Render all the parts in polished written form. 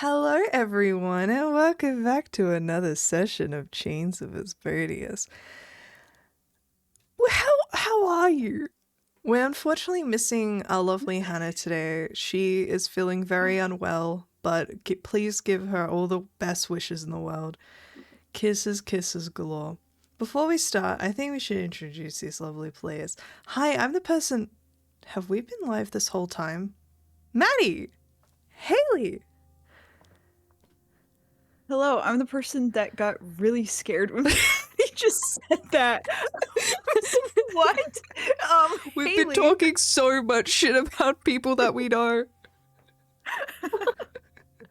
Hello, everyone, and welcome back to another session of Chains of Asmodeus. How are you? We're unfortunately missing our lovely Hannah today. She is feeling very unwell, but please give her all the best wishes in the world. Kisses, kisses galore. Before we start, I think we should introduce these lovely players. Hi, I'm the person... Have we been live this whole time? Maddie! Haley! Hello, I'm the person that got really scared when he just said that. What? We've Haley. been talking so much shit about people that we know.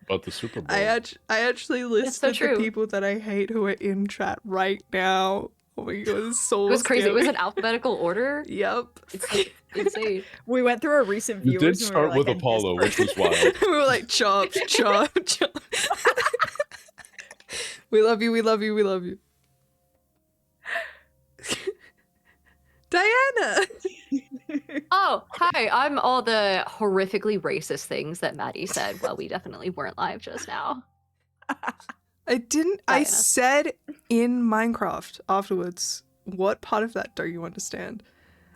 About the Super Bowl. I actually listed so the true. people that I hate who are in chat right now. Oh my god, it's so It was crazy. scary. It was in alphabetical order. Yep. It's like insane. We went through our recent You viewers. did and we were start with like, Apollo, which was wild. We were like, chop, chop, chop. We love you, we love you, we love you. Diana! Oh, hi. I'm all the horrifically racist things that Maddie said. Well, we definitely weren't live just now. I didn't. I Diana. said in Minecraft afterwards. What part of that don't you understand?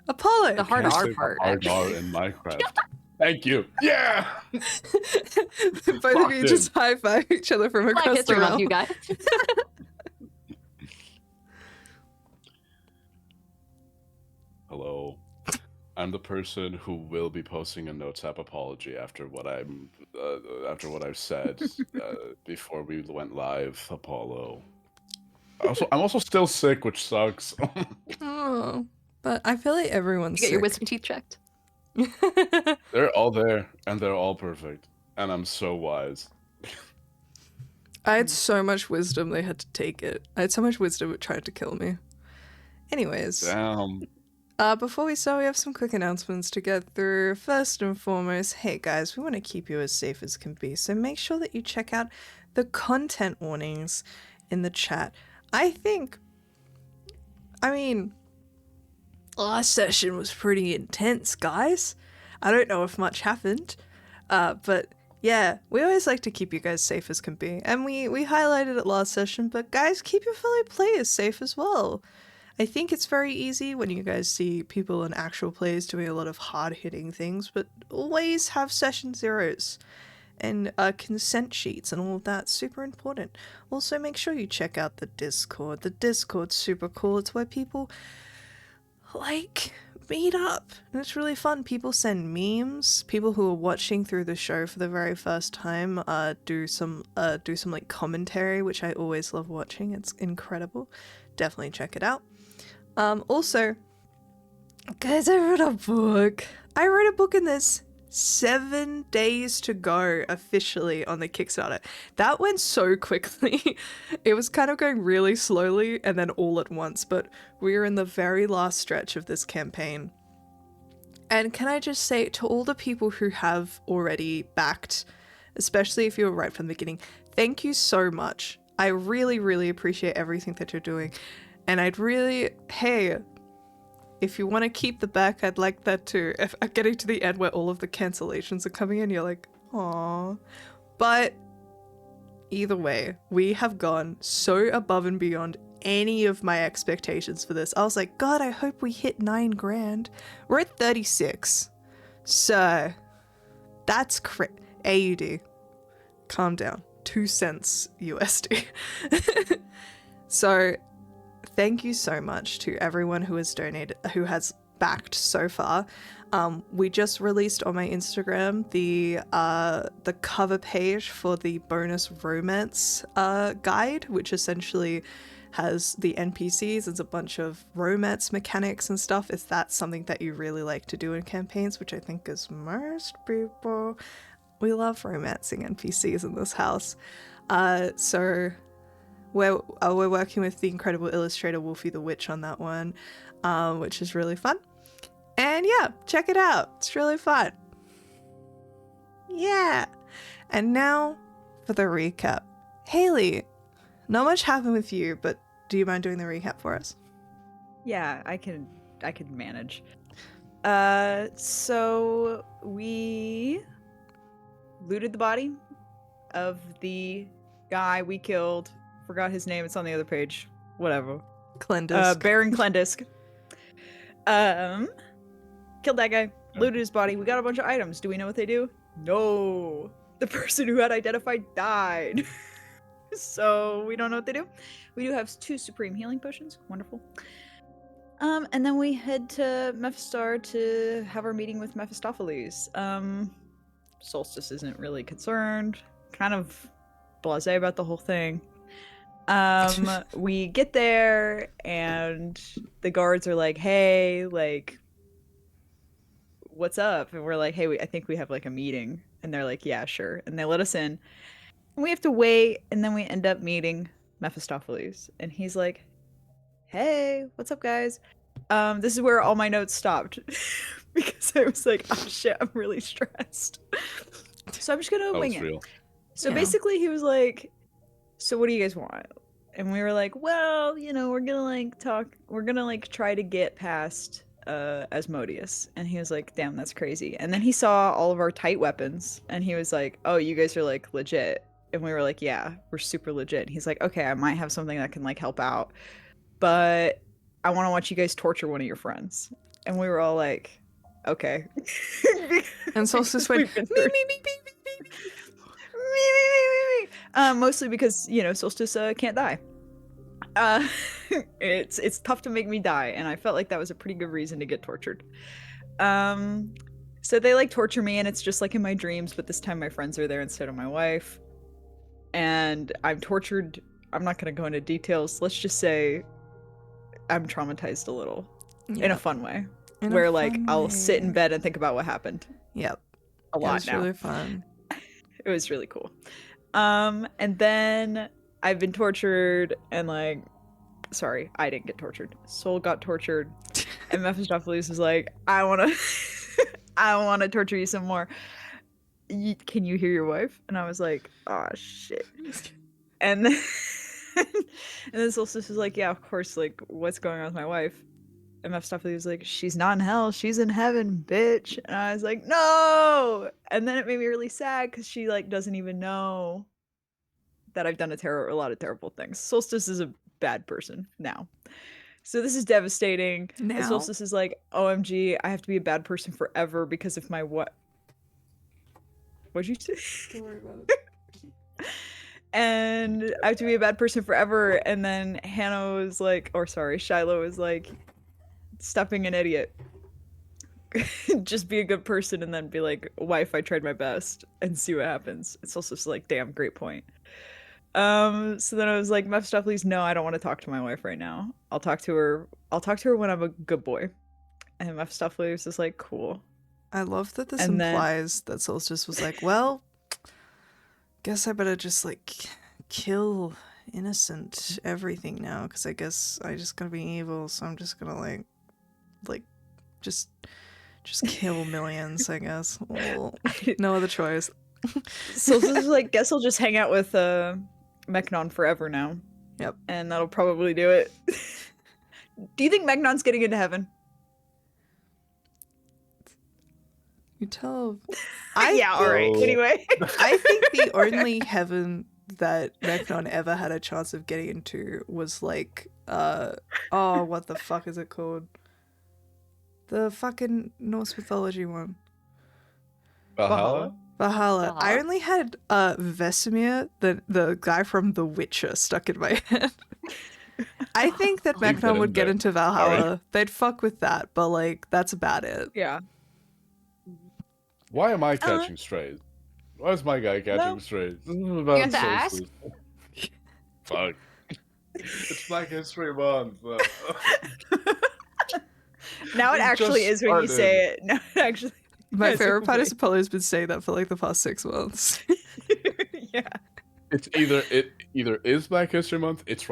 Apollo! The hard Can't R say part. hard R actually. in Minecraft. Thank you. Yeah. Both of Locked you in. just high five each other from Black across the History Month, realm. you guys. Hello. I'm the person who will be posting a notes app apology after what I've said before we went live. Apollo. I'm also still sick, which sucks. Oh, but I feel like everyone's You get your sick. wisdom teeth checked. They're all there, and they're all perfect, and I'm so wise. I had so much wisdom they had to take it. I had so much wisdom it tried to kill me. Anyways, Damn. before we start, we have some quick announcements to get through. First and foremost, hey guys, we want to keep you as safe as can be, so make sure that you check out the content warnings in the chat. I mean, last session was pretty intense, guys. I don't know if much happened, but yeah, we always like to keep you guys safe as can be. And we highlighted it last session, but guys, keep your fellow players safe as well. I think it's very easy when you guys see people in actual plays doing a lot of hard-hitting things, but always have session zeros and consent sheets and all of that. Super important. Also, make sure you check out the Discord. The Discord's super cool. It's where people like meet up, and it's really fun. People send memes. People who are watching through the show for the very first time do some like commentary, which I always love watching. It's incredible. Definitely check it out. Also, guys, I wrote a book. I wrote a book in this 7 days to go officially on the Kickstarter. That went so quickly. It was kind of going really slowly and then all at once, but we are in the very last stretch of this campaign. And can I just say to all the people who have already backed, especially if you were right from the beginning, thank you so much. I really, really appreciate everything that you're doing. And I'd really, hey, if you want to keep the back, I'd like that too. If I'm getting to the end where all of the cancellations are coming in, you're like, aww. But either way, we have gone so above and beyond any of my expectations for this. I was like, God, I hope we hit 9 grand. We're at 36. So that's AUD. Calm down. 2 cents USD. So thank you so much to everyone who has donated, who has backed so far. We just released on my Instagram the cover page for the bonus romance guide, which essentially has the NPCs. It's a bunch of romance mechanics and stuff. If that's something that you really like to do in campaigns, which I think is most people. We love romancing NPCs in this house. So we're working with the incredible illustrator Wolfie the Witch on that one, which is really fun. And yeah, check it out. It's really fun. Yeah. And now for the recap. Haley, not much happened with you, but do you mind doing the recap for us? Yeah, I could manage. So we looted the body. of the guy we killed. Forgot his name. It's on the other page. Whatever. Clendisk. Baron Clendisk. Killed that guy. Looted his body. We got a bunch of items. Do we know what they do? No. The person who had identified died. So we don't know what they do. We do have 2 supreme healing potions. Wonderful. And then we head to Mephistar to have our meeting with Mephistopheles. Solstice isn't really concerned. Kind of blasé about the whole thing. We get there and the guards are like, hey, like, what's up? And we're like, hey, I think we have like a meeting. And they're like, yeah, sure. And they let us in. And we have to wait, and then we end up meeting Mephistopheles. And he's like, hey, what's up, guys? This is where all my notes stopped. Because I was like, oh shit, I'm really stressed. So I'm just gonna wing it. Real. So Yeah. basically he was like, so what do you guys want? And we were like, well, you know, we're gonna like talk, we're gonna like try to get past Asmodeus. And he was like, damn, that's crazy. And then he saw all of our tight weapons and he was like, oh, you guys are like legit. And we were like, yeah, we're super legit. He's like, okay, I might have something that can like help out, but I want to watch you guys torture one of your friends. And we were all like, okay. And Solstice went, We've been through- mostly because, you know, Solstice can't die. It's tough to make me die, and I felt like that was a pretty good reason to get tortured. So they like torture me, and it's just like in my dreams, but this time my friends are there instead of my wife. And I'm tortured. I'm not gonna go into details. Let's just say I'm traumatized a little in a fun way, where like I'll sit in bed and think about what happened. Yep. A lot It's now. really fun. It was really cool. And then I've been tortured and like, sorry, I didn't get tortured. Soul got tortured, and Mephistopheles was like, I wanna torture you some more. Can you hear your wife? And I was like, oh shit. And then, and then Solstice was like, yeah, of course, like, what's going on with my wife? And Mephistopheles was like, she's not in hell, she's in heaven, bitch. And I was like, no. And then it made me really sad because she like doesn't even know that I've done a lot of terrible things. Solstice is a bad person now. So this is devastating. And Now? Solstice is like, OMG, I have to be a bad person forever because of my what? What'd you say? Don't worry about it. And I have to be a bad person forever. And then Hannah was like, or sorry, Shiloh was like, stop being an idiot. Just be a good person and then be like, wife, I tried my best, and see what happens. It's also just like, damn, great point. So then I was like, Mephistopheles, no, I don't want to talk to my wife right now. I'll talk to her when I'm a good boy. And Mephistopheles is like, cool. I love that this And then- implies that Solstice was like, well, guess I better just like kill innocent everything now, because I guess I just gonna be evil, so I'm just gonna like just kill millions, I guess. Well, no other choice. Solstice is like, guess I'll just hang out with Mechnon forever now. Yep. And that'll probably do it. Do you think Mechnon's getting into heaven? You tell. Yeah, alright. Oh. Anyway. I think the only heaven that Mechnon ever had a chance of getting into was like, oh, what the fuck is it called? The fucking Norse mythology one. Valhalla? Valhalla. I Valhalla? only had Vesemir, the guy from The Witcher, stuck in my head. I think that Leave that Mechnon in would get there. into Valhalla. They'd fuck with that, but like that's about it. Yeah. Why am I catching strays? Why is my guy catching well- strays? This is You about have to ask. Solstice. Fuck. It's Black History Month. Now it We actually just is when you say started. it. No, it actually. My Yes, favorite part okay. is Apollo's been saying that for like the past 6 months. Yeah. It's either is Black History Month, it's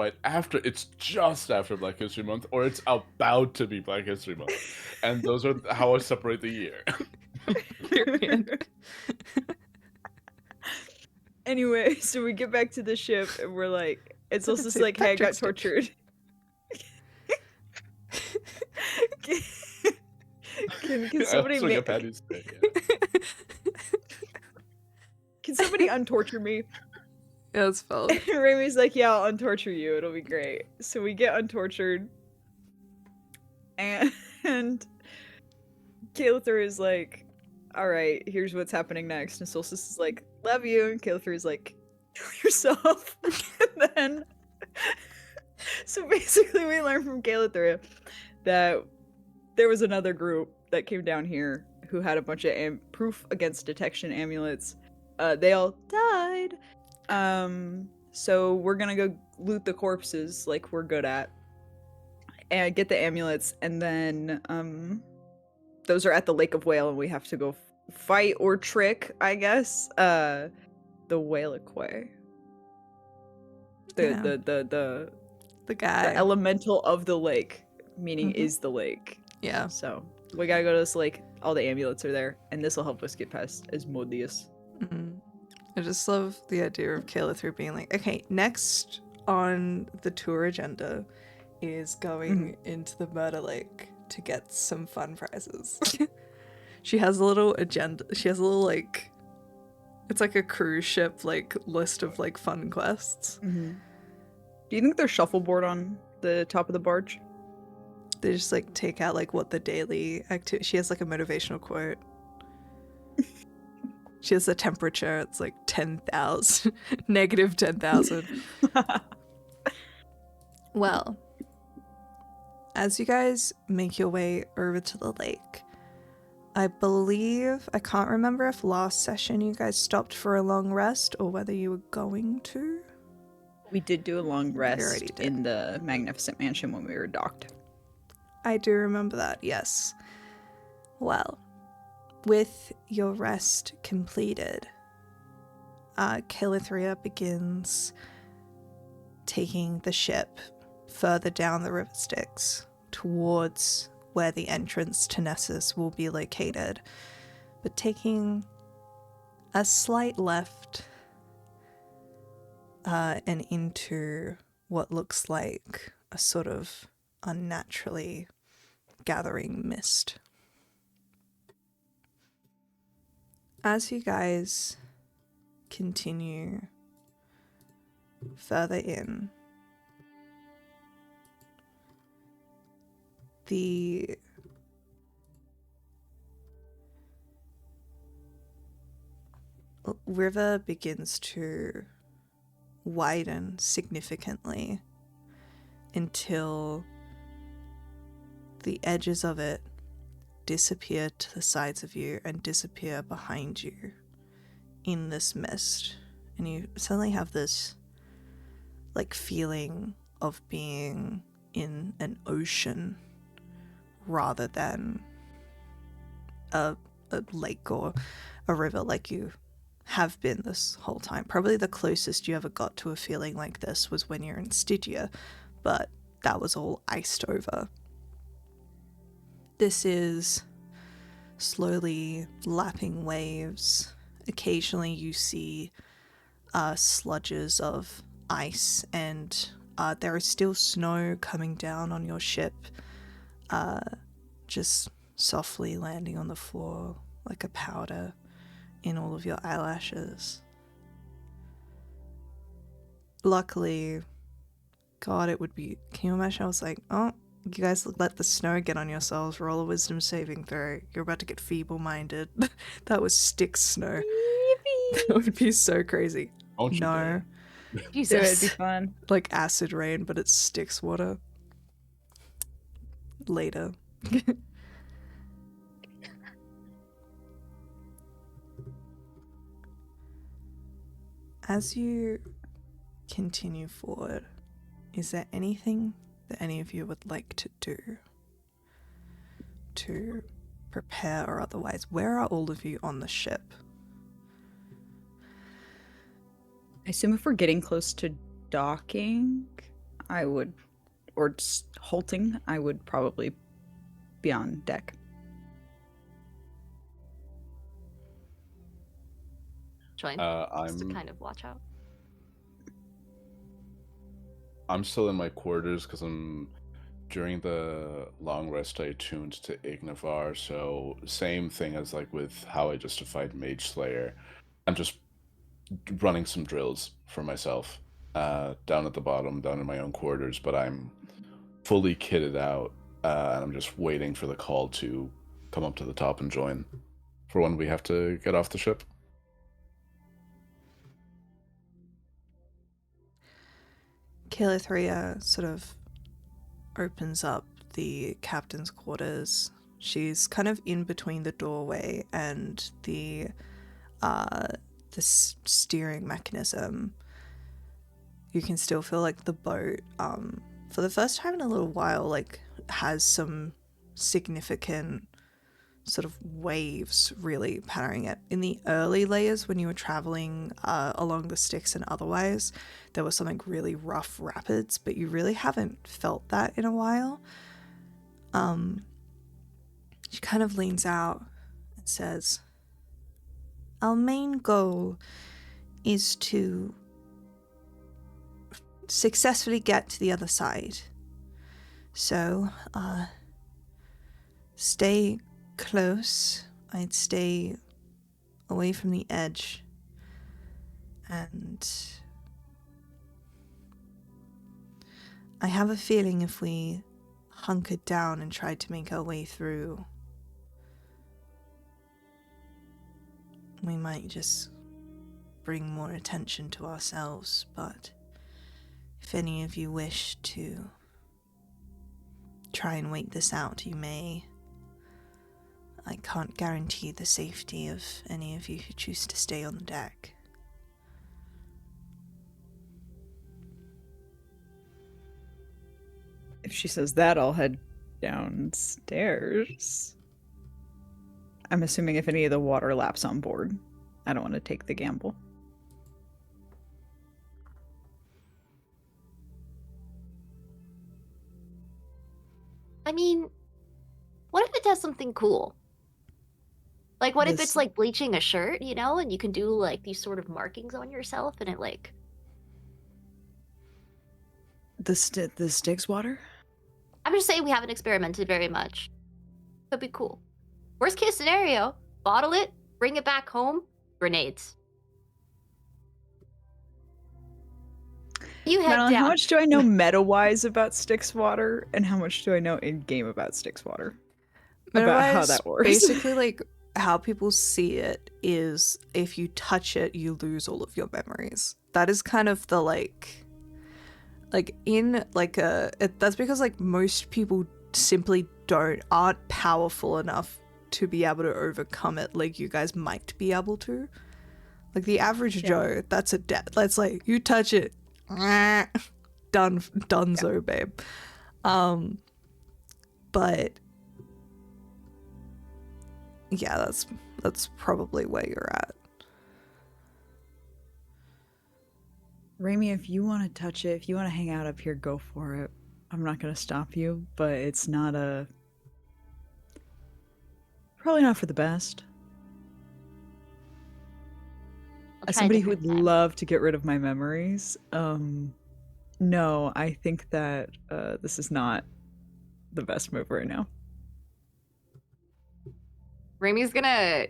just after Black History Month, or it's about to be Black History Month. And those are how I separate the year. Period. Anyway, so we get back to the ship and we're like, it's So also it's just like, hey, I got Patrick's Day. tortured. Can somebody Also ma- get Patty's Day, can somebody untorture me? Yeah, it's valid. And Raimi's like, yeah, I'll untorture you. It'll be great. So we get untortured. And Kaelithor is like, alright, here's what's happening next. And Solstice is like, love you. And Kaelithor is like, kill yourself. And then... So basically we learned from Kaelithor that there was another group that came down here who had a bunch of proof against detection amulets. They all died. So we're gonna go loot the corpses like we're good at. And get the amulets, and then those are at the Lake of Whale, and we have to go fight or trick, I guess, the Whalequay. The guy. The elemental of the lake, meaning Mm-hmm. is the lake. Yeah. So we gotta go to this lake. All the amulets are there, and this will help us get past Asmodeus. Mm-hmm. I just love the idea of Kaelithor being like, okay, next on the tour agenda is going into the murder lake to get some fun prizes. She has a little agenda. She has a little, like, it's like a cruise ship, like, list of, like, fun quests. Mm-hmm. Do you think there's shuffleboard on the top of the barge? They just, like, take out, like, what the daily activity... She has, like, a motivational quote. She has a temperature. It's, like, 10,000. Negative 10,000. Well... As you guys make your way over to the lake, I believe, I can't remember if last session you guys stopped for a long rest or whether you were going to. We did do a long already rest did. in the Magnificent Mansion when we were docked. I do remember that, yes. Well, with your rest completed, Kaelithria begins taking the ship further down the river Styx towards where the entrance to Nessus will be located, but taking a slight left and into what looks like a sort of unnaturally gathering mist. As you guys continue further in, the river begins to widen significantly until the edges of it disappear to the sides of you and disappear behind you in this mist. And you suddenly have this, like, feeling of being in an ocean rather than a lake or a river like you have been this whole time. Probably the closest you ever got to a feeling like this was when you're in Stygia, but that was all iced over. This is slowly lapping waves. Occasionally you see sludges of ice, and there is still snow coming down on your ship, just softly landing on the floor like a powder in all of your eyelashes. Luckily, God, it would be... Can you imagine? I was like, oh, you guys let the snow get on yourselves. Roll a wisdom saving throw. You're about to get feeble-minded. That was Styx snow. That would be so crazy. Don't you No. dare. Jesus. Dude, it'd be fun. Like acid rain, but it's Styx water. Later. As you continue forward, is there anything that any of you would like to do to prepare or otherwise? Where are all of you on the ship? I assume if we're getting close to docking, I would, or halting, I would probably be on deck. Join. Just to kind of watch out. I'm still in my quarters because during the long rest I tuned to Ignivar, so same thing as like with how I justified Mage Slayer. I'm just running some drills for myself down at the bottom, down in my own quarters, but I'm fully kitted out, and I'm just waiting for the call to come up to the top and join for when we have to get off the ship. Calithria sort of opens up the captain's quarters. She's kind of in between the doorway and the steering mechanism. You can still feel like the boat, for the first time in a little while, like has some significant sort of waves really pattering it. In the early layers when you were traveling along the Styx and otherwise, there was something really rough rapids, but you really haven't felt that in a while. She kind of leans out and says, "Our main goal is to successfully get to the other side. So, stay close. I'd stay away from the edge. And I have a feeling if we hunkered down and tried to make our way through, we might just bring more attention to ourselves, but if any of you wish to try and wait this out, you may. I can't guarantee the safety of any of you who choose to stay on the deck." If she says that, I'll head downstairs. I'm assuming if any of the water laps on board. I don't want to take the gamble. I mean, what if it does something cool? Like, what if it's like bleaching a shirt, you know, and you can do like these sort of markings on yourself, and it like The Styx water? I'm just saying we haven't experimented very much. Could be cool. Worst case scenario, bottle it, bring it back home, grenades. You head Madeline, down. how much do I know meta-wise about Styx water, and how much do I know in-game about Styx water? About how that works. Basically, like, how people see it is if you touch it, you lose all of your memories. That is kind of the, like in, like, that's because, like, most people simply aren't powerful enough to be able to overcome it like you guys might be able to. Like, the average Joe, that's a death. That's like, you touch it, donezo, babe. But yeah, that's probably where you're at. Raimi, if you want to touch it, if you want to hang out up here, go for it. I'm not going to stop you, but it's not probably not for the best. As somebody who would love to get rid of my memories, no, I think that this is not the best move right now. Raimi's gonna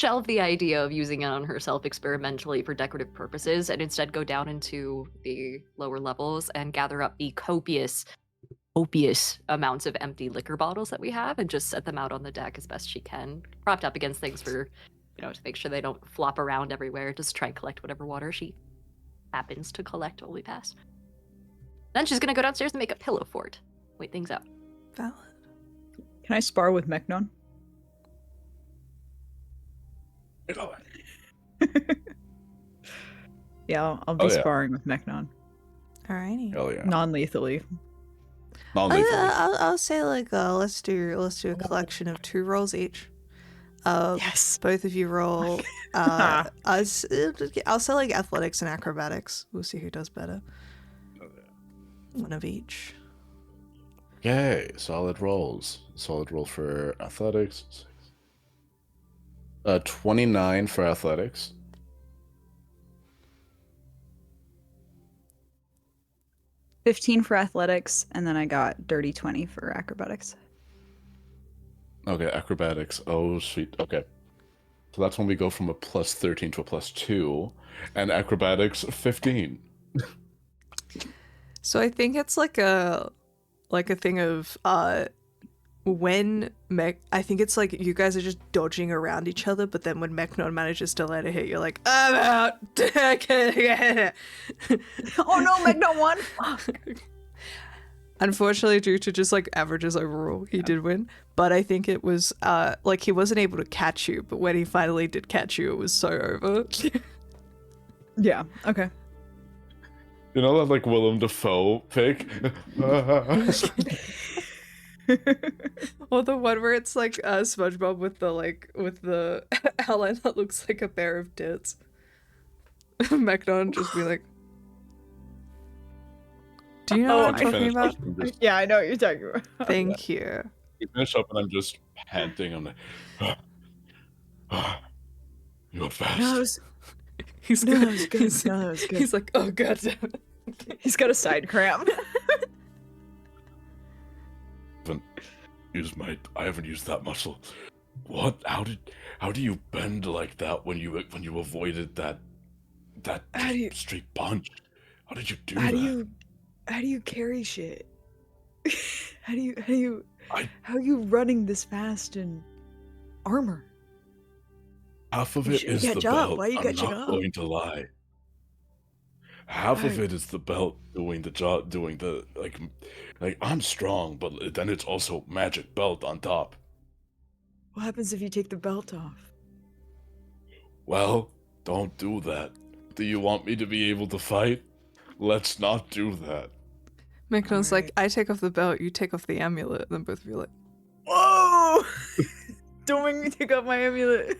shelve the idea of using it on herself experimentally for decorative purposes and instead go down into the lower levels and gather up the copious amounts of empty liquor bottles that we have and just set them out on the deck as best she can, propped up against things for, you know, to make sure they don't flop around everywhere. Just try and collect whatever water she happens to collect while we pass. Then she's gonna go downstairs and make a pillow fort. Wait things out. Valid. Can I spar with Mechnon? Yeah, I'll be sparring with Mechnon. Alrighty. Hell yeah. Non-lethally. I'll say, like, let's do a collection of 2 rolls each. Yes. Both of you roll. I'll say, like, athletics and acrobatics. We'll see who does better. One of each. Yay, solid rolls. Solid roll for athletics. 29 for athletics. $15 for athletics, and then I got dirty 20 for acrobatics. Okay, acrobatics. Oh, sweet. Okay. So that's when we go from a plus 13 to a plus 2, and acrobatics 15. So I think it's like a thing of when I think it's like you guys are just dodging around each other, but then when Mechnon manages to let it hit, you're like, I'm out. Oh no, Mechnon won. Unfortunately, due to just like averages overall, he did win. But I think it was like he wasn't able to catch you, but when he finally did catch you, it was so over. Yeah. Okay. You know that like Willem Dafoe pic? Or the one where it's like SpongeBob with the outline that looks like a pair of tits. Mechnon just be like, do you know what I'm I talking finished about? up and just- Yeah, I know what you're talking about. Thank you. You finish up and I'm just panting. I'm like, you're fast. No, that was, He's no, good. that was good. He's, No, that was good. he's like, oh god damn it. He's got a side cramp. I haven't used that muscle. What? How do you bend like that when you avoided that How do you- straight punch? How did you do How that? do you carry shit? How are you running this fast in armor? Half of You it should is the catch up. belt. Why are you I'm catching not up? going to lie. Half of Why? it is the belt doing the job, doing the like I'm strong, but then it's also magic belt on top. What happens if you take the belt off? Well, don't do that. Do you want me to be able to fight? Let's not do that. Mechnon's Alright. like, I take off the belt, you take off the amulet, and then both of you are like, Whoa! Don't make me take off my amulet.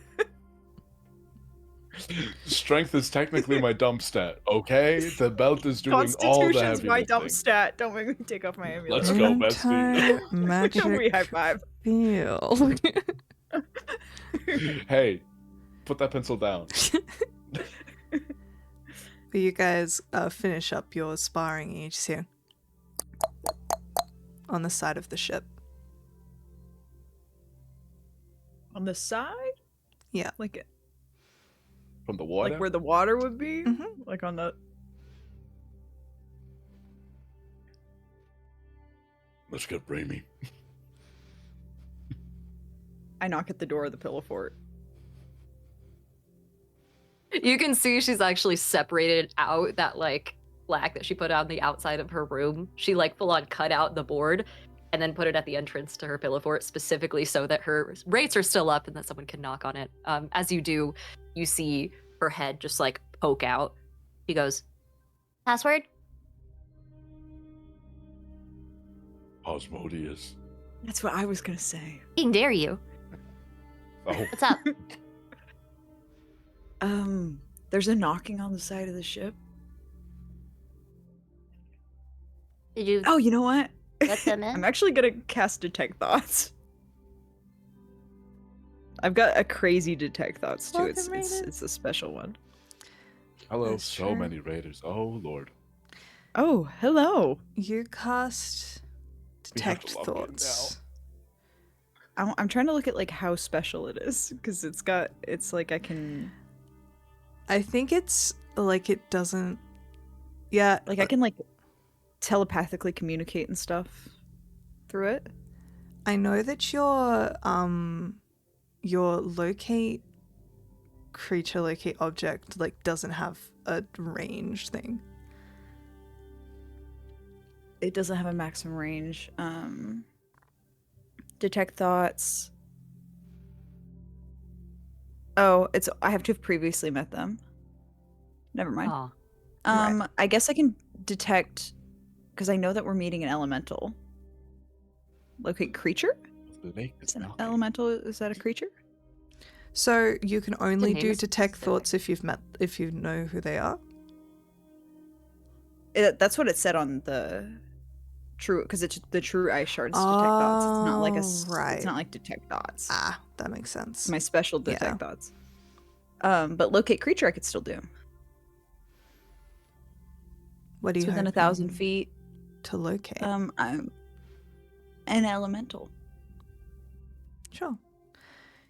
Strength is technically my dump stat, okay? The belt is doing all the Constitution's heavy my dump lifting. stat. Don't make me take off my amulet. Let's go, bestie. anti-magic We high five. feel. Hey, put that pencil down. You guys finish up your sparring and you just hear on the side of the ship. On the side? Yeah. Like From the water? where the water would be? Mhm. Like on the... Let's get brainy. I knock at the door of the pillow fort. You can see she's actually separated out that like plaque that she put on the outside of her room. She like full on cut out the board and then put it at the entrance to her pillow fort specifically so that her rates are still up and that someone can knock on it. As you do, you see her head just like poke out. He goes, "Password?" Asmodeus. That's what I was gonna say. "King dare you. Oh, What's up?" There's a knocking on the side of the ship. Did you Oh, you know what? let them in? I'm actually gonna cast Detect Thoughts. I've got a crazy Detect Thoughts too. Welcome, It's Raiden. it's a special one. hello, That's so true. many raiders. Oh, Lord. Oh, hello. You cast We have to Detect log in Thoughts. I'm trying to look at like how special it is because it's like I can I think it's like it doesn't. Yeah, like I can like telepathically communicate and stuff through it. I know that your locate creature, locate object, like doesn't have a range thing. It doesn't have a maximum range. Detect Thoughts. Oh, I have to have previously met them. Never mind. Aw. I guess I can detect because I know that we're meeting an elemental. Locate creature? The lake Is is an knocking. elemental? Is that a creature? So you can only name do is detect specific. thoughts if you know who they are. That's what it said on the true because it's the true ice shards detect thoughts. It's not like right. It's not like detect thoughts. Ah, that makes sense. It's my special detect Yeah. thoughts. But locate creature I could still do. What do It's you within hoping 1,000 feet. to locate? I'm an elemental. Sure.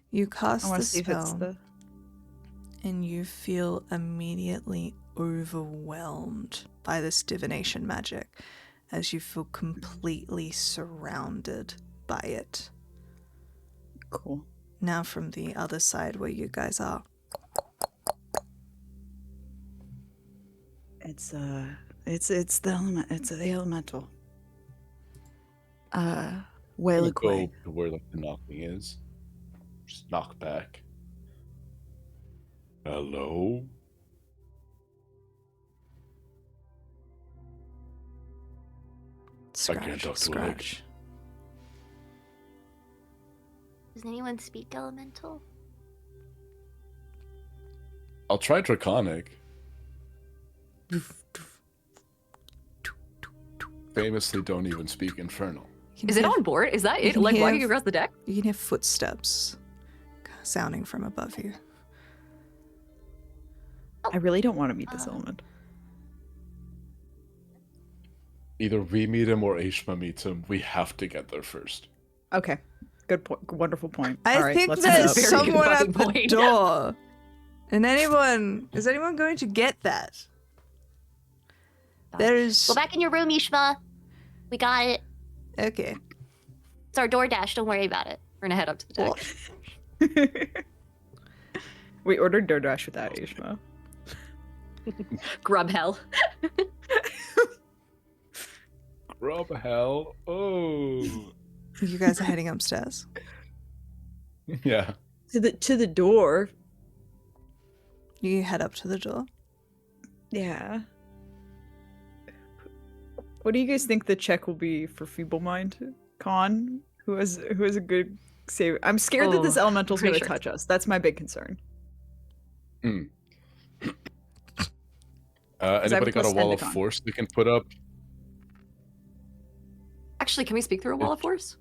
You cast I want the to see if it's spell. the and you feel immediately overwhelmed by this divination magic as you feel completely surrounded by it. Cool. Now from the other side where you guys are. It's the elemental. I'm Whale gonna go to where like the knocking is. Just knock back. Hello? I can't talk to a lake. Scratch. Does anyone speak elemental? I'll try Draconic. Famously don't even speak Infernal. You can Is it hear- on board? Is that you it? can Like hear- walking across the deck? You can hear footsteps sounding from above you. I really don't want to meet this element. Either we meet him or Ishma meets him. We have to get there first. Okay. Good point. Wonderful point. I All right, think let's there's head up. Very good someone at fucking the point. door. And is anyone going to get that? There's... Go back in your room, Ishma. We got it. Okay. It's our DoorDash. Don't worry about it. We're gonna head up to the deck. We ordered DoorDash without Ishma. Grub hell. Rob hell. Oh. You guys are heading upstairs. Yeah. To the door. You head up to the door. Yeah. What do you guys think the check will be for Feeble Mind? Con, who has a good save. I'm scared that this Oh, elemental's pretty gonna sure. touch us. That's my big concern. Anybody got a plus 10 wall to of con. force they can put up? Actually, can we speak through a wall of force?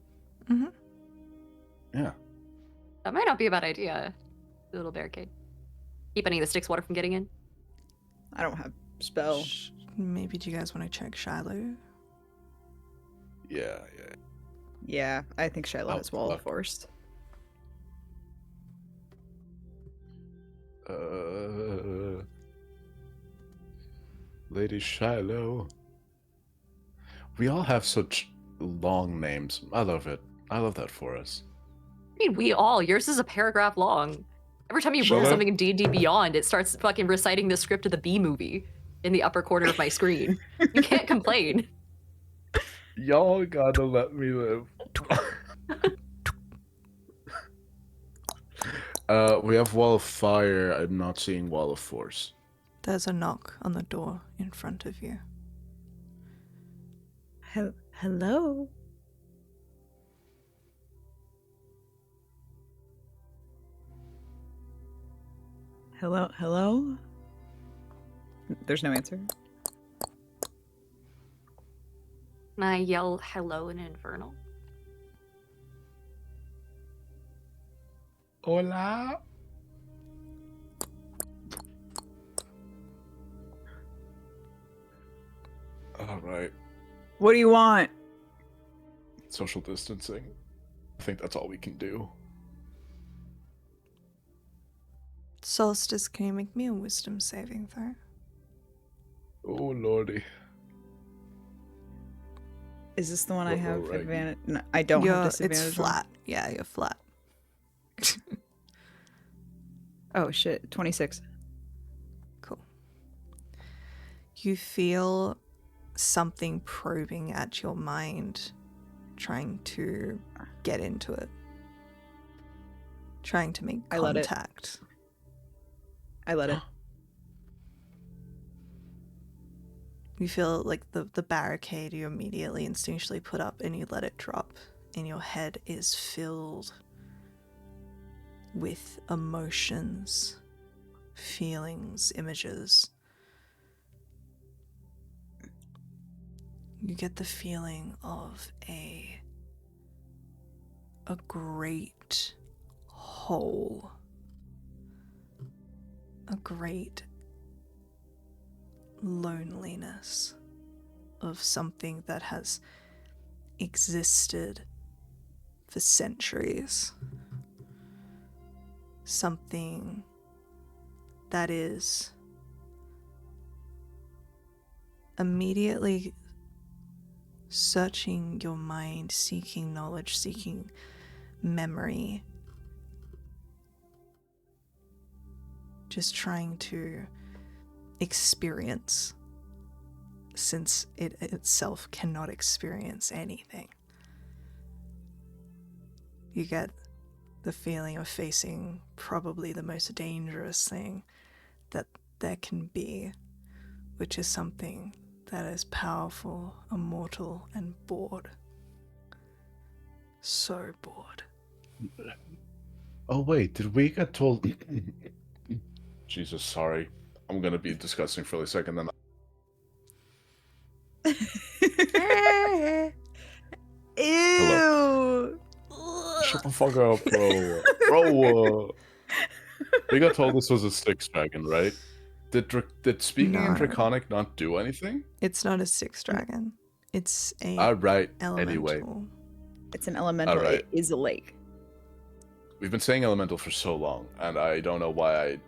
Yeah. That might not be a bad idea. A little barricade. Keep any of the sticks water from getting in. I don't have spell. Maybe do you guys want to check Shiloh? Yeah. Yeah, I think Shiloh Oh, has Wall of fuck. Force. Lady Shiloh. We all have such long names. I love it. I love that for us. I mean, we all. Yours is a paragraph long. Every time you roll Shut up. something in D&D Beyond, it starts fucking reciting the script of the B movie in the upper corner of my screen. You can't complain. Y'all gotta let me live. We have Wall of Fire. I'm not seeing Wall of Force. There's a knock on the door in front of you. Hello? Hello? There's no answer. Can I yell hello in Infernal? Hola. All right. What do you want? Social distancing. I think that's all we can do. Solstice, can you make me a wisdom saving throw? Oh lordy. Is this the one I What have roll, right? advantage? No, I don't have disadvantage. It's on? flat. Yeah, you're flat. Oh shit, 26. Cool. You feel something probing at your mind, trying to get into it. Trying to make I let it. contact. I let it. You feel like the barricade you immediately instinctually put up and you let it drop, and your head is filled with emotions, feelings, images. You get the feeling of a great whole, a great loneliness of something that has existed for centuries. Something that is immediately searching your mind, seeking knowledge, seeking memory, just trying to experience, since it itself cannot experience anything. You get the feeling of facing probably the most dangerous thing that there can be, which is something that is powerful, immortal, and bored. So bored. Oh wait, did we get told? Jesus, sorry. I'm gonna be disgusting for a second. Then Ew. shut the fuck up, bro. Bro, we got told this was a Styx dragon, right? Did speaking in No. Draconic not do anything? It's not a Styx dragon. It's a Alright, elemental. anyway. It's an elemental. Alright. It is a lake. We've been saying elemental for so long, and I don't know why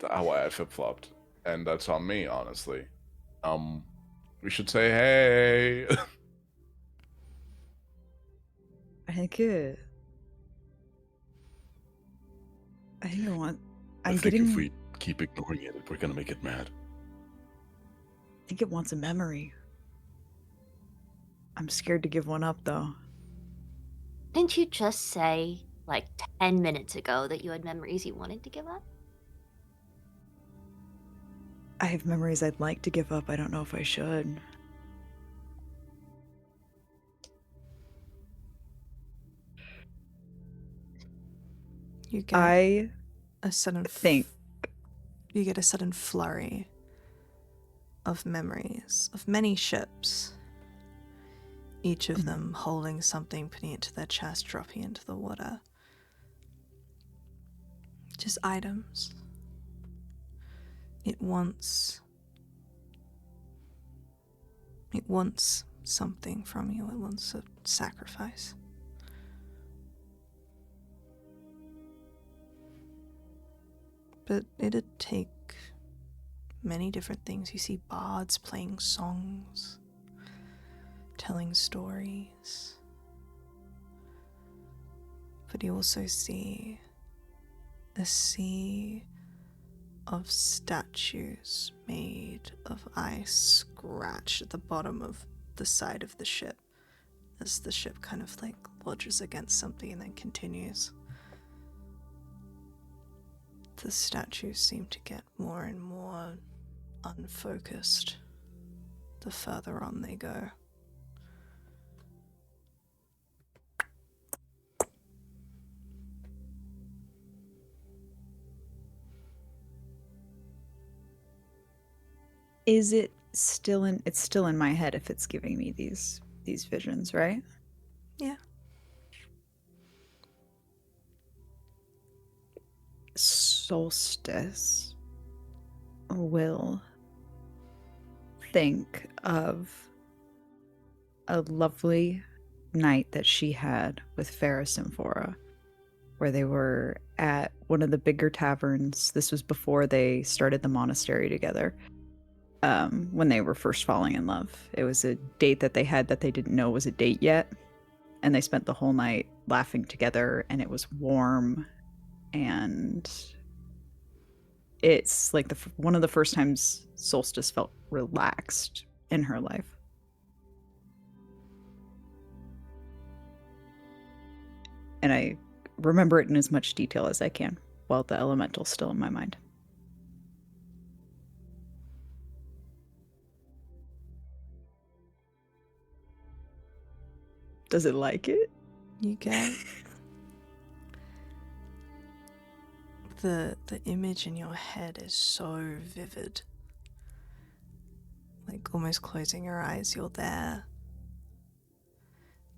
I flip-flopped. And that's on me, honestly. We should say hey. I think it want. I think if we keep ignoring it, we're gonna make it mad. I think it wants a memory. I'm scared to give one up, though. Didn't you just say, like 10 minutes ago, that you had memories you wanted to give up? I have memories I'd like to give up. I don't know if I should. You get I a sudden think you get a sudden flurry of memories of many ships, each of them holding something, putting it to their chest, dropping into the water. Just items. It wants something from you. It wants a sacrifice. But it'd take many different things. You see bards playing songs, telling stories. But you also see a sea of statues made of ice scratch at the bottom of the side of the ship as the ship kind of like lodges against something and then continues. The statues seem to get more and more unfocused the further on they go. is it still in. It's still in my head if it's giving me these visions, right? Yeah. Solstice will think of a lovely night that she had with Ferris and Fora, where they were at one of the bigger taverns. This was before they started the monastery together, when they were first falling in love. It was a date that they had that they didn't know was a date yet, and they spent the whole night laughing together, and it was warm, and it's like one of the first times Solstice felt relaxed in her life. And I remember it in as much detail as I can, while the elemental's still in my mind. Does it like it? You get the image in your head is so vivid. Like almost closing your eyes, you're there.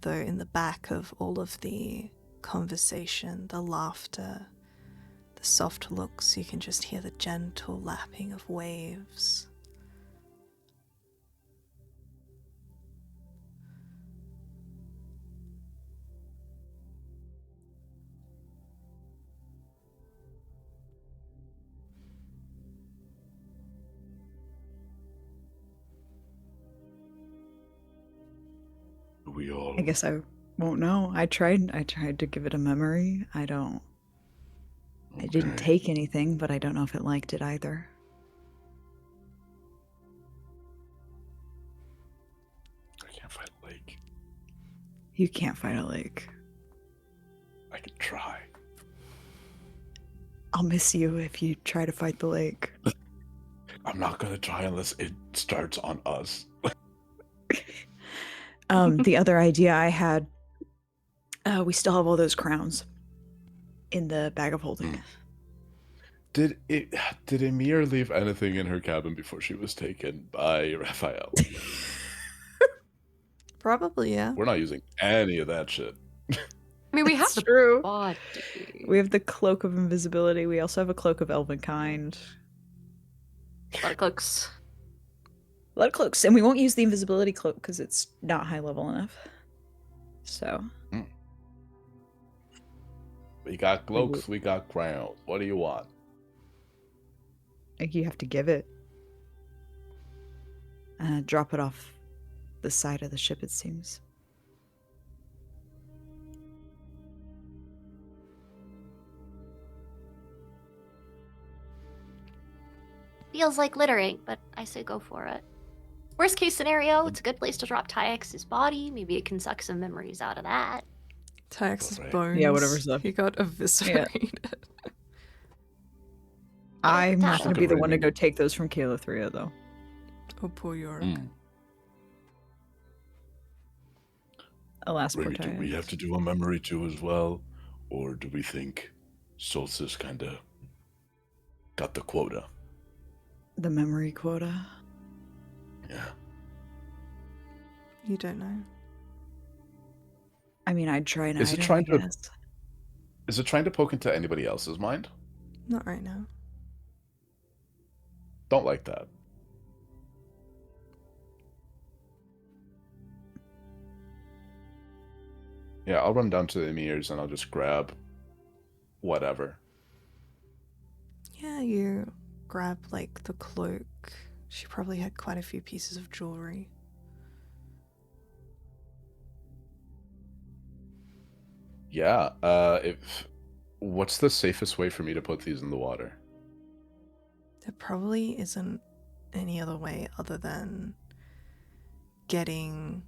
Though in the back of all of the conversation, the laughter, the soft looks, you can just hear the gentle lapping of waves. all. I guess I won't know. I tried to give it a memory. I didn't Okay. take anything, but I don't know if it liked it either. I can't fight a lake. You can't fight a lake. I can try. I'll miss you if you try to fight the lake. I'm not gonna try unless it starts on us. The other idea I had, we still have all those crowns in the bag of holding. Did Emir leave anything in her cabin before she was taken by Raphael? Probably, yeah. We're not using any of that shit. I mean, we have That's the true. body. We have the cloak of invisibility. We also have a cloak of elvenkind. A lot of cloaks. A lot of cloaks, and we won't use the invisibility cloak because it's not high level enough. So We got cloaks, we got crowns. What do you want? like you have to give it. Drop it off the side of the ship, it seems. Feels like littering, but I say go for it. Worst case scenario, it's a good place to drop Tyx's body. Maybe it can suck some memories out of that. Tyx's Right. bones. Yeah, whatever's left. He got eviscerated. I'm not going to be the one to Ring. go take those from Kayla though. Oh, poor Yorick. Mm. Alas, poor Ring, do we Tyx. have to do a memory too as well? Or do we think Solstice kinda got the quota? The memory quota. Yeah. You don't know. I mean, I'd try an Is it item, trying I to- guess. Is it trying to poke into anybody else's mind? Not right now. Don't like that. Yeah, I'll run down to the Emirs and I'll just grab whatever. Yeah, you grab, like, the cloak. She probably had quite a few pieces of jewelry. Yeah, what's the safest way for me to put these in the water? There probably isn't any other way other than getting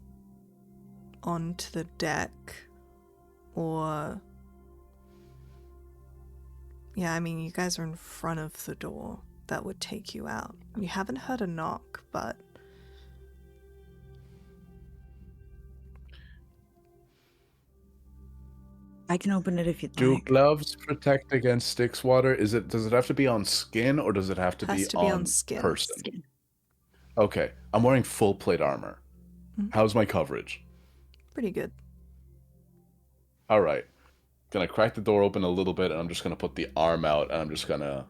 onto the deck or... Yeah, I mean, you guys are in front of the door. That would take you out. You haven't heard a knock, but... I can open it if you'd Do like. gloves protect against Styx water? Does it have to be on skin or does it have to, Has be, to be on on skin. person? Skin. Okay, I'm wearing full plate armor. Mhm. How's my coverage? Pretty good. All right. Gonna crack the door open a little bit, and I'm just gonna put the arm out, and I'm just gonna.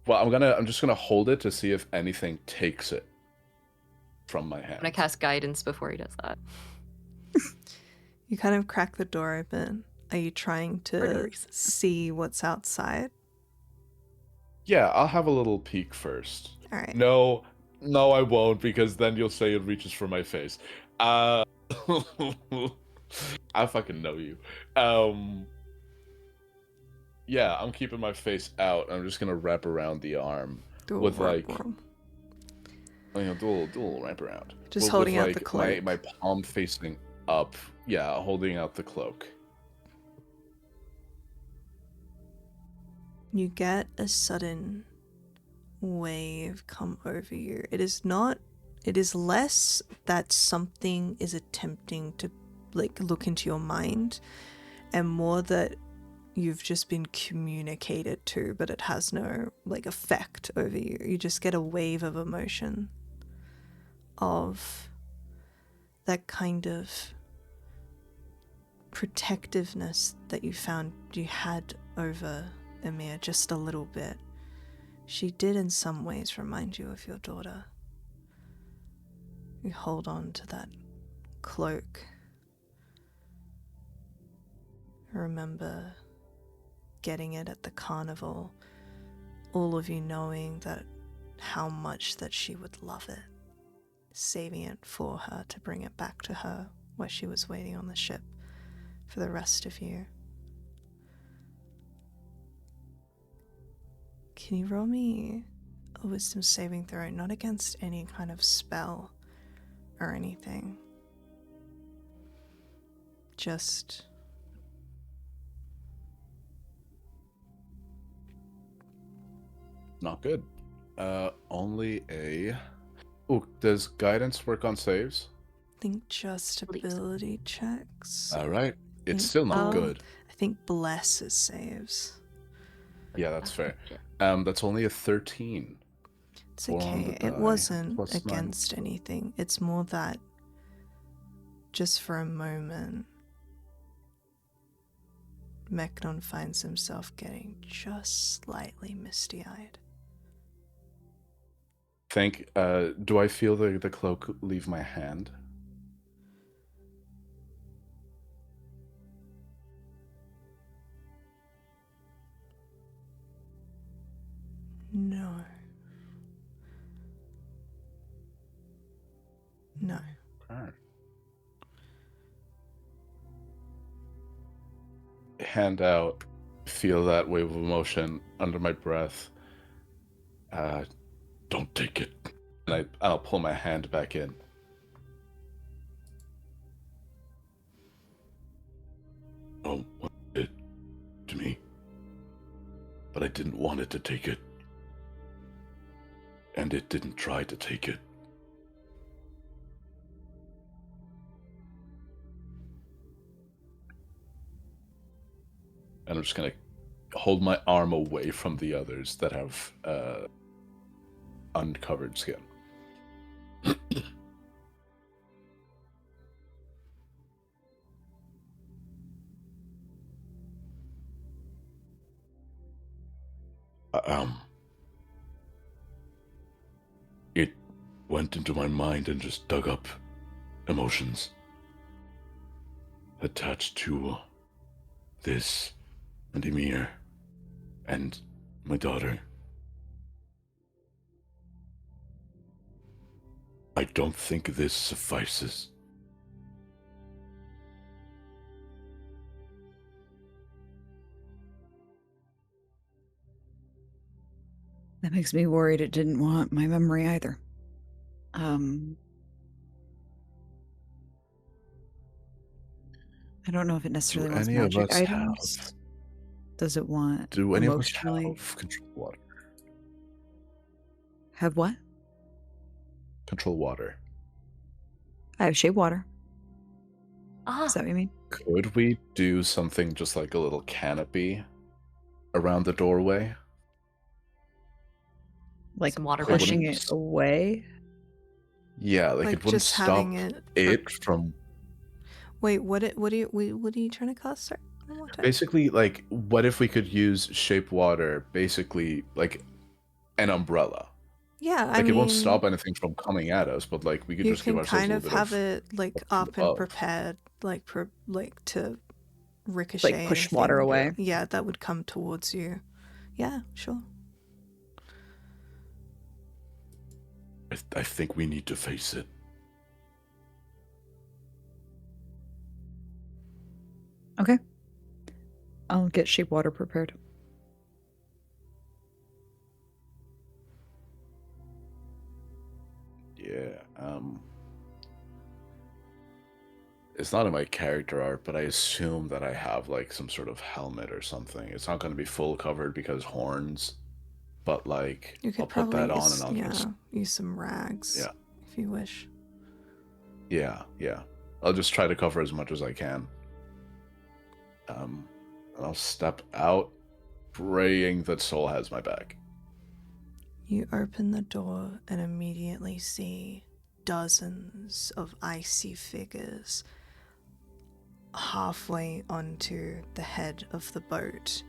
Well, I'm just gonna hold it to see if anything takes it from my hand. I'm gonna cast guidance before he does that. You kind of crack the door open. Are you trying For no to reason. see what's outside? Yeah, I'll have a little peek first. All right. No, I won't, because then you'll say it reaches for my face. I fucking know you. Yeah, I'm keeping my face out. I'm just gonna wrap around the arm. Do a with, wrap like, roll. Do a little wrap around. Just With, holding out like, the cloak. My palm facing up. Yeah, holding out the cloak. You get a sudden wave come over you. It is less that something is attempting to, like, look into your mind, and more that you've just been communicated to, but it has no, like, effect over you. You just get a wave of emotion of that kind of protectiveness that you found you had over Emir just a little bit. She did in some ways remind you of your daughter. You hold on to that cloak. I remember getting it at the carnival, all of you knowing that how much that she would love it. saving it for her to bring it back to her where she was waiting on the ship for the rest of you. Can you roll me a wisdom saving throw, not against any kind of spell or anything? Just... Not good. Only a... Ooh, does guidance work on saves? I think just ability checks. Alright. It's still not good. I think bless is saves. Yeah, that's fair. That's only a 13. It's 4 on okay. the It die, wasn't plus 9. against anything. It's more that just for a moment, Meknon finds himself getting just slightly misty-eyed. Do I feel the cloak leave my hand? No. No. Alright. Hand out, feel that wave of emotion under my breath. Don't take it. And I'll pull my hand back in. Oh, what it did to me. But I didn't want it to take it. And it didn't try to take it. And I'm just gonna hold my arm away from the others that have uncovered skin. It went into my mind and just dug up emotions attached to this and Emir and my daughter. I don't think this suffices. That makes me worried it didn't want my memory either. I don't know if it necessarily wants any of magic us items. Does it want Do any of us emotionally? have control water? Have what? Control water. I have shape water. Ah, Is that what you mean? Could we do something just like a little canopy around the doorway? Like Some water pushing wouldn't it s- away? Yeah, like it wouldn't just stop having it from... Wait, what are you trying to cast, sir? One more time. Basically, like, what if we could use shape water, basically, like, an umbrella? Yeah, I Like, mean, it won't stop anything from coming at us, but, like, we could you just give can ourselves kind a of little bit have of... it like from up and above. prepared, like to ricochet. Like push anything. water away? Yeah, that would come towards you. Yeah, sure. I think we need to face it. Okay. I'll get shape water prepared. Yeah, it's not in my character art, but I assume that I have, like, some sort of helmet or something. It's not going to be full covered because horns, but, like, You could I'll put probably that on and I'll use some rags. Yeah. If you wish. Yeah. I'll just try to cover as much as I can. And I'll step out, praying that Soul has my back. You open the door and immediately see dozens of icy figures halfway onto the head of the boat,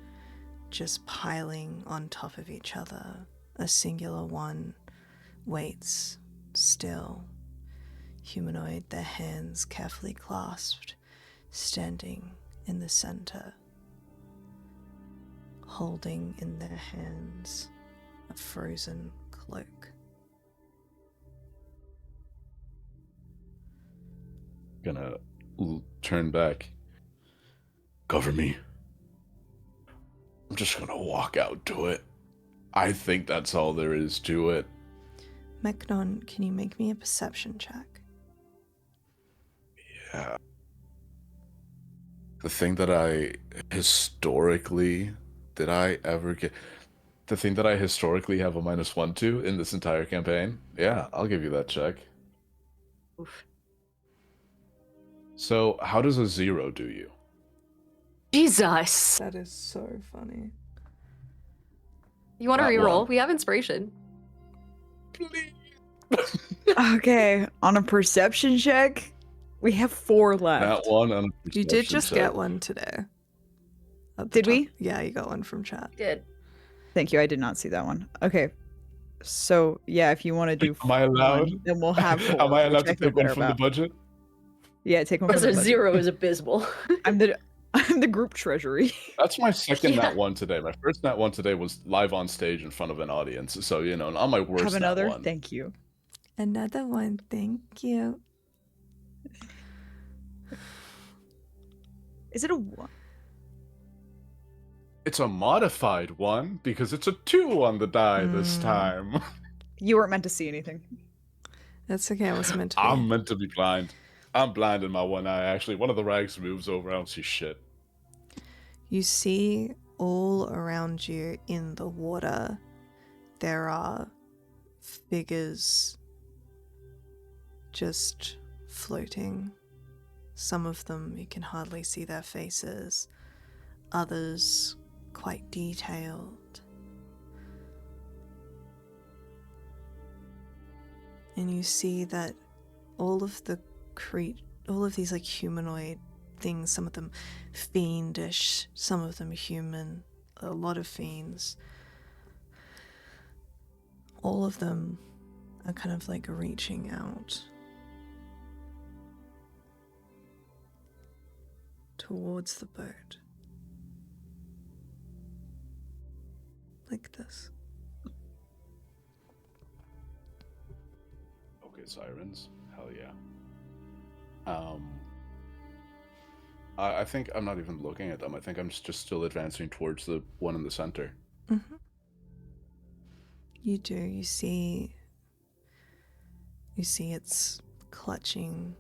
just piling on top of each other. A singular one waits still, humanoid, their hands carefully clasped, standing in the center, holding in their hands a frozen cloak. gonna turn back. Cover me. I'm just gonna walk out to it. I think that's all there is to it. Meknon, can you make me a perception check? Yeah. The thing that I historically have a -1 to in this entire campaign. Yeah, I'll give you that check. Oof. So, how does a 0 do you? Jesus. That is so funny. You want to Not reroll? one. We have inspiration. Okay, on a perception check, we have 4 left. That one on a You did perception just check. get one today. At the Did we? top. Yeah, you got one from chat. Did. Thank you. I did not see that one. Okay. So yeah, if you want to do Am I allowed? one, then we'll have 4. Am I allowed which to feel take one better from the about. budget? Yeah, take one from Because the a budget. 0 is abysmal. I'm the group treasury. That's my second Yeah. nat 1 today. My first nat 1 today was live on stage in front of an audience. So, not my worst Have nat another? 1. Thank you. Another one, thank you. Is it a 1? It's a modified 1 because it's a 2 on the die this time. You weren't meant to see anything. That's okay, I wasn't meant to be. I'm meant to be blind. I'm blind in my one eye, actually. One of the rags moves over. I don't see shit. You see all around you in the water, there are figures just floating. Some of them you can hardly see their faces, others quite detailed. And you see that all of these like humanoid things, some of them fiendish, some of them human, a lot of fiends. All of them are kind of like reaching out towards the boat. Like this. Okay, sirens. Hell yeah. I think I'm not even looking at them. I think I'm just still advancing towards the one in the center. Mm-hmm. You do. You see it's clutching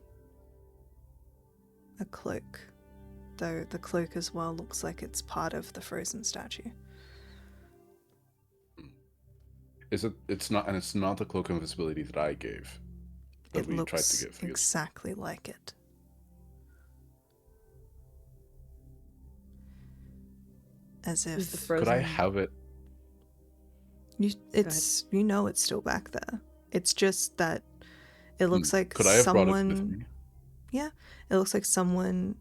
a cloak, though the cloak as well looks like it's part of the frozen statue. Is it? It's not, and it's not the cloak of invisibility that I gave. That It we tried looks to give. because- exactly like it. As Is the if Could I frozen- have it? it's still back there. It's just that it looks like Could I have brought it with someone. me? Yeah, it looks like someone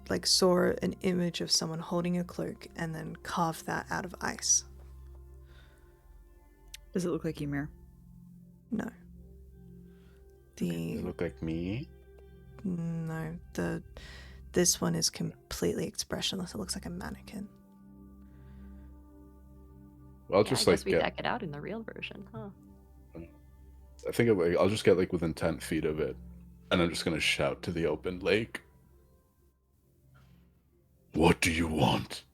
like saw an image of someone holding a cloak and then carved that out of ice. Does it look like Ymir? No. Does it look like me? This one is completely expressionless. It looks like a mannequin. Well, I'll Yeah, just I like guess we get. deck it out in the real version, huh? I think I'll just get like within 10 feet of it, and I'm just gonna shout to the open lake. What do you want?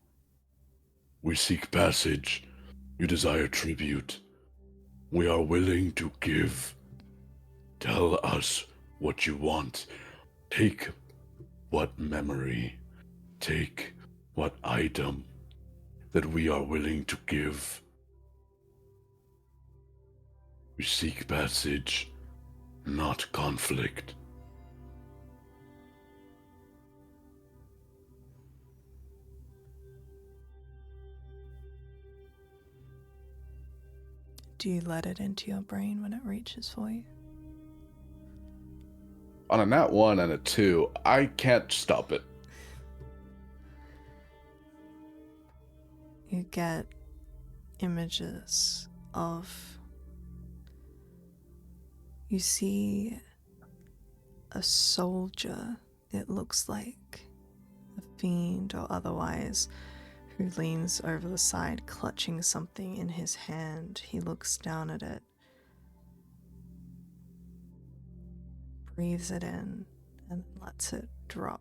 We seek passage. You desire tribute. We are willing to give. Tell us what you want. Take what memory. Take what item that we are willing to give. We seek passage, not conflict. Do you let it into your brain when it reaches for you? On a nat 1 and a 2, I can't stop it. You get images of. You see a soldier, it looks like a fiend or otherwise, who leans over the side clutching something in his hand. He looks down at it, breathes it in and lets it drop.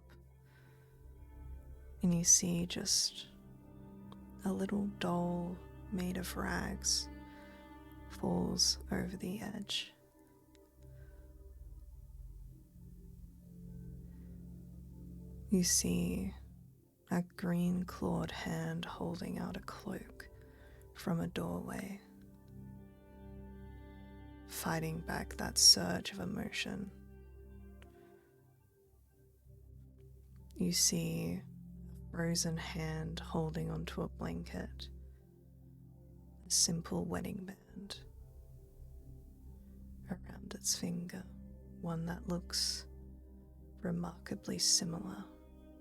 And you see just a little doll made of rags falls over the edge. You see a green clawed hand holding out a cloak from a doorway, fighting back that surge of emotion. You see a frozen hand holding onto a blanket, a simple wedding band around its finger, one that looks remarkably similar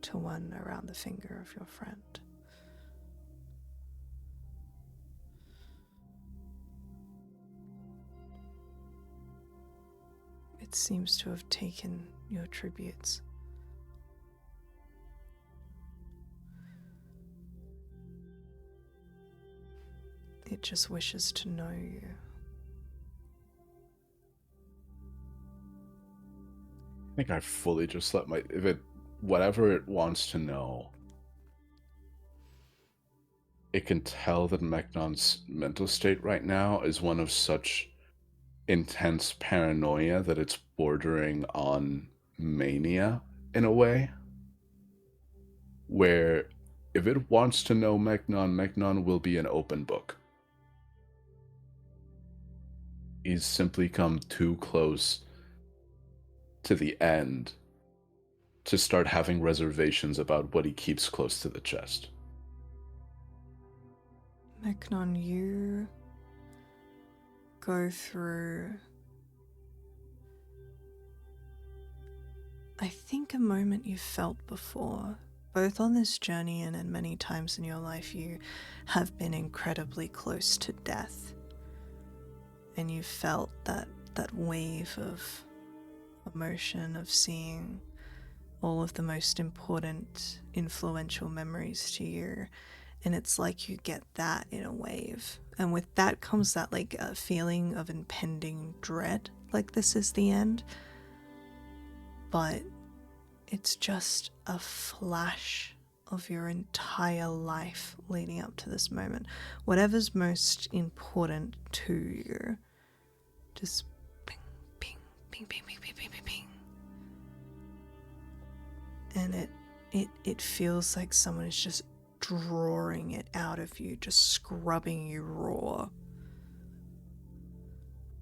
to one around the finger of your friend. It seems to have taken your tributes. It just wishes to know you. I think I fully just let whatever it wants to know, it can tell that Mechnon's mental state right now is one of such intense paranoia that it's bordering on mania in a way, where if it wants to know Mechnon will be an open book. He's simply come too close to the end to start having reservations about what he keeps close to the chest. Mechnon, you go through, I think, a moment you've felt before. Both on this journey and in many times in your life, you have been incredibly close to death. And you felt that wave of emotion of seeing all of the most important, influential memories to you. And it's like you get that in a wave. And with that comes that like a feeling of impending dread, like this is the end. But it's just a flash of your entire life leading up to this moment. Whatever's most important to you, just ping, ping, ping, ping, ping, ping, ping, ping, ping. And it feels like someone is just drawing it out of you, just scrubbing you raw,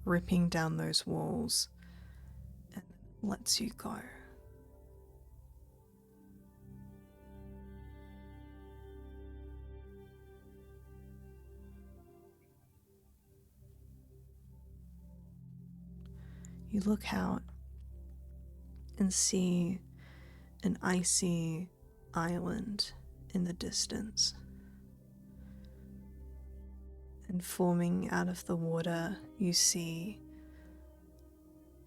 ripping down those walls, and lets you go. You look out and see an icy island in the distance. And forming out of the water, you see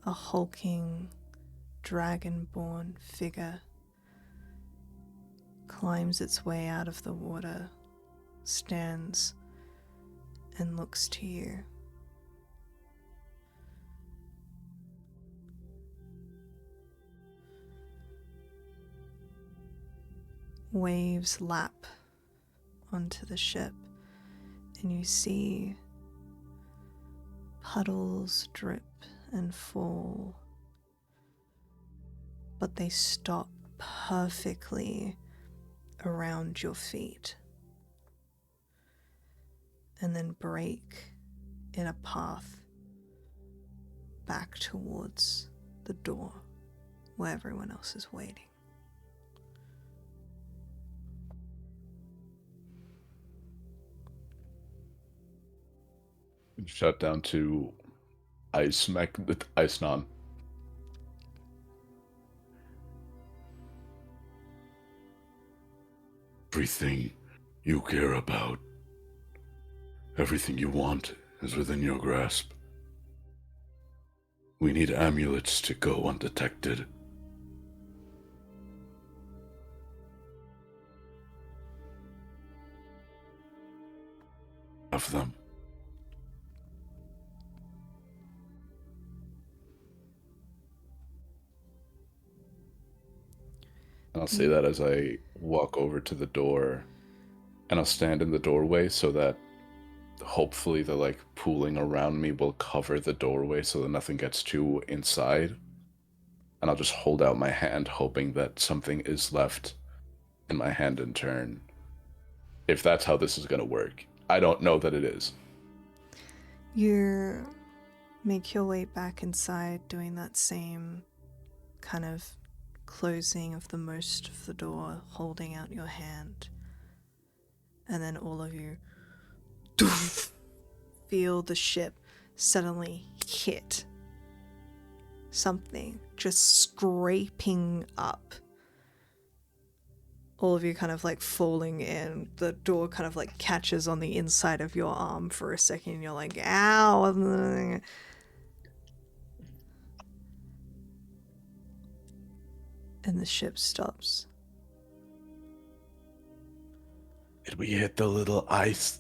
a hulking, dragonborn figure climbs its way out of the water, stands, and looks to you. Waves lap onto the ship, and you see puddles drip and fall, but they stop perfectly around your feet and then break in a path back towards the door where everyone else is waiting. Shut down to Ice Non. Everything you care about, everything you want is within your grasp. We need amulets to go undetected. Of them. And I'll say that as I walk over to the door, and I'll stand in the doorway so that hopefully the like pooling around me will cover the doorway so that nothing gets too inside. And I'll just hold out my hand, hoping that something is left in my hand in turn. If that's how this is going to work. I don't know that it is. You make your way back inside, doing that same kind of closing of the most of the door, holding out your hand. And then all of you feel the ship suddenly hit something, just scraping up. All of you kind of like falling in. The door kind of like catches on the inside of your arm for a second. And you're like, ow. And the ship stops. Did we hit the little ice?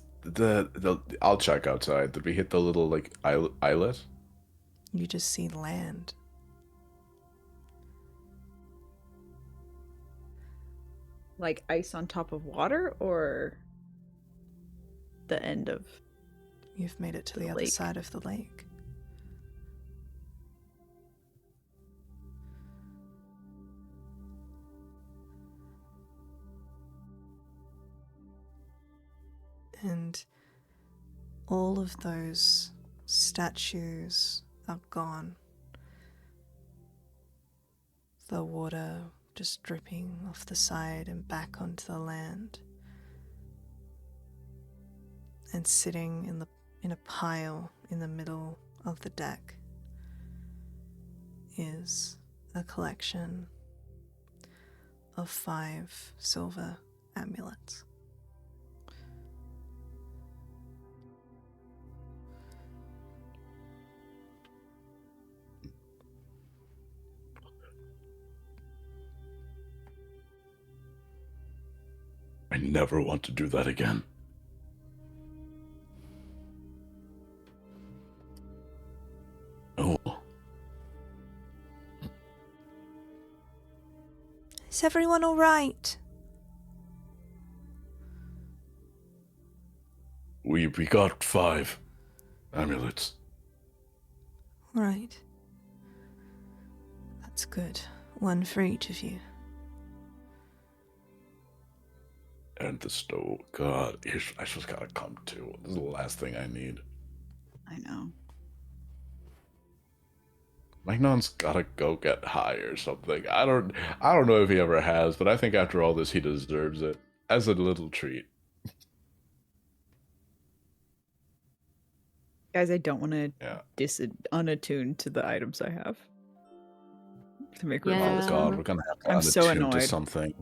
I'll check outside. Did we hit the little like islet? You just see land. Like ice on top of water, or the end of... You've made it to the other lake. side of the lake. And all of those statues are gone. The water just dripping off the side and back onto the land. And sitting in a pile in the middle of the deck is a collection of 5 silver amulets. I never want to do that again. Oh. Is everyone all right? We got 5 amulets. Right. That's good. 1 for each of you. And the stove. God, I just gotta come to. This is the last thing I need. I know. Magnon's gotta go get high or something. I don't know if he ever has, but I think after all this he deserves it. As a little treat. Guys, I don't want to Yeah. unattune to the items I have. To make room Yeah. for Oh this god, one. we're gonna have to I'm so unattune to annoyed. something.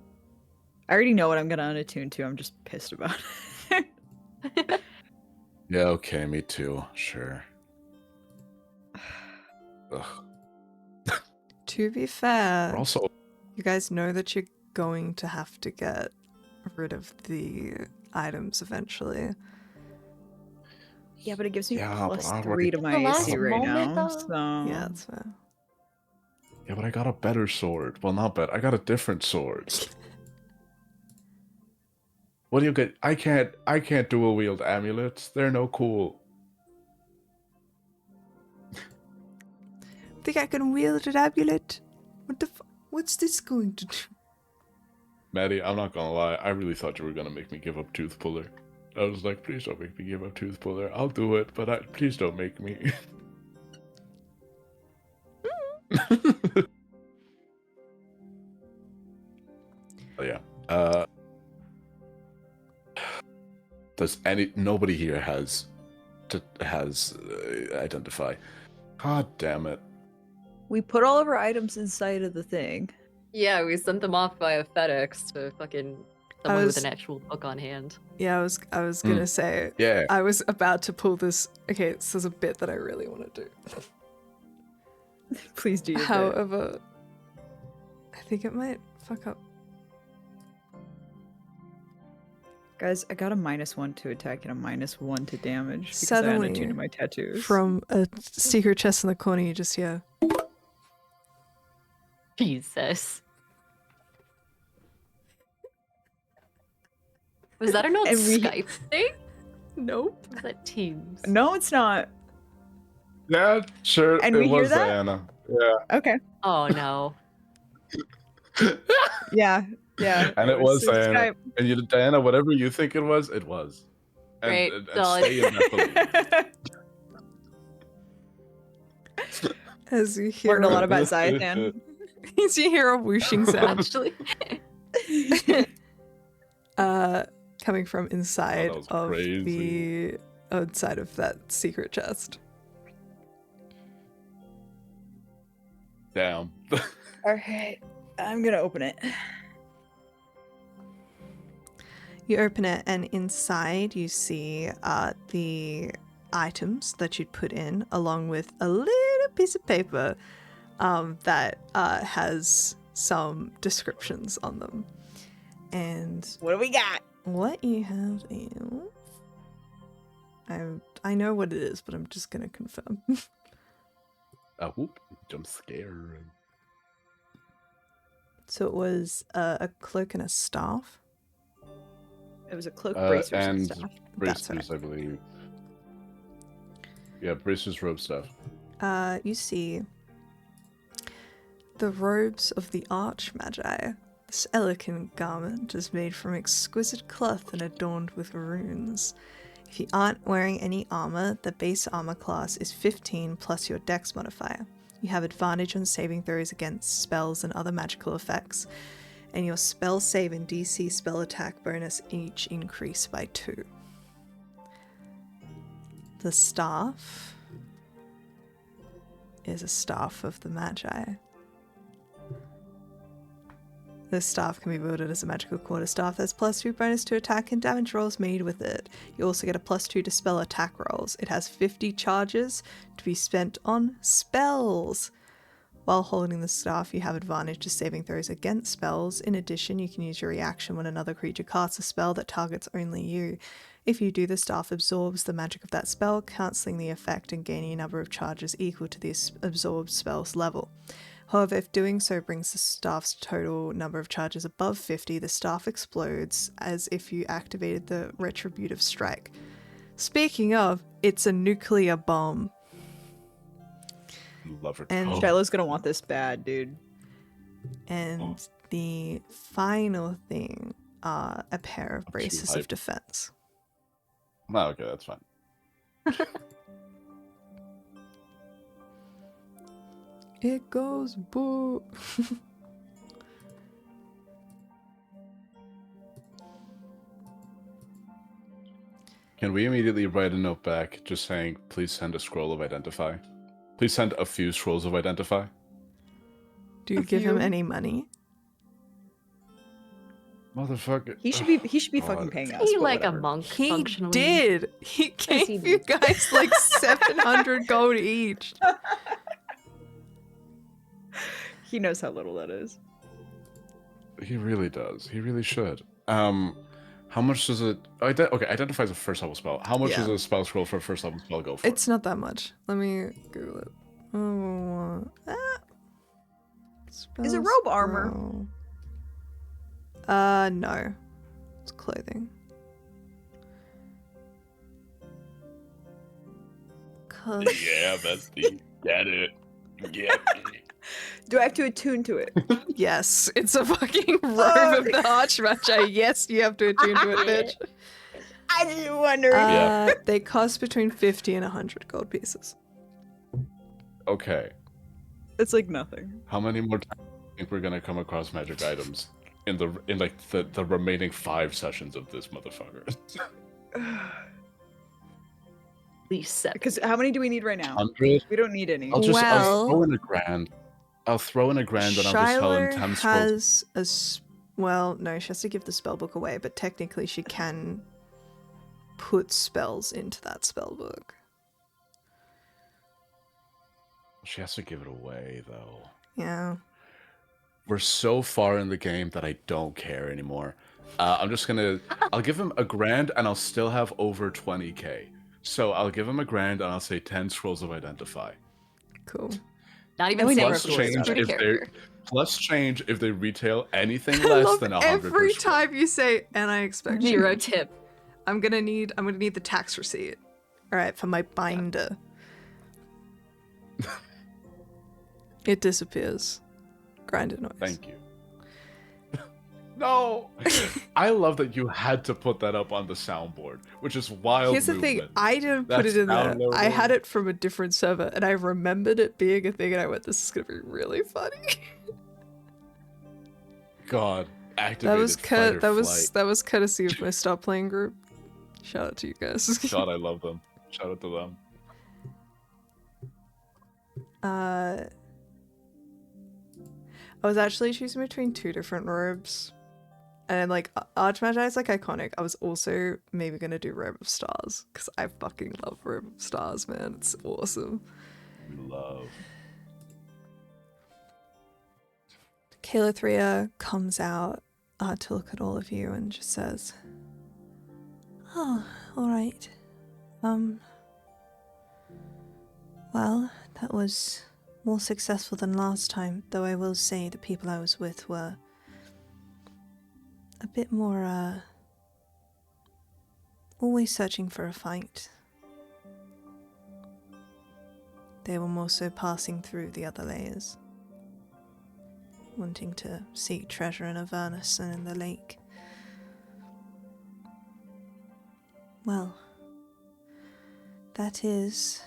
I already know what I'm gonna unattune to. I'm just pissed about it. Yeah, okay, me too. Sure. Ugh. To be fair, We're also you guys know that you're going to have to get rid of the items eventually. Yeah, but it gives me Yeah, but plus I 3 already- to The my last AC right moment, now. though? So Yeah, that's fair. Yeah, but I got a better sword. Well, not better. I got a different sword. What do you get? I can't dual wield amulets. They're no cool. Think I can wield an amulet? What's this going to do? Maddie, I'm not gonna lie. I really thought you were gonna make me give up Tooth Puller. I was like, please don't make me give up Tooth Puller. I'll do it, but please don't make me. Oh yeah. Nobody here has identify. God damn it. we put all of our items inside of the thing. Yeah, we sent them off via FedEx to fucking someone with was- an actual book on hand. Yeah, I was gonna say, Yeah. I was about to pull this. Okay, this is a bit that I really want to do. Please do your bit. However, I think it might fuck up. Guys, I got a -1 to attack and a -1 to damage because Suddenly, I unattuned my tattoos. From a secret chest in the corner, you just hear, Jesus. Was that an old And we- Skype thing? Nope. Or was that Teams? No, it's not. Yeah, sure. And it we hear was that? Diana. Yeah. Okay. Oh no. Yeah. Yeah. And it was through Diana. Skype. And you, Diana, whatever you think it was, it was. And, Great. and Solid. stay in that belief. As you hear, Learned a lot about Zyathan. as you hear a whooshing sound, Actually. coming from inside that was of crazy. the inside of that secret chest. Damn. Okay. I'm gonna open it. You open it, and inside you see the items that you'd put in, along with a little piece of paper that has some descriptions on them. And What do we got? what you have is... I know what it is, but I'm just gonna confirm. Whoop. Jump scare. So it was a cloak and a staff. It was a cloak, bracers, and and stuff. That's bracers, I believe. Yeah, bracers, robe stuff. You see the robes of the Archmagi. This elegant garment is made from exquisite cloth and adorned with runes. If you aren't wearing any armor, the base armor class is 15 plus your dex modifier. You have advantage on saving throws against spells and other magical effects, and your spell save and DC spell attack bonus each increase by 2. The staff is a staff of the Magi. This staff can be wielded as a magical quarterstaff. There's +2 bonus to attack and damage rolls made with it. You also get a +2 to spell attack rolls. It has 50 charges to be spent on spells. While holding the staff, you have advantage to saving throws against spells. In addition, you can use your reaction when another creature casts a spell that targets only you. If you do, the staff absorbs the magic of that spell, cancelling the effect and gaining a number of charges equal to the absorbed spell's level. However, if doing so brings the staff's total number of charges above 50, the staff explodes as if you activated the retributive strike. Speaking of, it's a nuclear bomb. Love her. And Oh, Shiloh's gonna want this bad, dude. And the final thing are a pair of too braces of hyped. defense. no, okay, that's fine. It goes boo. Can we immediately write a note back just saying, please send a scroll of identify? Please send a few scrolls of identify. Do you A give him few. any money? Motherfucker. He should be fucking God. paying us. He but like a whatever. monk. He functionally. did. He he gave you did. guys like 700 gold each. He knows how little that is. He really does. He really should. How much does it... okay, identify is a first level spell. How much Yeah. does a spell scroll for a first level spell go for? It's not that much. Let me Google it. Is it robe armor? Spell. No. It's clothing. 'Cause Yeah, bestie. Get it. Get it. Do I have to attune to it? yes, it's a fucking robe of the Archmagi. Yes, you have to attune to it, bitch. I just wondered. Yeah. They cost between 50 and 100 gold pieces. Okay. It's like nothing. How many more times do you think we're gonna come across magic items in the remaining 5 sessions of this motherfucker? At least 7. Because how many do we need right now? 100? We don't need any. I'll Well- throw in a grand. I'll throw in a grand and I'll just tell him Shiler 10 scrolls. has well, no, she has to give the spellbook away, but technically she can put spells into that spellbook. She has to give it away, though. Yeah. We're so far in the game that I don't care anymore. I'm just gonna... I'll give him a grand and I'll still have over 20k. So I'll give him a grand and I'll say 10 scrolls of identify. Cool. Not even we saying never Plus have to worry change about if they're... plus change if they retail anything I less love than 100 per every square. time you say, and I expect Zero change." tip. I'm gonna need the tax receipt. All right, for my binder. It disappears. Grinder noise. Thank you. No! I love that you had to put that up on the soundboard, which is wild Here's the thing, movement. I didn't put That's it in there. I had downloading. it from a different server, and I remembered it being a thing, and I went, "This is gonna be really funny." God, That activated was fight or flight. that was courtesy of my Stop Playing group. Shout out to you guys. God, I love them. Shout out to them. I was actually choosing between two different robes. And like Archmagi is like iconic. I was also maybe gonna do Robe of Stars because I fucking love Robe of Stars, man. It's awesome. Love. Kayla comes out to look at all of you and just says, "Oh, all right. Well, that was more successful than last time, though I will say the people I was with were a bit more, always searching for a fight. They were more so passing through the other layers, wanting to seek treasure in Avernus and in the lake. Well, that is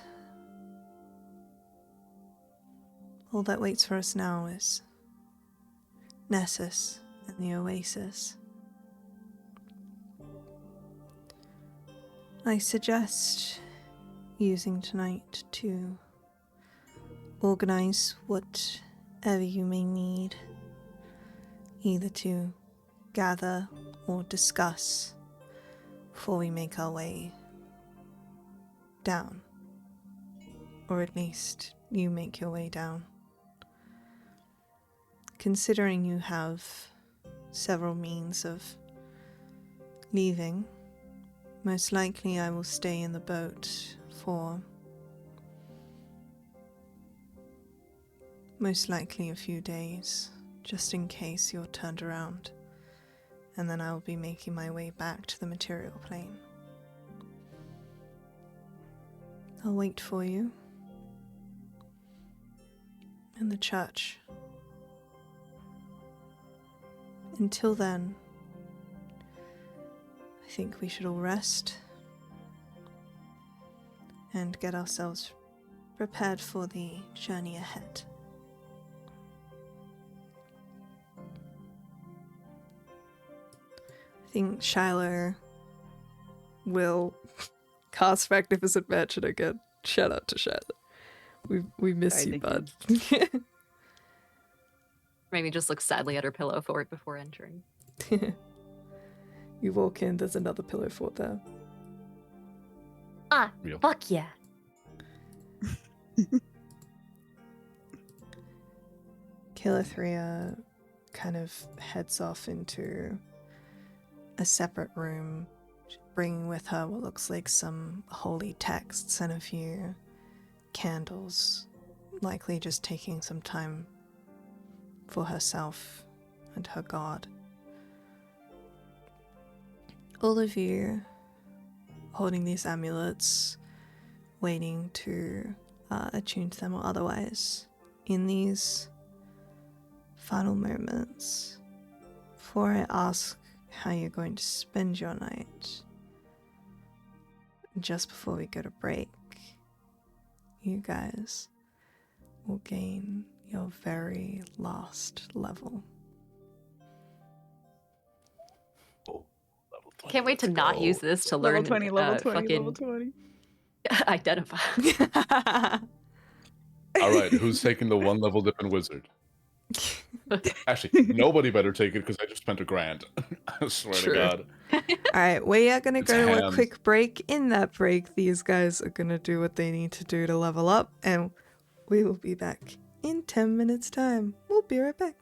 all that waits for us now is Nessus and the Oasis. I suggest using tonight to organize whatever you may need, either to gather or discuss before we make our way down, or at least you make your way down. Considering you have several means of leaving, most likely I will stay in the boat for most likely a few days, just in case you're turned around, and then I will be making my way back to the material plane. I'll wait for you in the church. Until then, I think we should all rest and get ourselves prepared for the journey ahead. I think Shiloh will cast Magnificent Mansion again. Shout out to Shiloh. We miss you, bud. Maybe just look sadly at her pillow fort before entering. You walk in, there's another pillow fort there. Ah, Real. fuck yeah. Kilithria kind of heads off into a separate room, bringing with her what looks like some holy texts and a few candles, likely just taking some time for herself and her god. All of you holding these amulets, waiting to attune to them or otherwise, in these final moments, before I ask how you're going to spend your night, just before we go to break, you guys will gain your very last level. Oh, level 20. Can't wait to Let's not go. use this to Level learn 20, level 20, fucking level 20. identify. All right, who's taking the one level dip in wizard? Actually, nobody better take it because I just spent $1,000. I swear True. to God. Alright, we are gonna It's go to a hams. quick break. In that break, these guys are gonna do what they need to do to level up, and we will be back in 10 minutes' time. We'll be right back.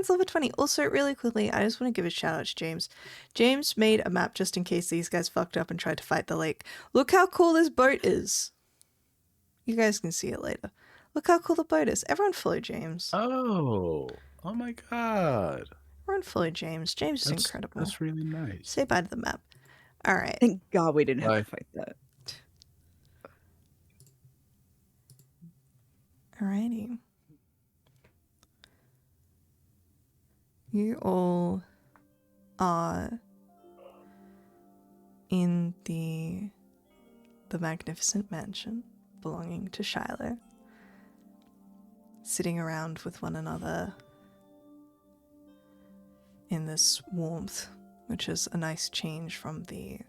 Adrian's level 20. Also, really quickly, I just want to give a shout out to James. James made a map just in case these guys fucked up and tried to fight the lake. Look how cool this boat is. You guys can see it later. Look how cool the boat is. Everyone follow James. Oh my god. Everyone follow James. James is incredible. That's really nice. Say bye to the map. All right. Thank God we didn't have Bye. to fight that. Alrighty. You all are in the magnificent mansion belonging to Shiloh, sitting around with one another in this warmth, which is a nice change from the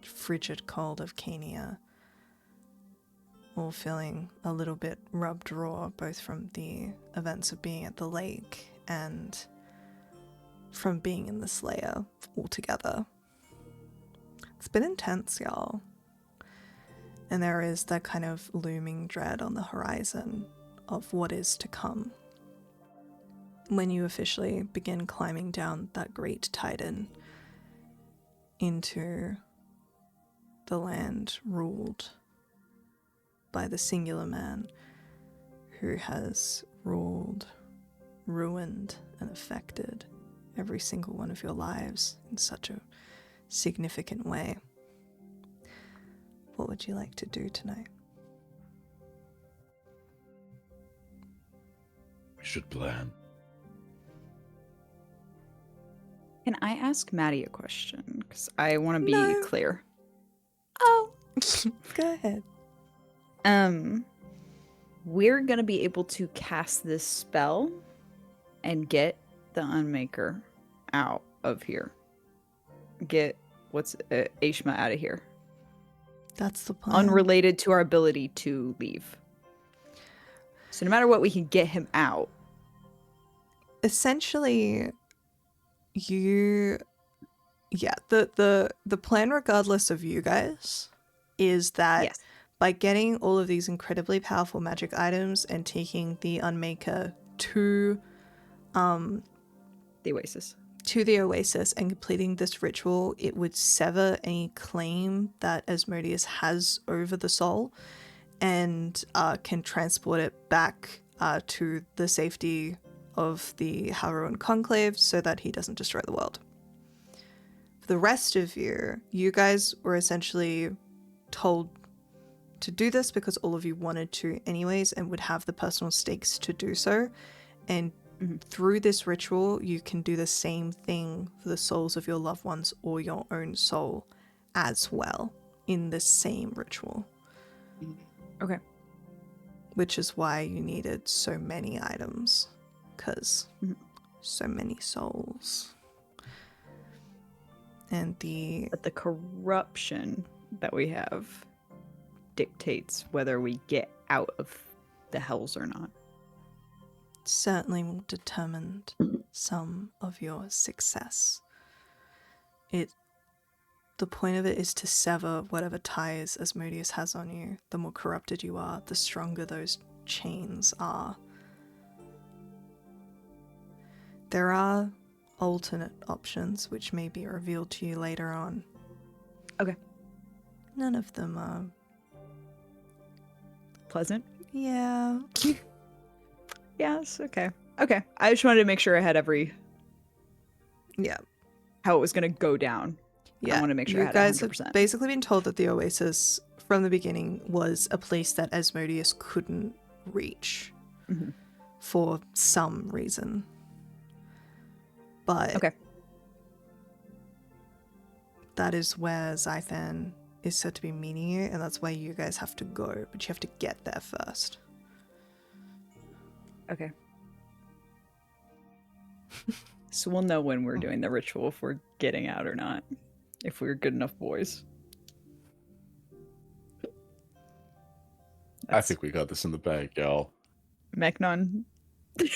frigid cold of Cania. All feeling a little bit rubbed raw, both from the events of being at the lake and from being in the Slayer altogether. It's been intense, y'all. And there is that kind of looming dread on the horizon of what is to come. When you officially begin climbing down that great Titan into the land ruled by the singular man who has ruled, ruined, and affected every single one of your lives in such a significant way. What would you like to do tonight? We should plan. Can I ask Maddie a question? Because I want to be No. clear. Oh. Go ahead. We're gonna be able to cast this spell and get the Unmaker out of here. Get Aishma out of here. That's the plan. Unrelated to our ability to leave. So no matter what, we can get him out. Essentially, the plan, regardless of you guys, is that Yes. by getting all of these incredibly powerful magic items and taking the Unmaker to The Oasis. the Oasis and completing this ritual, it would sever any claim that Asmodeus has over the soul and can transport it back to the safety of the Haruan Conclave so that he doesn't destroy the world. For the rest of you guys were essentially told to do this because all of you wanted to anyways and would have the personal stakes to do so. And through this ritual, you can do the same thing for the souls of your loved ones or your own soul as well in the same ritual. Okay. Which is why you needed so many items, because so many souls. And But the corruption that we have dictates whether we get out of the hells or not. certainly will determine some of your success. The point of it is to sever whatever ties Asmodeus has on you. The more corrupted you are, the stronger those chains are. There are alternate options which may be revealed to you later on. Okay. None of them are... Pleasant? Yeah. Yes, okay. Okay. I just wanted to make sure I had Yeah. how it was going to go down. Yeah. I want to make sure you I had guys 100%. have basically been told that the Oasis, from the beginning, was a place that Asmodeus couldn't reach for some reason. But Okay. that is where Zythan is said to be meeting you, and that's where you guys have to go, but you have to get there first. Okay. So we'll know when we're doing the ritual if we're getting out or not. If we're good enough boys. I think we got this in the bag, y'all. Mechnon. You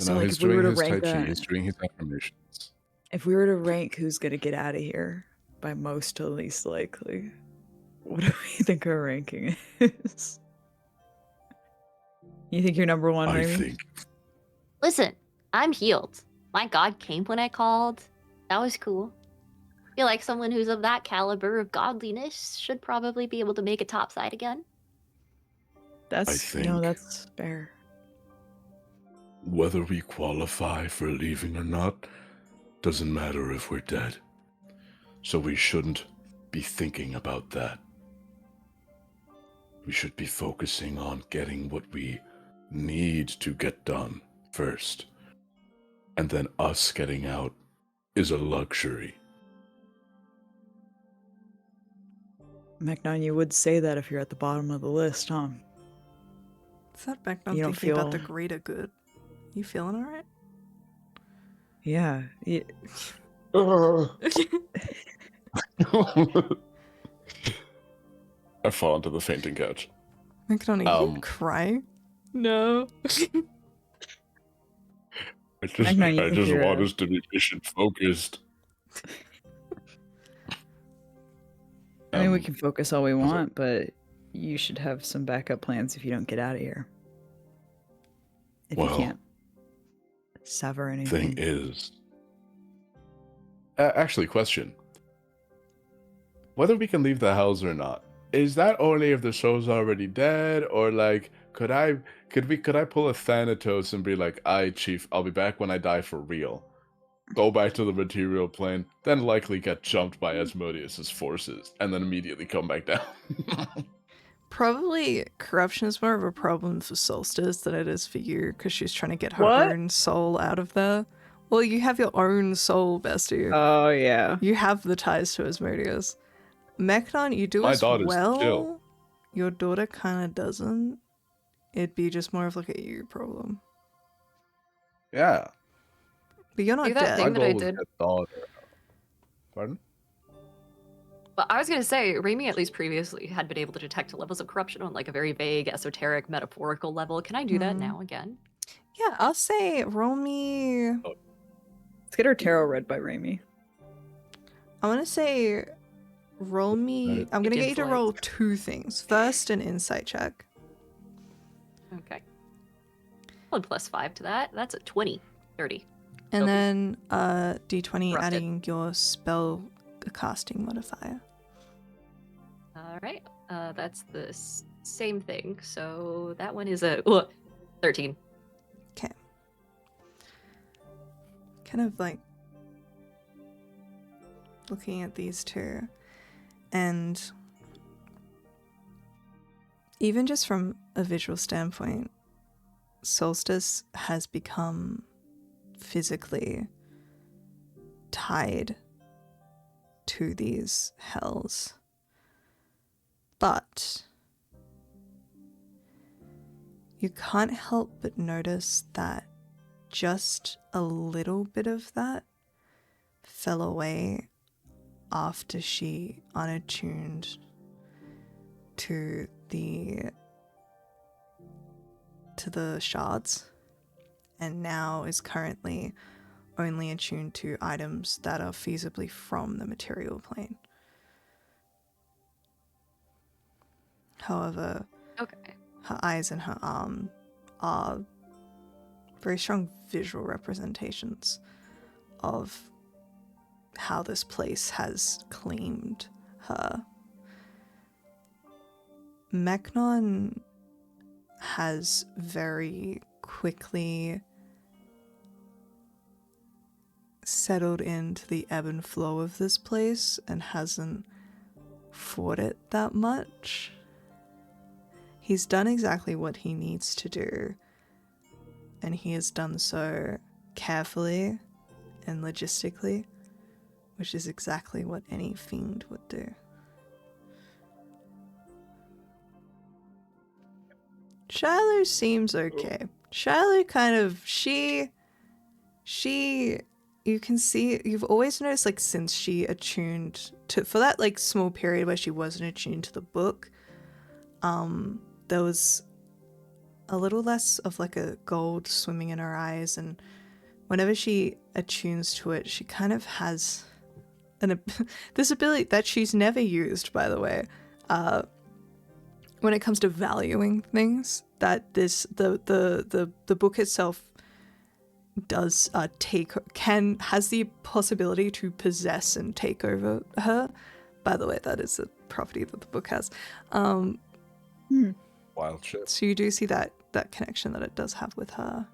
So, know, like, he's if we were doing to his Tai rank Chi, that- he's doing his affirmations. If we were to rank who's gonna get out of here by most to least likely, what do we think our ranking is? You think you're number one, I Raimi? think Listen, I'm healed. My god came when I called. That was cool. Feel like someone who's of that caliber of godliness should probably be able to make a topside again. That's think- that's fair. whether we qualify for leaving or not doesn't matter if we're dead. So we shouldn't be thinking about that. We should be focusing on getting what we need to get done first. And then us getting out is a luxury. Meknon, you would say that if you're at the bottom of the list, huh? Is that back on You don't thinking about the feel- greater good? You feeling alright? Yeah. I fall onto the fainting couch. Macdonald, are you crying? No. I just, Magna, you I think just you're want a- us to be mission focused. I mean, we Um, can focus all we was it- want, but you should have some backup plans if you don't get out of here. If you Well, can't sever anything. Thing is, actually, question: whether we can leave the house or not, is that only if the show's already dead, or like, could I pull a Thanatos and be like, "Aye, Chief, I'll be back when I die for real." Go back to the material plane, then likely get jumped by Asmodeus's forces, and then immediately come back down. Probably corruption is more of a problem for Solstice than it is for you, because she's trying to get her What? own soul out of there. Well, you have your own soul, bestie. Oh, yeah. You have the ties to Asmodeus. Meknon, you do My as daughter's well. chill. Your daughter kind of doesn't. It'd be just more of like a you problem. Yeah, But you're not See that dead. thing my that I goal was did? get daughter. Pardon? Well, I was going to say, Raimi at least previously had been able to detect levels of corruption on like a very vague, esoteric, metaphorical level. Can I do that Mhm. now again? Yeah, I'll say roll me. Let's get our tarot read by Raimi. I want to say roll me. Right. I'm going to get you to Insight. roll two things. First, an insight check. Okay. 1+5 to that. That's a 20. 30. And Okay. then d20 Rusted. adding your spell casting modifier. All right. That's the same thing. So that one is a 13. Okay. Kind of like looking at these two, and even just from a visual standpoint, Solstice has become physically tied to these hells. But you can't help but notice that just a little bit of that fell away after she unattuned to the shards, and now is currently only attuned to items that are feasibly from the material plane. However, Okay. her eyes and her arm are very strong visual representations of how this place has claimed her. Meknon has very quickly settled into the ebb and flow of this place and hasn't fought it that much. He's done exactly what he needs to do, and he has done so carefully and logistically, which is exactly what any fiend would do. Shiloh seems okay. Shiloh kind of, she, you can see, you've always noticed, like, since she attuned to, for that, like, small period where she wasn't attuned to the book, there was a little less of, like, a gold swimming in her eyes, and whenever she attunes to it, she kind of has this ability that she's never used, by the way, when it comes to valuing things, that the book itself does has the possibility to possess and take over her. By the way, that is a property that the book has. Wild shit. So you do see that connection that it does have with her,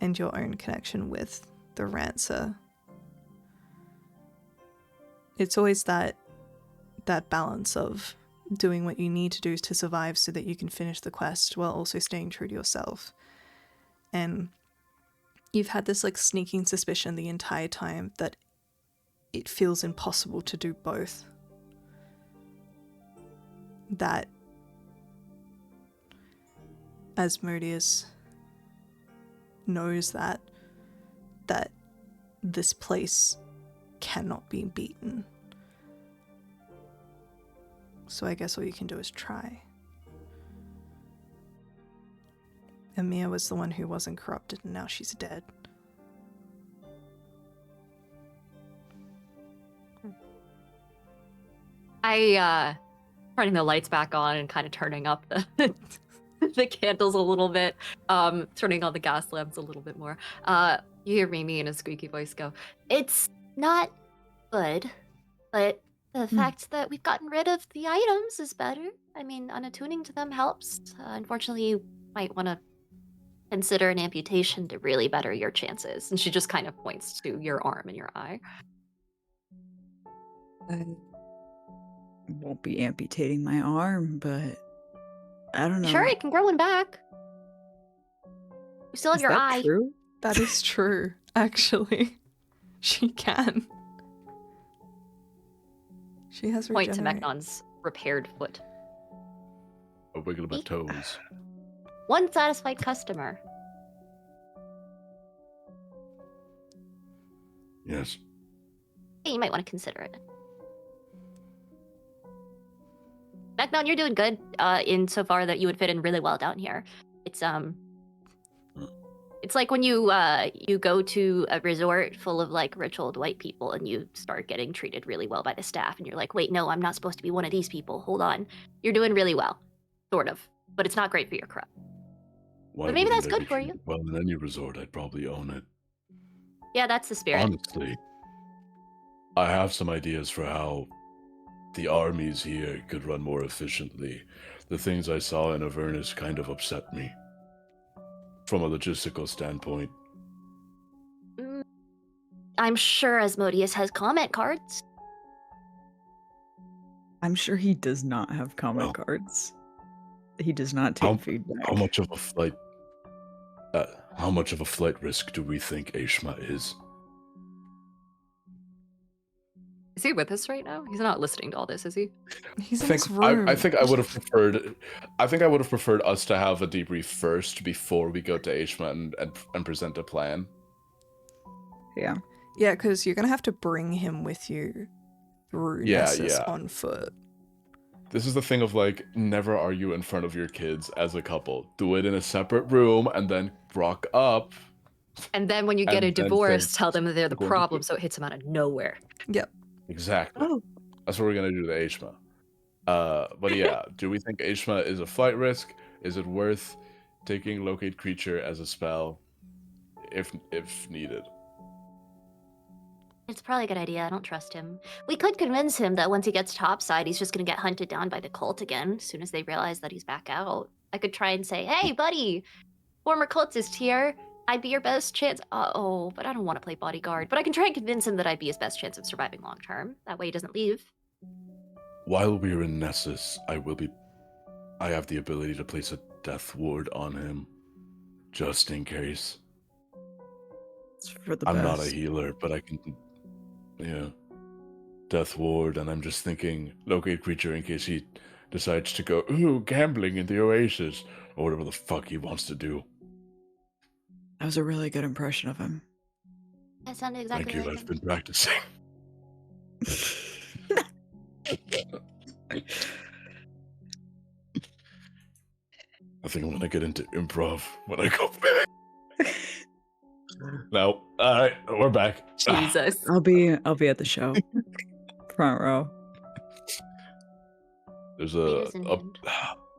and your own connection with the Rancer. It's always that balance of doing what you need to do to survive so that you can finish the quest while also staying true to yourself. And you've had this like sneaking suspicion the entire time that it feels impossible to do both. That Asmodeus knows that this place cannot be beaten. So I guess all you can do is try. Amir was the one who wasn't corrupted, and now she's dead. Turning the lights back on and kind of turning up the the candles a little bit, turning on the gas lamps a little bit more. You hear Mimi in a squeaky voice go, It's not good, but the fact that we've gotten rid of the items is better. I mean, unattuning to them helps. Unfortunately, you might want to consider an amputation to really better your chances. and she just kind of points to your arm and your eye. I won't be amputating my arm, but I don't know. Sure, it can grow one back. You still have Is your that eye. true? That is true, actually. She can. She has Point to regenerate. Meknon's repaired foot. I wiggle my toes. One satisfied customer. Yes. Hey, you might want to consider it. Meknon, you're doing good. Insofar that you would fit in really well down here. It's like when you go to a resort full of like rich old white people and you start getting treated really well by the staff and you're like, wait, no, I'm not supposed to be one of these people. Hold on. You're doing really well. Sort of. But it's not great for your crop. Why But maybe wouldn't that's I good be for you. treated well, in any resort, I'd probably own it. Yeah, that's the spirit. Honestly, I have some ideas for how the armies here could run more efficiently. The things I saw in Avernus kind of upset me. From a logistical standpoint. I'm sure Asmodeus has comment cards. I'm sure he does not have comment cards. He does not take feedback. How much of a flight risk do we think Ashma is? Is he with us right now? He's not listening to all this, is he? He's in his room. I think I would have preferred. I think I would have preferred us to have a debrief first before we go to Ashma and present a plan. Yeah. Yeah, because you're going to have to bring him with you through Nessus on foot. This is the thing of like, never argue in front of your kids as a couple. Do it in a separate room and then rock up. And then when you get a And then divorce, say, tell them that they're the "We're going to problem, do-" so it hits them out of nowhere. Yep. Exactly. Oh. That's what we're gonna do to Ashma. But yeah, do we think Ashma is a flight risk? Is it worth taking locate creature as a spell, if needed? It's probably a good idea. I don't trust him. We could convince him that once he gets topside, he's just going to get hunted down by the cult again as soon as they realize that he's back out. I could try and say, hey, buddy, former cultist here. I'd be your best chance. Oh, but I don't want to play bodyguard. But I can try and convince him that I'd be his best chance of surviving long term. That way he doesn't leave. While we're in Nessus, I have the ability to place a death ward on him, just in case. It's for the I'm best. not a healer, but I can, death ward, and I'm just thinking locate creature in case he decides to go, ooh, gambling in the Oasis, or whatever the fuck he wants to do. That was a really good impression of him. That sounded exactly Thank you, like I've him. been practicing. I think I'm gonna get into improv when I go back. No, alright, we're back. Jesus. I'll be at the show. Front row. There's Leaders in hand.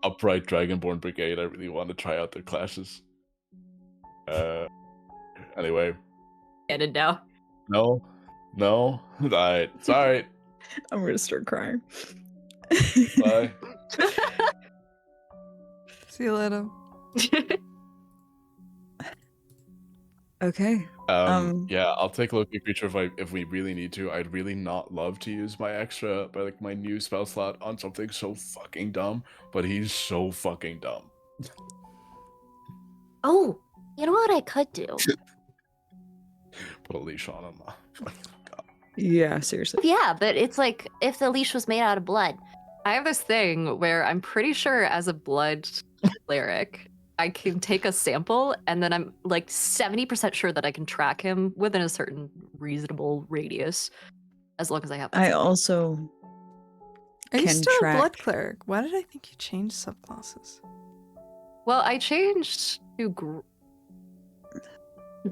Upright Dragonborn Brigade. I really want to try out their classes. Anyway. Ended now. No. Alright. It's alright. I'm gonna start crying. Bye. See you later. Okay. Yeah, I'll take Loki Creature if we really need to. I'd really not love to use my new spell slot on something so fucking dumb, but he's so fucking dumb. Oh, you know what I could do? Put a leash on him. Yeah, seriously. Yeah, but it's like if the leash was made out of blood. I have this thing where I'm pretty sure as a blood cleric, I can take a sample and then I'm like 70% sure that I can track him within a certain reasonable radius as long as I have that I sample. also Are you can still track. a blood cleric? Why did I think you changed subclasses? Well, I changed to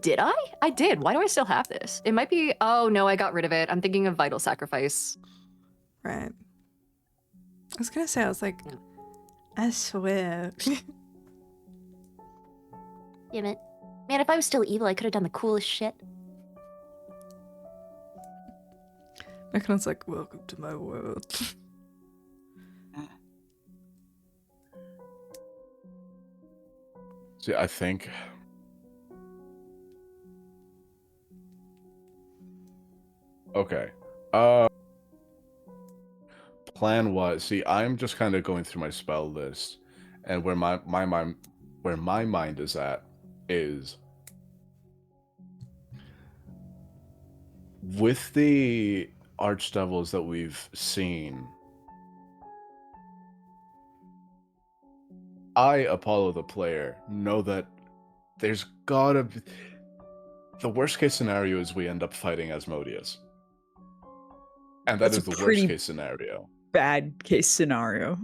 Did I? I did. Why do I still have this? It might be. Oh no, I got rid of it. I'm thinking of Vital Sacrifice. Right. I was gonna say, I was like, I swear. Damn it. Man, if I was still evil, I could have done the coolest shit. Mechanon's like, welcome to my world. See, I think okay. Plan was, see, I'm just kind of going through my spell list, and where my mind is at is with the archdevils that we've seen. I, Apollo the player, know that there's gotta be... The worst case scenario is we end up fighting Asmodeus. And that That's is a the worst pretty case scenario. Bad case scenario.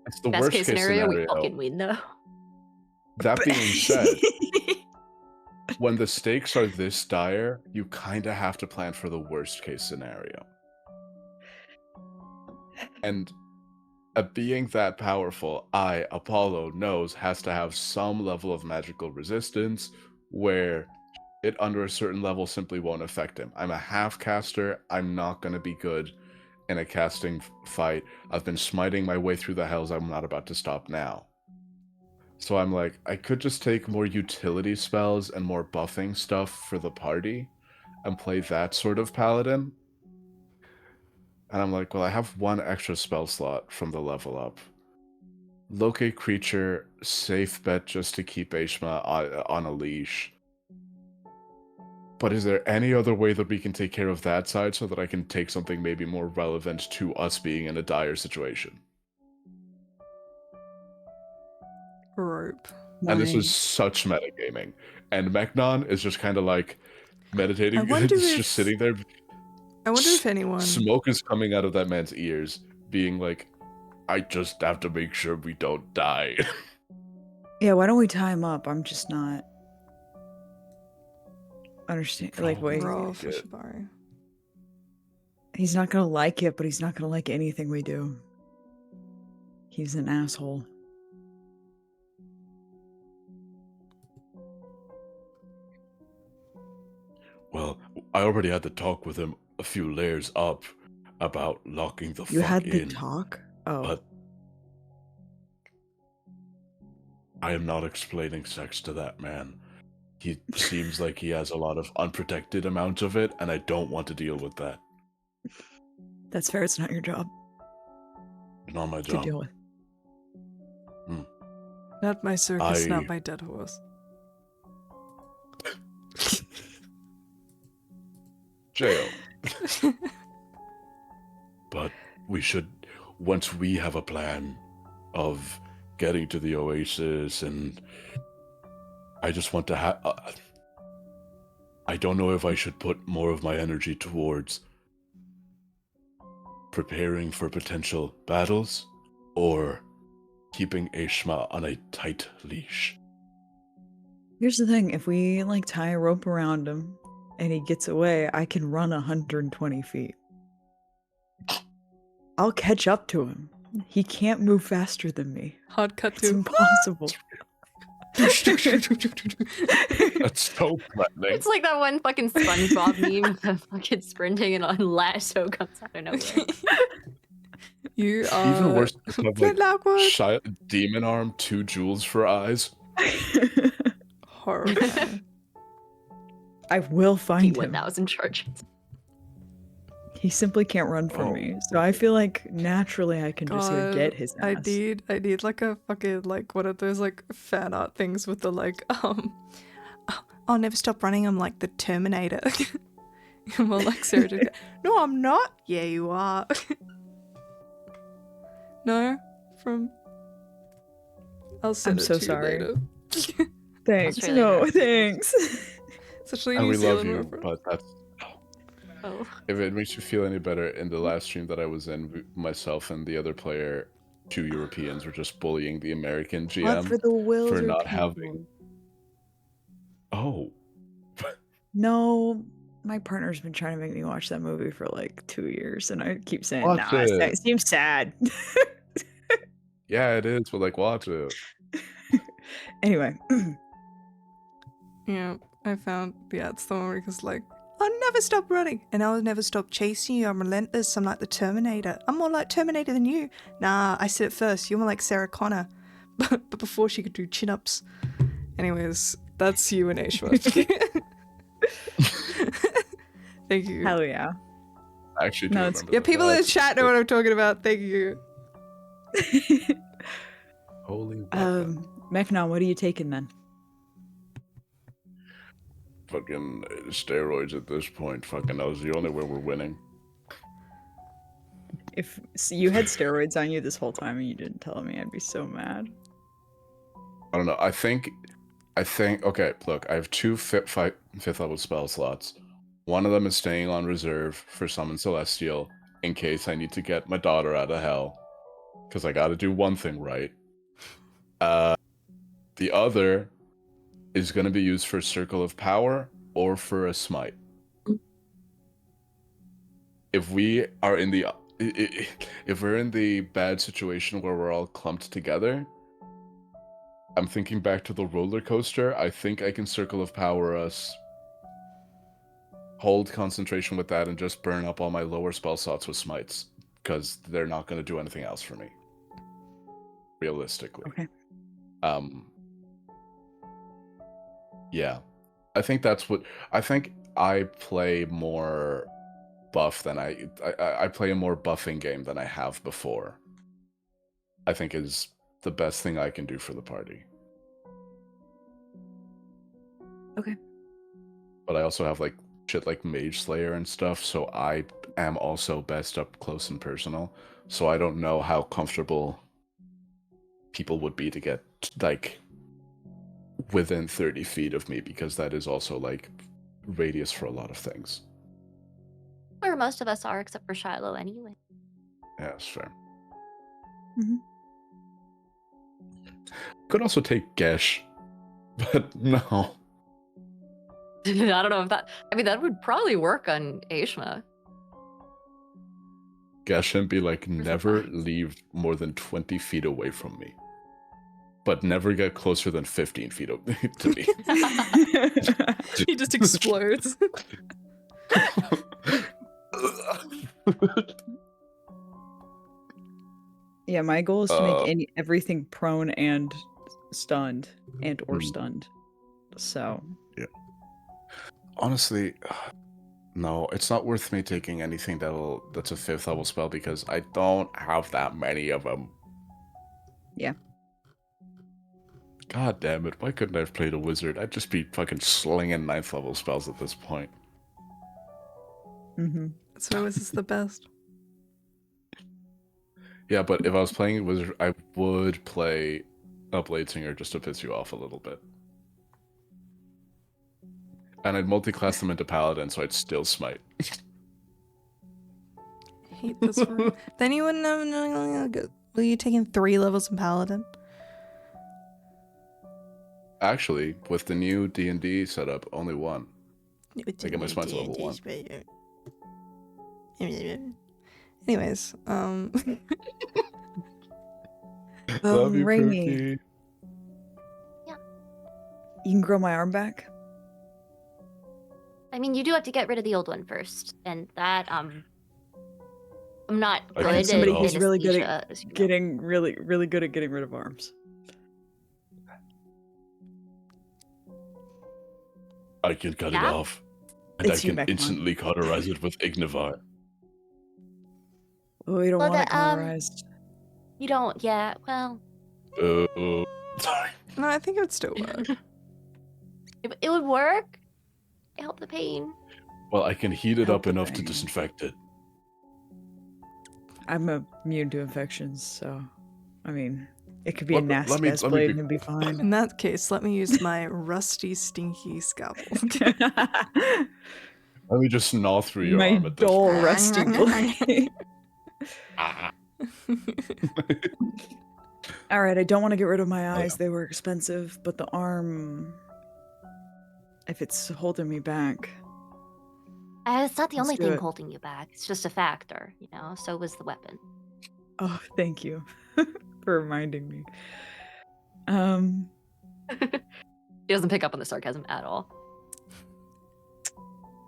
It's the Best worst case scenario, we fucking win though. That being said, when the stakes are this dire, you kind of have to plan for the worst case scenario. And a being that powerful, Apollo, knows has to have some level of magical resistance where it under a certain level simply won't affect him. I'm a half caster. I'm not going to be good in a casting fight. I've been smiting my way through the hells. I'm not about to stop now. So I'm like, I could just take more utility spells and more buffing stuff for the party and play that sort of paladin. And I'm like, well, I have one extra spell slot from the level up. Locate creature, safe bet just to keep Aishma on a leash. But is there any other way that we can take care of that side so that I can take something maybe more relevant to us being in a dire situation? Rope. And this is such metagaming. And Mechnon is just kind of like meditating. I wonder It's if- just sitting there. I wonder if anyone... Smoke is coming out of that man's ears, being like, I just have to make sure we don't die. Yeah, why don't we tie him up? I'm just not understand. Like, Probably. wait, Roll for Yeah. Shibari. he's not gonna like it, but he's not gonna like anything we do. He's an asshole. Well, I already had to talk with him a few layers up about locking the You fuck had the in. talk? Oh. But I am not explaining sex to that man. He seems like he has a lot of unprotected amounts of it, and I don't want to deal with that. That's fair, it's not your job Not my to job. deal with. Not my circus, I- not my dead horse. Jail. But we should, once we have a plan of getting to the oasis, and I just want to have... I don't know if I should put more of my energy towards preparing for potential battles, or keeping Aishma on a tight leash. Here's the thing, if we like tie a rope around him and he gets away, I can run 120 feet. I'll catch up to him. He can't move faster than me. Hard cut It's to impossible. That's so threatening. It's like that one fucking SpongeBob meme of the fucking sprinting and a lasso comes out of nowhere. You are Even worse, it's kind of Flint like Lockwood. demon arm, 2 jewels for eyes. Horrifying. I will find him. P1000 charges. He simply can't run from me, so I feel like naturally I can just go get his ass. I need like a fucking like one of those like fan art things with the like I'll never stop running. I'm like the Terminator. More like Sarah just go, no, I'm not. Yeah, you are. No, from. I'll send I'm it so to you sorry. later. Thanks. That's really No, nice. thanks. It's actually a And New we love Zealand you, reference. but that's... Oh. If it makes you feel any better, in the last stream that I was in, myself and the other player, 2 Europeans, were just bullying the American What GM for the wilder for not people? having... Oh. No, my partner's been trying to make me watch that movie for like 2 years, and I keep saying, Watch nah, it. it seems sad. Yeah, it is, but like, watch it. Anyway, Yeah, I found, it's the one because like, I'll never stop running and I'll never stop chasing you. I'm relentless. I'm like the Terminator. I'm more like Terminator than you. Nah, I said it first. You're more like Sarah Connor. But before she could do chin-ups. Anyways, that's you and Aishwa. Thank you. hell yeah. I actually do No, it's- remember Yeah, that. people in the That's chat know what I'm talking about. Thank you. Holy weapon. Mechnon, what are you taking then? Fucking steroids at this point. Fucking, that was the only way we're winning. If you had steroids on you this whole time and you didn't tell me, I'd be so mad. I don't know. I think. Okay, look. I have 2 fifth level spell slots. One of them is staying on reserve for Summon Celestial in case I need to get my daughter out of hell, because I got to do one thing right. The other is going to be used for Circle of Power or for a Smite. If we are in the if we're in the bad situation where we're all clumped together, I'm thinking back to the roller coaster. I think I can Circle of Power us, hold concentration with that, and just burn up all my lower spell slots with smites, because they're not going to do anything else for me. Realistically. Okay. Yeah. I think that's what... I think I play more buff than I play a more buffing game than I have before. I think is the best thing I can do for the party. Okay. But I also have like shit like Mage Slayer and stuff, so I am also best up close and personal. So I don't know how comfortable people would be to get like within 30 feet of me, because that is also like radius for a lot of things. Where most of us are, except for Shiloh anyway. Yeah, that's fair. Mhm. Could also take Gesh, but no. I don't know if that. I mean, that would probably work on Aishma. Gesh and be like, There's a never fight. leave more than 20 feet away from me. But never get closer than 15 feet to me. He just explodes. Yeah, my goal is to Uh, make everything prone and stunned or Mhm. stunned. So Honestly, no, it's not worth me taking anything that's a 5th level spell, because I don't have that many of them. Yeah. God damn it, why couldn't I have played a wizard? I'd just be fucking slinging 9th level spells at this point. That's why this is the best. Yeah, but if I was playing a wizard, I would play a Blade Singer just to piss you off a little bit. And I'd multi-class them into Paladin, so I'd still smite. Hate this one. Then you wouldn't have. Were you taking 3 levels in Paladin? Actually, with the new D&D setup, only 1. I get my smites level 1. Anyways, Love you, Raimi. Cookie. You can grow my arm back. I mean, you do have to get rid of the old one first, and that I'm not I good can at see Somebody who's really good at anesthesia, as you know. Getting really good at getting rid of arms. I can cut Yeah? it off. And It's I you, can Mechmon. instantly cauterize it with Ignivar. Oh, you don't Well, want it the, um, cauterized. You don't, yeah. Well, Sorry. No, I think it would still work. it would work. Help the pain. Well, I can heat it Help up the enough to pain. disinfect it. I'm immune to infections, so I mean, it could be a Let nasty me- ass let me blade be- and it'd be fine. In that case, let me use my rusty, stinky scalpel. Let me just gnaw through your My arm at this dull, point. rusty blade. Ah. All right, I don't want to get rid of my Oh, eyes. They were expensive, but the arm, if it's holding me back. It's not the Let's only do thing it. holding you back. It's just a factor, you know? So was the weapon. Oh, thank you for reminding me. He doesn't pick up on the sarcasm at all.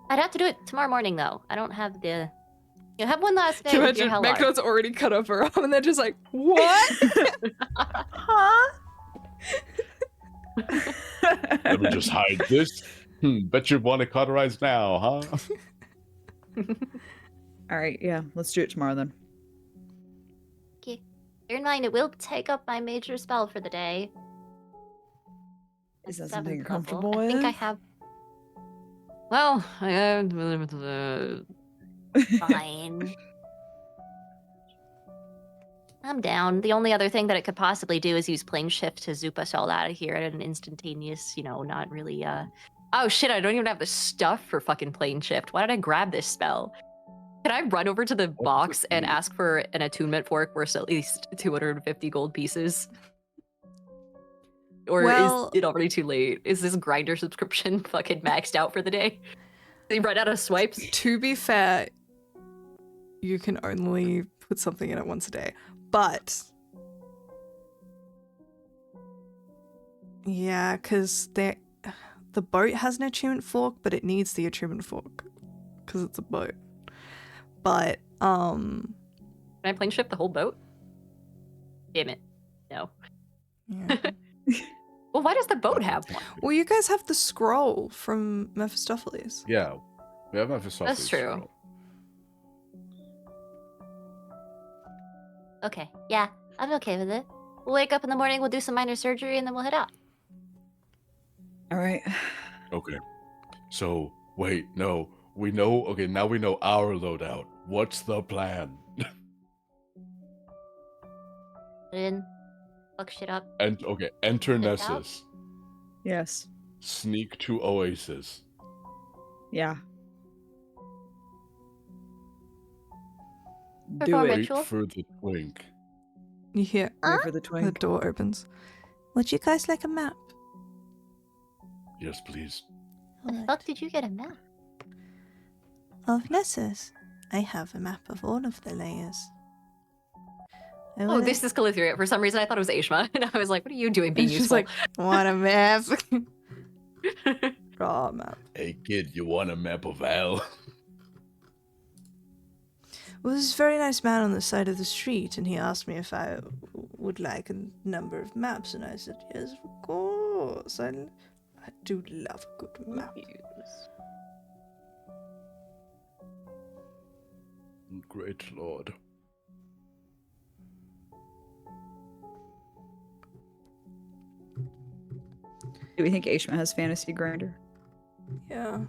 I'd have to do it tomorrow morning, though. I don't have the... You have one last day Can you with your imagine hell art. Mechnon's already cut off her arm and they're just like, what? Huh? Let me just hide this. Bet you want to cauterize now, huh? All right, yeah, let's do it tomorrow then. Okay. Bear in mind, it will take up my major spell for the day. Is that At something you're 7th level. comfortable I think I with? have... Well, Fine. I'm down. The only other thing that it could possibly do is use plane shift to zoop us all out of here at an instantaneous, you know, not really, oh shit, I don't even have the stuff for fucking plane shift. Why did I grab this spell? Can I run over to the does box it and do? ask for an attunement fork worth at least 250 gold pieces? Or Well- is it already too late? Is this grinder subscription fucking maxed out for the day? Did you run out of swipes? To be fair, you can only put something in it once a day. But yeah, because the boat has an attunement fork, but it needs the attunement fork because it's a boat. But Can I plane shift the whole boat? Damn it. No. yeah. Well, why does the boat have one? Well, you guys have the scroll from Mephistopheles. Yeah, we have Mephistopheles. That's true. scroll. Okay, yeah, I'm okay with it. We'll wake up in the morning, we'll do some minor surgery, and then we'll head out. All right. Okay. So, wait, no. We know, okay, now we know our loadout. What's the plan? Put it in, fuck shit up. And okay, enter Get out. Nessus. Yes. Sneak to Oasis. Yeah. Do Perform it. Wait Ritual? for the twink. You hear Wait for the the twink. door opens. Would you guys like a map? Yes, please. Where the fuck did you get a map? Of Nessus. I have a map of all of the layers. Oh, this is Calithria. For some reason, I thought it was Aishma. And I was like, what are you doing being She's useful? like, want a map? Draw a map. Hey kid, you want a map of hell? Well, there's a very nice man on the side of the street, and he asked me if I would like a number of maps, and I said, yes, of course. I do love a good map. Great lord. Do we think Aishma has fantasy grinder? Yeah.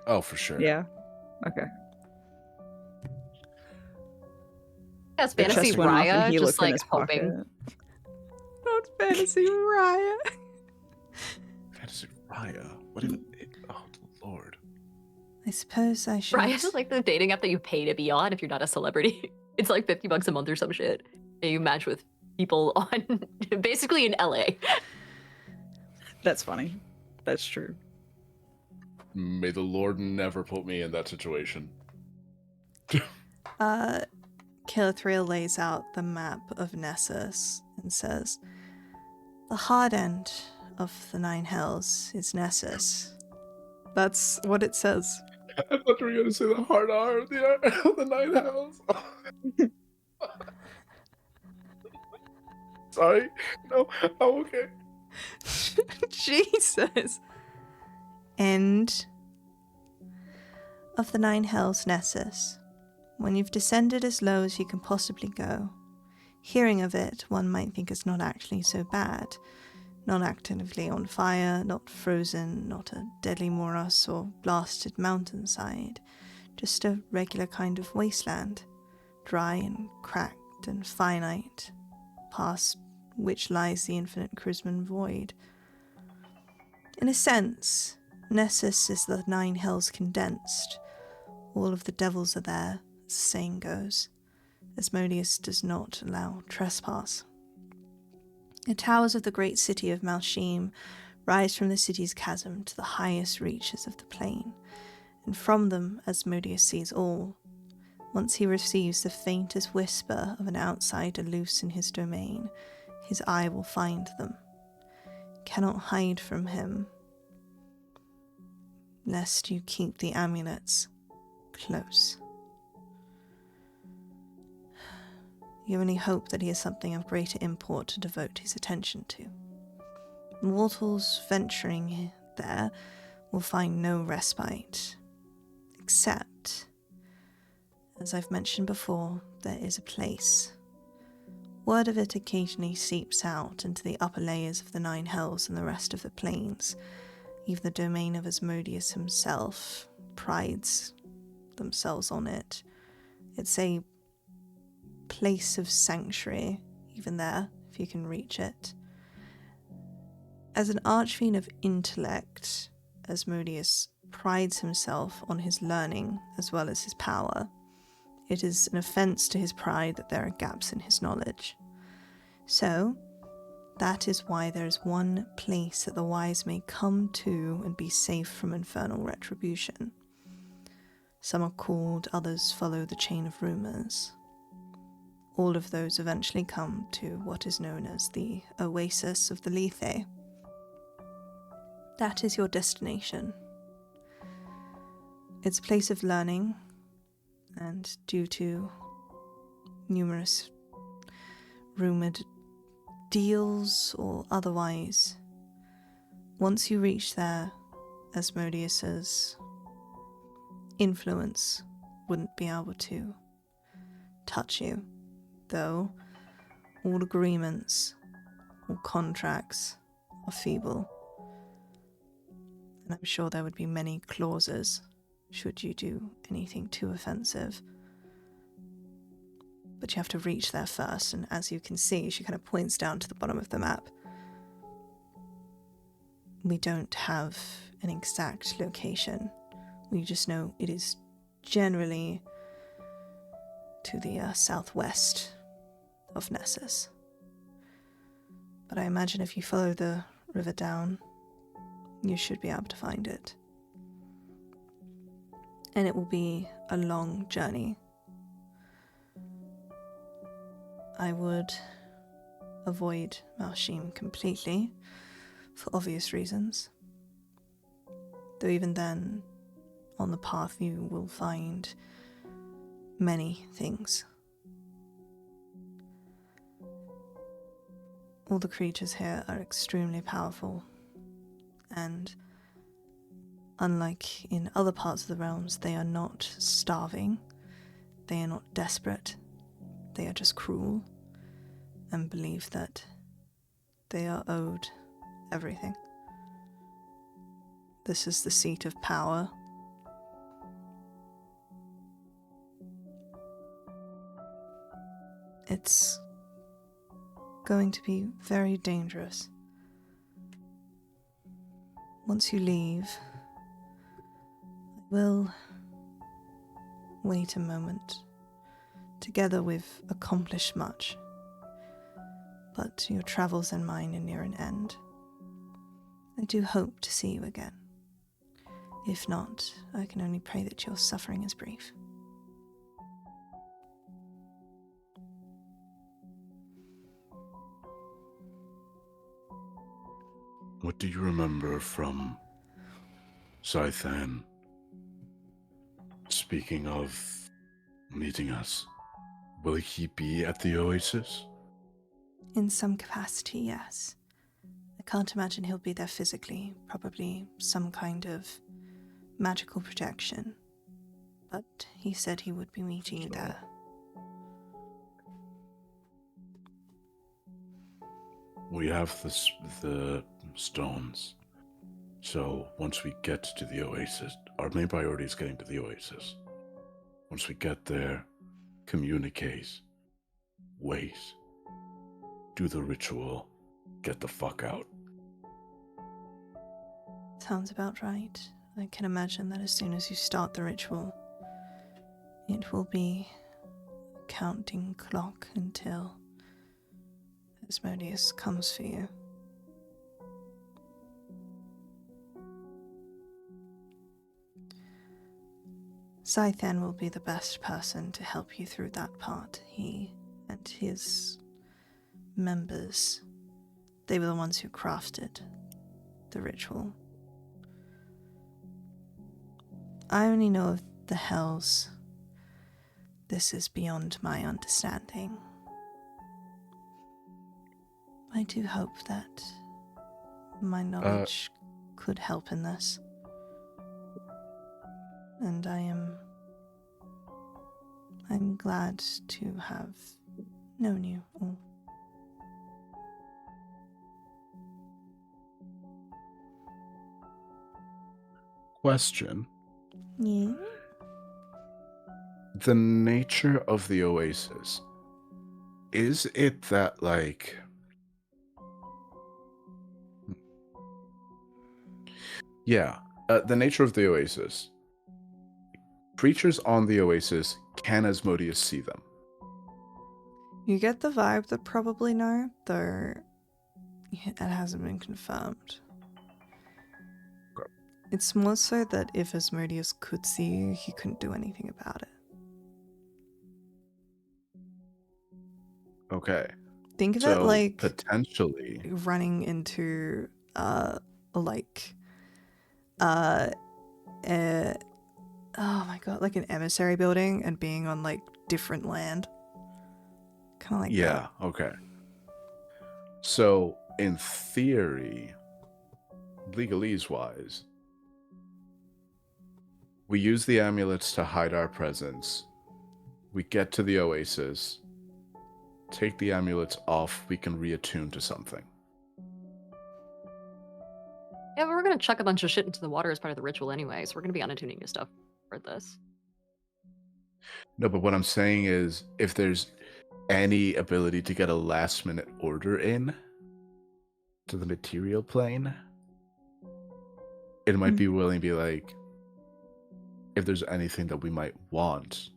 Oh, for sure. Yeah. Okay. That's The fantasy chest went off and Raya, he just looked in like his hoping. pocket. Not fantasy riot. Fantasy Raya. What even? Oh, lord. I suppose I should. Raya's like the dating app that you pay to be on if you're not a celebrity. It's like $50 a month or some shit. And you match with people on basically in LA. That's funny. That's true. May the Lord never put me in that situation. Calithria lays out the map of Nessus and says, "The hard end of the 9 hells is Nessus." That's what it says. I thought you were going to say the hard R of the 9 hells. Sorry. No, I'm okay. Jesus. End of the 9 hells Nessus. When you've descended as low as you can possibly go. Hearing of it, one might think it's not actually so bad. Not actively on fire, not frozen, not a deadly morass or blasted mountainside. Just a regular kind of wasteland. Dry and cracked and finite. Past which lies the infinite Chrisman void. In a sense, Nessus is the 9 hells condensed. All of the devils are there, as the saying goes. Asmodeus does not allow trespass. The towers of the great city of Malshim rise from the city's chasm to the highest reaches of the plain, and from them Asmodeus sees all. Once he receives the faintest whisper of an outsider loose in his domain, his eye will find them. Cannot hide from him, lest you keep the amulets close. You only hope that he has something of greater import to devote his attention to. Mortals venturing there will find no respite, except, as I've mentioned before, there is a place. Word of it occasionally seeps out into the upper layers of the 9 hells and the rest of the plains. Even the domain of Asmodeus himself prides themselves on it. It's a place of sanctuary, even there, if you can reach it. As an archfiend of intellect, Asmodeus prides himself on his learning as well as his power. It is an offense to his pride that there are gaps in his knowledge. So, that is why there is one place that the wise may come to and be safe from infernal retribution. Some are called, others follow the chain of rumors. All of those eventually come to what is known as the Oasis of the Lethe. That is your destination. It's a place of learning, and due to numerous rumoured deals or otherwise, once you reach there, Asmodeus's influence wouldn't be able to touch you, though all agreements or contracts are feeble. And I'm sure there would be many clauses should you do anything too offensive. But you have to reach there first, and as you can see, she kind of points down to the bottom of the map. We don't have an exact location. We just know it is generally to the southwest of Nessus. But I imagine if you follow the river down, you should be able to find it. And it will be a long journey. I would avoid Malshim completely, for obvious reasons. Though even then, on the path you will find many things. All the creatures here are extremely powerful, and unlike in other parts of the realms, they are not starving, they are not desperate, they are just cruel, and believe that they are owed everything. This is the seat of power. It's going to be very dangerous. Once you leave, I will wait a moment. Together we've accomplished much, but your travels and mine are near an end. I do hope to see you again. If not, I can only pray that your suffering is brief. What do you remember from Scythan? Speaking of meeting us, will he be at the Oasis? In some capacity, yes. I can't imagine he'll be there physically. Probably some kind of magical protection. But he said he would be meeting you there. We have the stones. So once we get to the Oasis, our main priority is getting to the Oasis. Once we get there, communicate, wait, do the ritual, get the fuck out. Sounds about right. I can imagine that as soon as you start the ritual, it will be a counting clock until Asmodeus comes for you. Scythan will be the best person to help you through that part. He and his members, they were the ones who crafted the ritual. I only know of the hells. This is beyond my understanding. I do hope that my knowledge could help in this. And I'm glad to have known you all. Question. Yeah? The nature of the Oasis, is it that, like... Yeah, the nature of the Oasis. Creatures on the Oasis, can Asmodeus see them? You get the vibe that probably no, though it hasn't been confirmed. Okay. It's more so that if Asmodeus could see you, he couldn't do anything about it. Okay. Think of So, it like potentially... running into oh my god, like an emissary building and being on like different land. Kind of like Yeah, okay. So, in theory, legalese-wise, we use the amulets to hide our presence. We get to the Oasis, take the amulets off, we can reattune to something. Yeah, but we're gonna chuck a bunch of shit into the water as part of the ritual anyway, so we're gonna be unattuning to stuff for this. No, but what I'm saying is, if there's any ability to get a last-minute order in to the material plane, it might be willing to be like, if there's anything that we might want.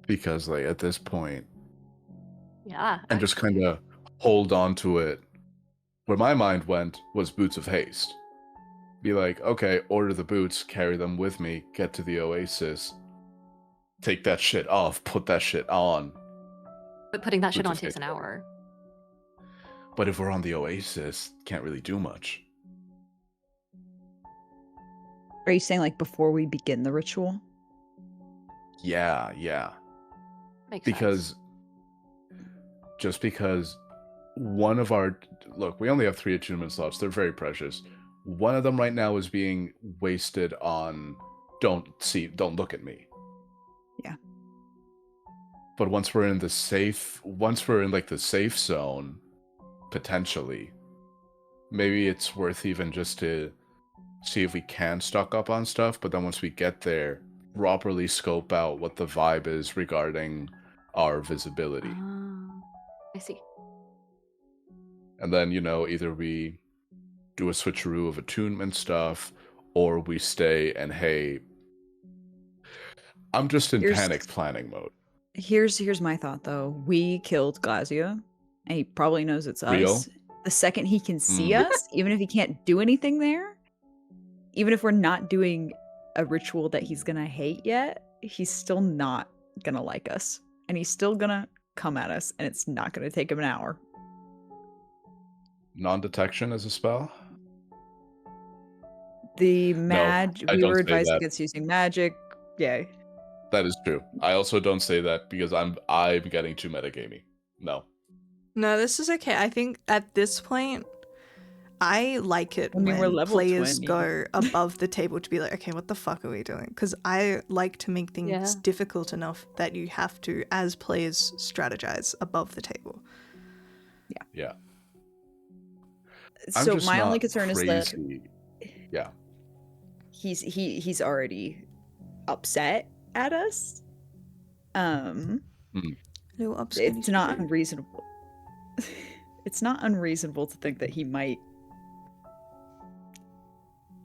Because, like, at this point, Yeah. and just kind of hold on to it. Where my mind went was Boots of Haste. Be like, okay, order the boots, carry them with me, get to the Oasis, take that shit off, put that shit on. But putting that shit Boots on of takes Haste. an hour. But if we're on the Oasis, can't really do much. Are you saying like before we begin the ritual? Yeah. Makes Because sense. just because one of our look, we only have 3 attunement slots. They're very precious. One of them right now is being wasted on don't look at me. Yeah. But once we're in like the safe zone, potentially, maybe it's worth even just to see if we can stock up on stuff, but then once we get there, properly scope out what the vibe is regarding our visibility. I see. And then, either we do a switcheroo of attunement stuff, or we stay and, hey, I'm just in panic planning mode. Here's my thought, though. We killed Glazia, and he probably knows it's Real? us. The second he can see us, even if he can't do anything there, even if we're not doing a ritual that he's gonna hate yet, he's still not gonna like us. And he's still gonna come at us, and it's not going to take him an hour. Non-detection as a spell? The I we don't were say advised that. against using magic. Yeah. That is true. I also don't say that because I'm getting too metagamey. No. No, this is okay. I think at this point, I like it I mean, we're when level players 20. go above the table to be like, okay, what the fuck are we doing? Because I like to make things Yeah. difficult enough that you have to, as players, strategize above the table. Yeah. So just my only not concern is that crazy. Yeah. he's already upset at us. Little upset. It's not unreasonable. It's not unreasonable to think that he might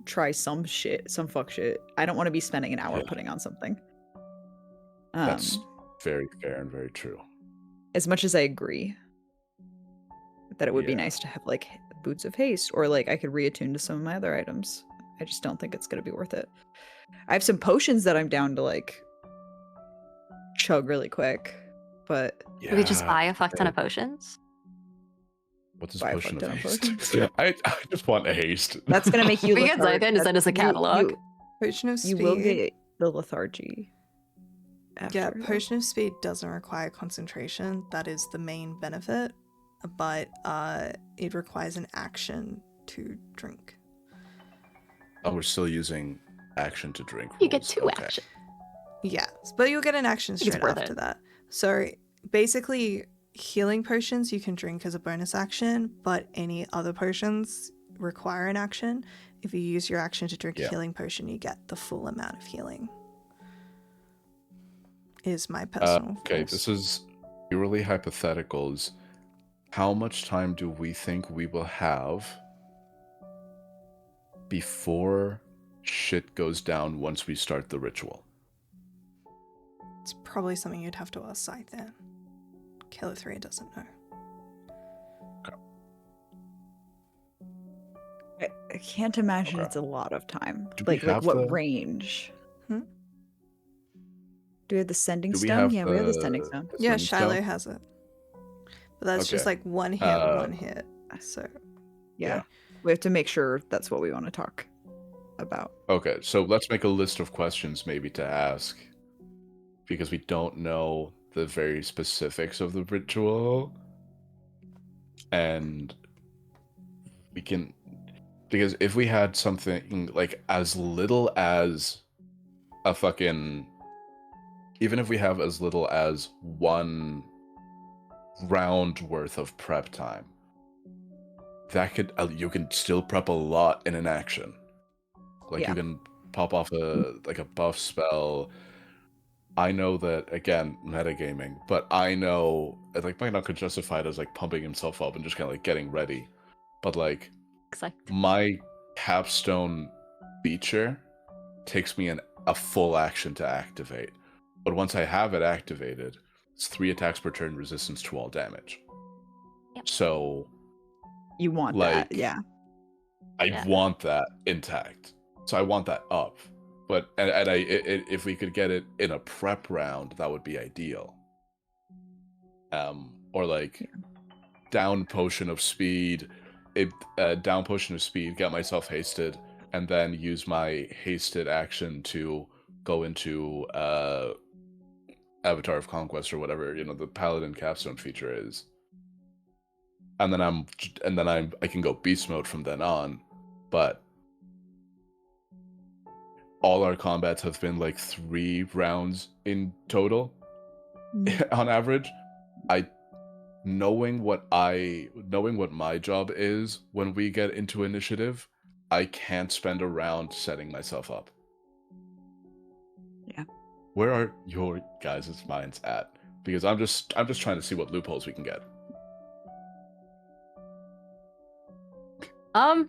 try some fuck shit. I don't want to be spending an hour Yeah. putting on something. That's very fair and very true. As much as I agree that it would be Yeah. nice to have like boots of haste, or like I could reattune to some of my other items. I just don't think it's gonna be worth it. I have some potions that I'm down to like chug really quick, but Yeah. Could we just buy a fuck ton of potions? What's his buy a potion fuck of ton of haste? I just want a haste. that's gonna make you We get lethargic. Zythan to send us a catalog. Potion of You speed. will get the lethargy. Yeah, after, though. potion of speed doesn't require concentration. That is the main benefit, but it requires an action to drink. Oh, we're still using action to drink. You get rules. 2 Okay. action. Yeah, but you'll get an action think it's straight worth after it. that. So basically, healing potions you can drink as a bonus action, but any other potions require an action. If you use your action to drink a Yeah. healing potion, you get the full amount of healing. Is my personal Okay, rules. this is purely hypotheticals. How much time do we think we will have before shit goes down once we start the ritual? It's probably something you'd have to ask Scythe. Killer 3 doesn't know. I can't imagine Okay. it's a lot of time. Do we Like have what the- range? Hmm? Do we have the sending Do we stone? have Yeah, we have the sending the- stone. the Yeah, sending Shiloh stone? has it. But that's just Okay. like one hit, one hit. So Yeah. Yeah. We have to make sure that's what we want to talk about. Okay, so let's make a list of questions maybe to ask. Because we don't know the very specifics of the ritual. And we can... Because if we had something like as little as a fucking... Even if we have as little as 1 round worth of prep time, that could... you can still prep a lot in an action. Like Yeah. you can pop off a buff spell. I know that, again, metagaming, but I know, like, might not could justify it as, like, pumping himself up and just kind of, like, getting ready. But, like, Exactly. my capstone feature takes me a full action to activate. But once I have it activated, it's 3 attacks per turn, resistance to all damage. Yep. So, You want that, Like- yeah. I Yeah. want that intact. So I want that up. But if we could get it in a prep round, that would be ideal. Or like down potion of speed, down potion of speed, get myself hasted, and then use my hasted action to go into Avatar of Conquest or whatever the Paladin capstone feature is. And then I can go beast mode from then on, but all our combats have been like 3 rounds in total on average. Knowing what my job is when we get into initiative, I can't spend a round setting myself up. Yeah. Where are your guys' minds at? Because I'm just trying to see what loopholes we can get. I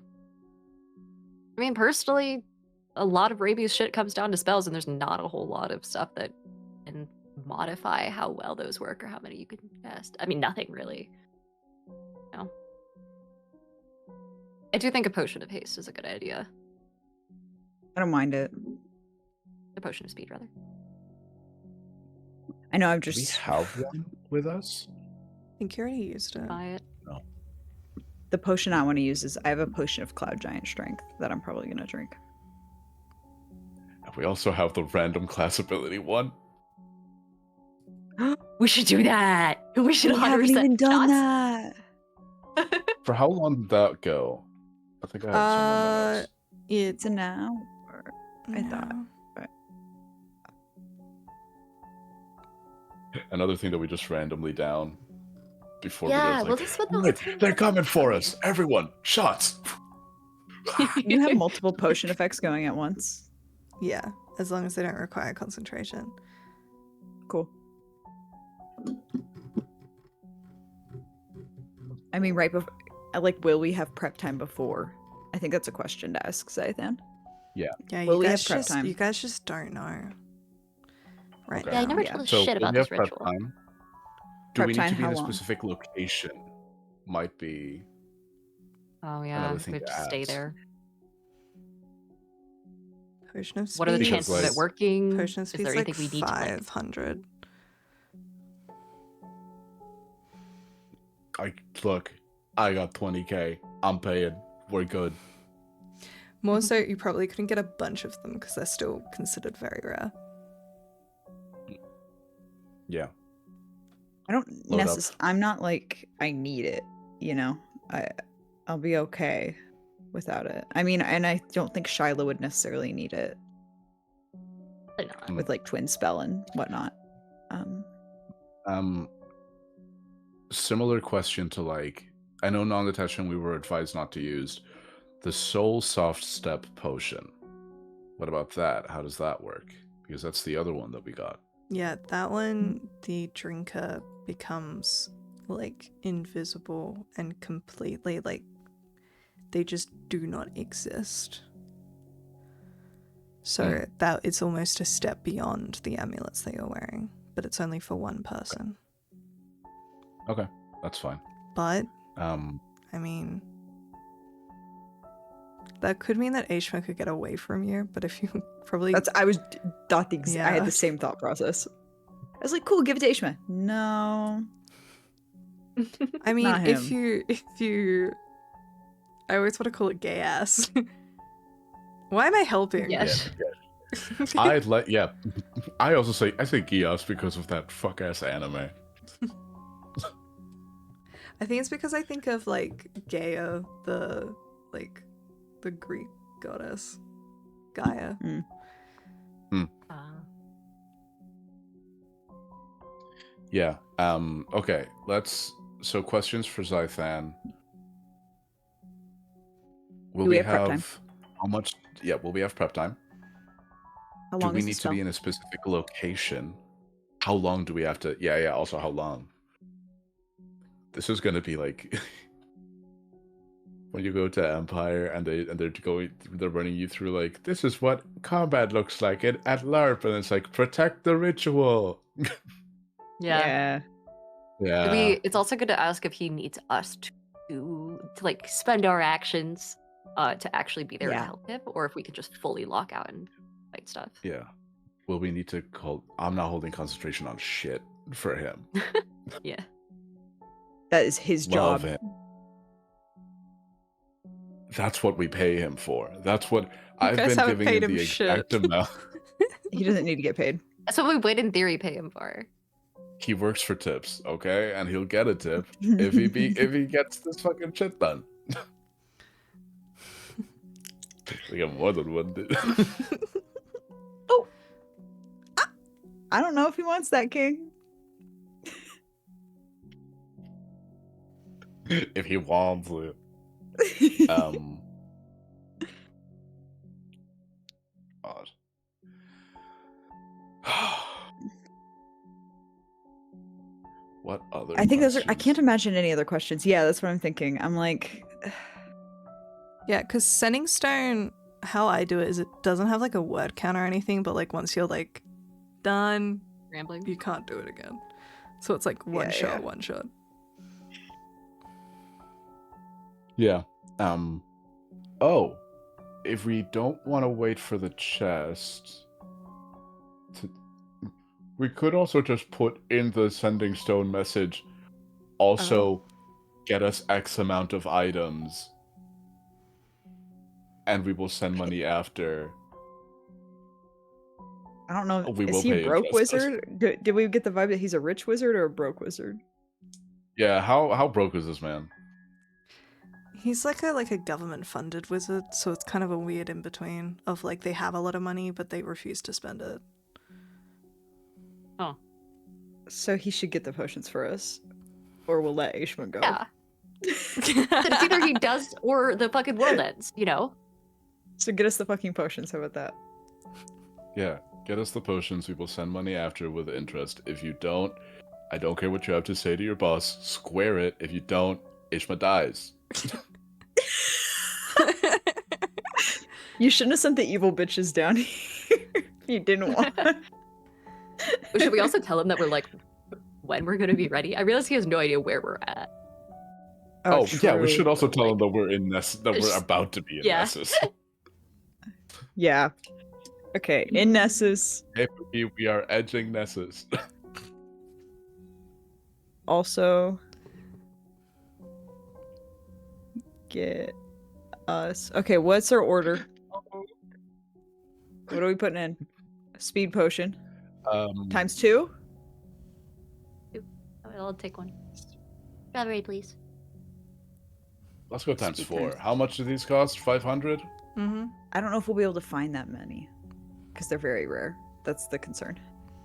mean, personally, a lot of Rabius shit comes down to spells, and there's not a whole lot of stuff that can modify how well those work or how many you can cast. I mean, nothing really. No. I do think a potion of haste is a good idea. I don't mind it. A potion of speed, rather. I know I've Do we just have one? with us? I think you already used it. Buy it. The potion I want to use is I have a potion of cloud giant strength that I'm probably gonna drink. And we also have the random class ability one. We should do that. We should 100% haven't even done shots. that. For how long did that go? I think I have some on my notes. It's an hour. I thought. Another thing that we just randomly down before Yeah, we well, go. that's what the Right, whole they're thing coming for us. Everyone, shots. You have multiple potion effects going at once. Yeah, as long as they don't require concentration. Cool. I mean, right before, like, will we have prep time before? I think that's a question to ask Zythan. Yeah, Will you we guys have prep just time? you guys just don't know. Right Okay. Yeah, I now. never Yeah. told us So shit about when we this have prep ritual. time, do Prep we need time, to be in how a long? specific location? Might be Oh yeah, another we thing have to to stay ask. there. Potion of speed. What are the Because, chances of like- it working? Potion of Is speed's there like anything we need to like? 500. Look, I got 20k. I'm paying. We're good. More so, you probably couldn't get a bunch of them because they're still considered very rare. Yeah. I don't Load up. necessarily. I'm not like I need it. You know, I'll be okay without it. I mean, and I don't think Shiloh would necessarily need it Probably not. Mm. with like twin spell and whatnot. Similar question to like, I know non-detection we were advised not to use. The Soul Soft Step potion. What about that? How does that work? Because that's the other one that we got. Yeah, that one, the drinker becomes like invisible and completely like they just do not exist. So that it's almost a step beyond the amulets that you're wearing, but it's only for one person. Okay, that's fine. But Um, I mean, that could mean that Ashma could get away from you, but if you probably I had the Yeah. same thought process. I was like, cool, give it to Ishma. No. I mean, Not if him. you I always want to call it gay ass. Why am I helping? Yes. I'd let I also say I say Gios because of that fuck ass anime. I think it's because I think of like Gaia, the Greek goddess, Gaia. Yeah. Okay. So questions for Zythan. Will Do we we have prep time? how much? Yeah. Will we have prep time? How Do long we is the need to spell? be in a specific location? How long do we have to? Yeah. Also, how long? This is gonna be like when you go to Empire and they're running you through like this is what combat looks like at LARP, and it's like protect the ritual. Yeah. Yeah. It's also good to ask if he needs us to like spend our actions to actually be there to Yeah. help him, or if we could just fully lock out and fight stuff. Yeah. Will we need to call? I'm not holding concentration on shit for him. Yeah. That is his Love job. him. That's what we pay him for. That's what I've guys been haven't giving paid him him the exact shit. amount. He doesn't need to get paid. That's what we would in theory pay him for. He works for tips, okay, and he'll get a tip if he gets this fucking shit done. We got more than one dude. I don't know if he wants that, King. If he wants it. Odd. What other? I think those are. I questions? can't imagine any other questions. Yeah, that's what I'm thinking. I'm like, Yeah, because Sending Stone, how I do it is it doesn't have like a word count or anything, but like once you're like done, Rambling. you can't do it again. So it's like one Yeah, shot, yeah. one shot. Yeah. Oh, if we don't want to wait for the chest, We could also just put in the sending stone message, also get us X amount of items, and we will send money after. I don't know. We Is will he a pay broke interest. wizard? Did we get the vibe that he's a rich wizard or a broke wizard? Yeah, how broke is this man? He's like a government funded wizard, so it's kind of a weird in between of like they have a lot of money but they refuse to spend it. Oh. So he should get the potions for us, or we'll let Aishma go. Yeah. It's either he does or the fucking world ends, you know? So get us the fucking potions. How about that? Yeah, get us the potions. We will send money after with interest. If you don't, I don't care what you have to say to your boss. Square it. If you don't, Ishma dies. You shouldn't have sent the evil bitches down here if you didn't want. Should we also tell him that we're like, when we're gonna be ready? I realize he has no idea where we're at. Oh yeah, we true. should also tell him that we're in that we're about to be in Yeah. Nessus. Yeah. Okay, in Nessus. Hey, we are edging Nessus. Also, get us. Okay, what's our order? What are we putting in? Speed potion times 2. I'll take one. Strawberry, please. Let's go times Speed 4. times. How much do these cost? 500? Mm-hmm. I don't know if we'll be able to find that many because they're very rare. That's the concern.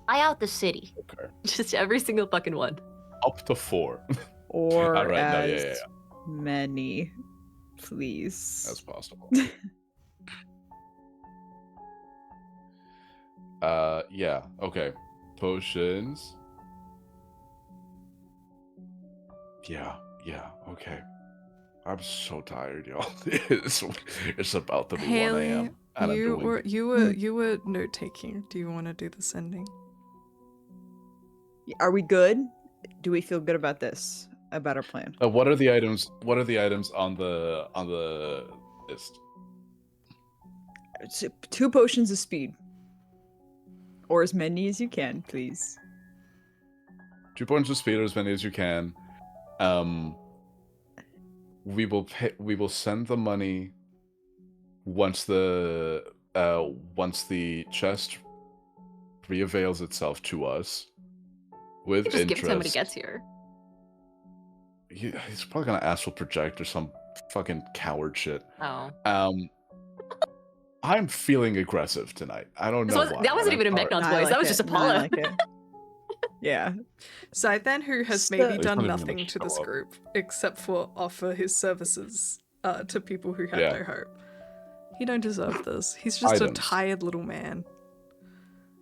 Buy out the city. Okay. Just every single fucking one. Up to 4. Or All right, no, as yeah. many, please. That's possible. Yeah. Okay. Potions. Yeah. Okay. I'm so tired, y'all. It's about to be 1 Haley, a.m. and I'm doing you were note taking. Do you want to do the sending? Are we good? Do we feel good about this? About our plan? What are the items? What are the items on the list? 2 potions of speed. Or as many as you can, please. 2 points of speed, or as many as you can. We will send the money once the chest reavails itself to us with Just give interest. it to him when he gets here. He's probably gonna astral project or some fucking coward shit. Oh. I'm feeling aggressive tonight. I don't know why. That wasn't even in I'm Mechnon's No, I voice. like That was it. just No, I Apollo. like it. Yeah. Scythan, who has So- maybe He's done not even gonna nothing to show this up. group except for offer his services to people who had Yeah. no hope. He don't deserve this. He's just a Items. tired little man.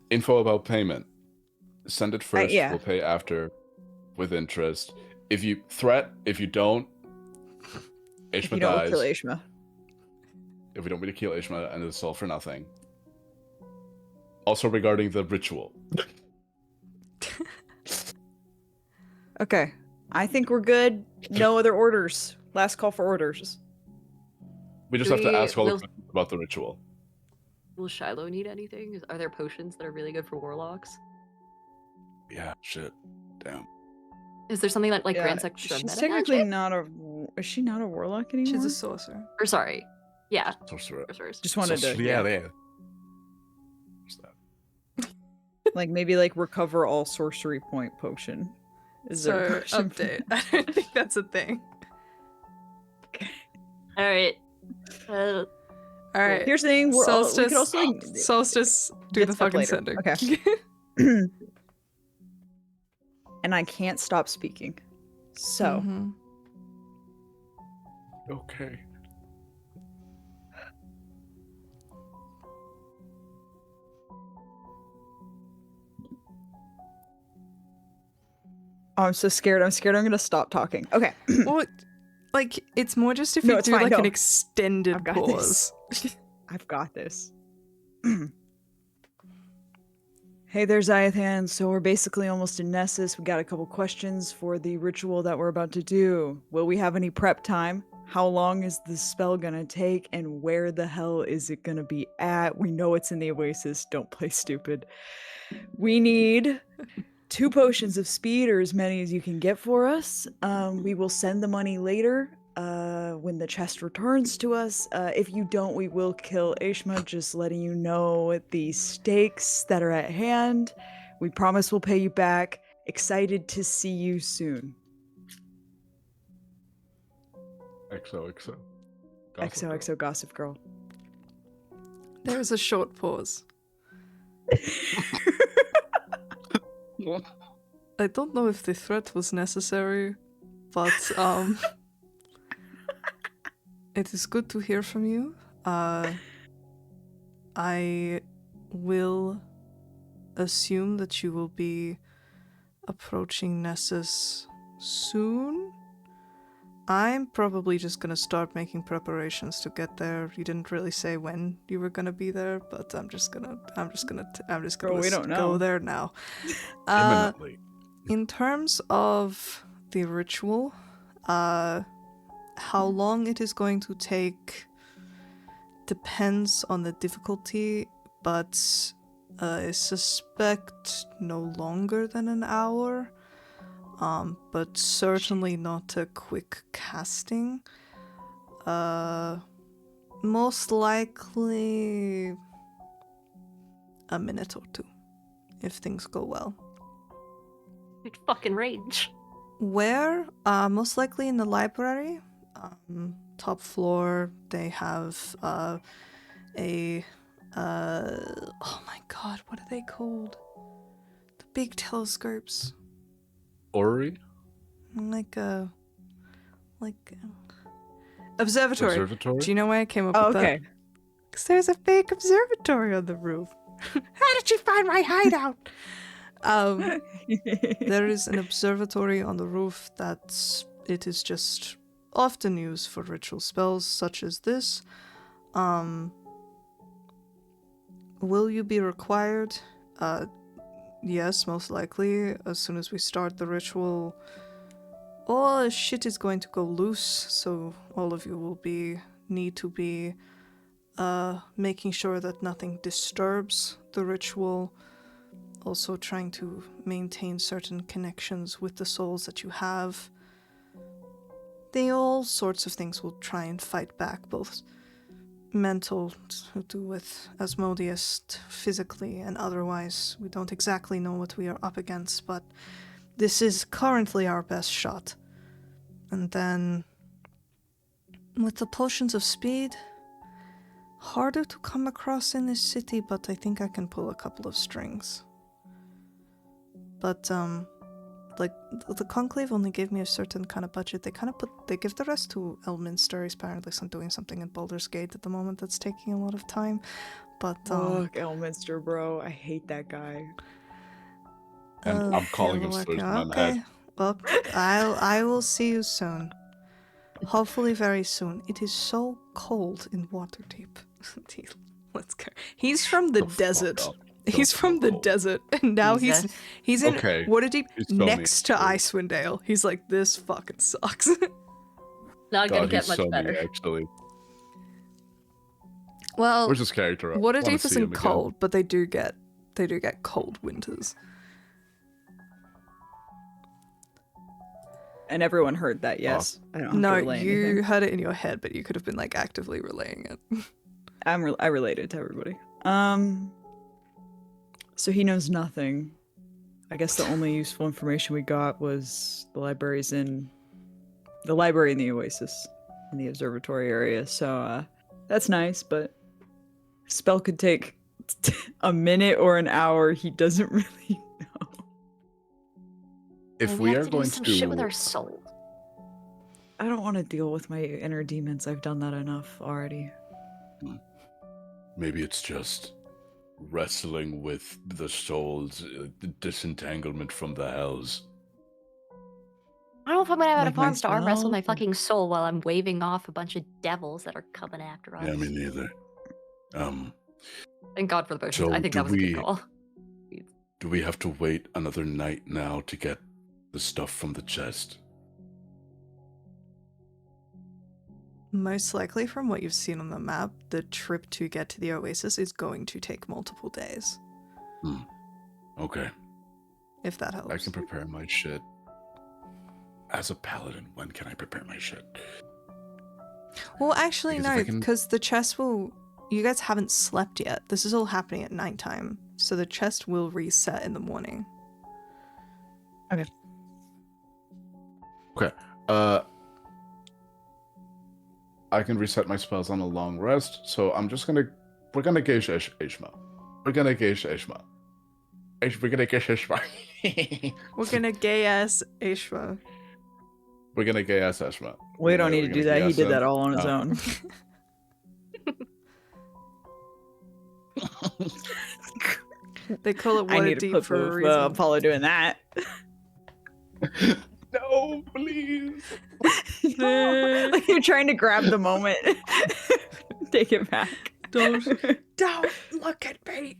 Info about payment. Send it first. yeah. We'll pay after, with interest. If you don't, If Ishma you don't, we'll dies. kill Aishma. If we don't, we kill Ishma, and it's all for nothing. Also regarding the ritual. Okay. I think we're good. No other orders. Last call for orders. We just Do have to we- ask all the will- questions about the ritual. Will Shiloh need anything? Are there potions that are really good for warlocks? Yeah, shit. Damn. Is there something that like Yeah, grants extra she's meta technically magic? not a. Is she not a warlock anymore? She's a sorcerer. Or sorry. Yeah. Sorcerer. Sorcerers. Just wanted to. Yeah, Yeah. there. What's that? Like maybe like recover all sorcery point potion. Is So, there a potion for update. that? I don't think that's a thing. All right. Alright. Here's the thing. We could also like, Solstice, do get the stuff fucking later. sending. Okay. And I can't stop speaking. So Mhm. Okay. oh, I'm so scared. I'm scared I'm gonna stop talking. Okay. Well, like, it's more just if No, you it's do fine, like no. an extended I've got pause. I've got this. Hey there, Zyathan. So we're basically almost in Nessus. We got a couple questions for the ritual that we're about to do. Will we have any prep time? How long is the spell gonna take, and where the hell is it gonna be at? We know it's in the Oasis. Don't play stupid. We need 2 potions of speed, or as many as you can get for us. We will send the money later when the chest returns to us. If you don't, we will kill Ashma, just letting you know the stakes that are at hand. We promise we'll pay you back. Excited to see you soon. XOXO. Gossip XOXO Gossip Girl. There's a short pause. Girl. I don't know if the threat was necessary, but it is good to hear from you. I will assume that you will be approaching Nessus soon. I'm probably just gonna start making preparations to get there. You didn't really say when you were gonna be there, but I'm just gonna Bro, we don't know. go there now. Imminently. In terms of the ritual, how long it is going to take depends on the difficulty, but I suspect no longer than an hour. But certainly not a quick casting. Most likely a minute or 2, if things go well. Good fucking range. Where? Most likely in the library. Top floor, they have oh my god, what are they called? The big telescopes. Orrery? Like observatory. Observatory? Do you know why I came up Oh, with okay. that? Because there's a fake observatory on the roof. How did you find my hideout? There is an observatory on the roof that it is just often used for ritual spells such as this. Will you be required? Yes, most likely. As soon as we start the ritual, all shit is going to go loose, so all of you will need to be making sure that nothing disturbs the ritual. Also trying to maintain certain connections with the souls that you have. All sorts of things will try and fight back, both mental to do with Asmodeus physically and otherwise. We don't exactly know what we are up against, but this is currently our best shot. And then with the potions of speed, harder to come across in this city, but I think I can pull a couple of strings. But like the Conclave only gave me a certain kind of budget. They give the rest to Elminster. He's apparently doing something in Baldur's Gate at the moment that's taking a lot of time. But Fuck Elminster, bro. I hate that guy. And I'm calling him Thursday in my head. Well, I will see you soon. Hopefully very soon. It is so cold in Waterdeep. Let's go. He's from the desert. He's from the desert, and now he's in Waterdeep next to Icewind Dale. He's like, this fucking sucks. Not gonna get he's much so better. mean, actually. Well, Where's his character? Waterdeep isn't cold, but they do get cold winters. And everyone heard that, yes. I don't have to No, relay you anything. heard it in your head, but you could have been like actively relaying it. I related to everybody. So he knows nothing. I guess the only useful information we got was the library in the Oasis, in the observatory area. So that's nice, but spell could take a minute or an hour. He doesn't really know. If Well, we have are to going do some to shit with our soul. I don't want to deal with my inner demons. I've done that enough already. Maybe it's just wrestling with the soul's disentanglement from the hells. I don't know if I'm gonna have Like enough arms to arm wrestle my myself? fucking soul while I'm waving off a bunch of devils that are coming after us. Yeah, me neither. Thank God for the potions. So I think that was a good call. Do we have to wait another night now to get the stuff from the chest? Most likely, from what you've seen on the map, the trip to get to the oasis is going to take multiple days. Okay. If that helps. I can prepare my shit. As a paladin, when can I prepare my shit? Well, actually, Because if no, I can- because the chest will... You guys haven't slept yet. This is all happening at nighttime. So the chest will reset in the morning. Okay. I can reset my spells on a long rest, so I'm just gonna... We're gonna gauge Ishma. We're gonna gauge Ishma. We're gonna gauge Ishma. We're gonna gay-ass Ishma. We're gonna gay ass Ishma. We don't need to do that. He did that all on his own. They call it I water need a deep clip for a of reason. Apollo doing that. No, please. Like you're trying to grab the moment. Take it back. Don't look at me.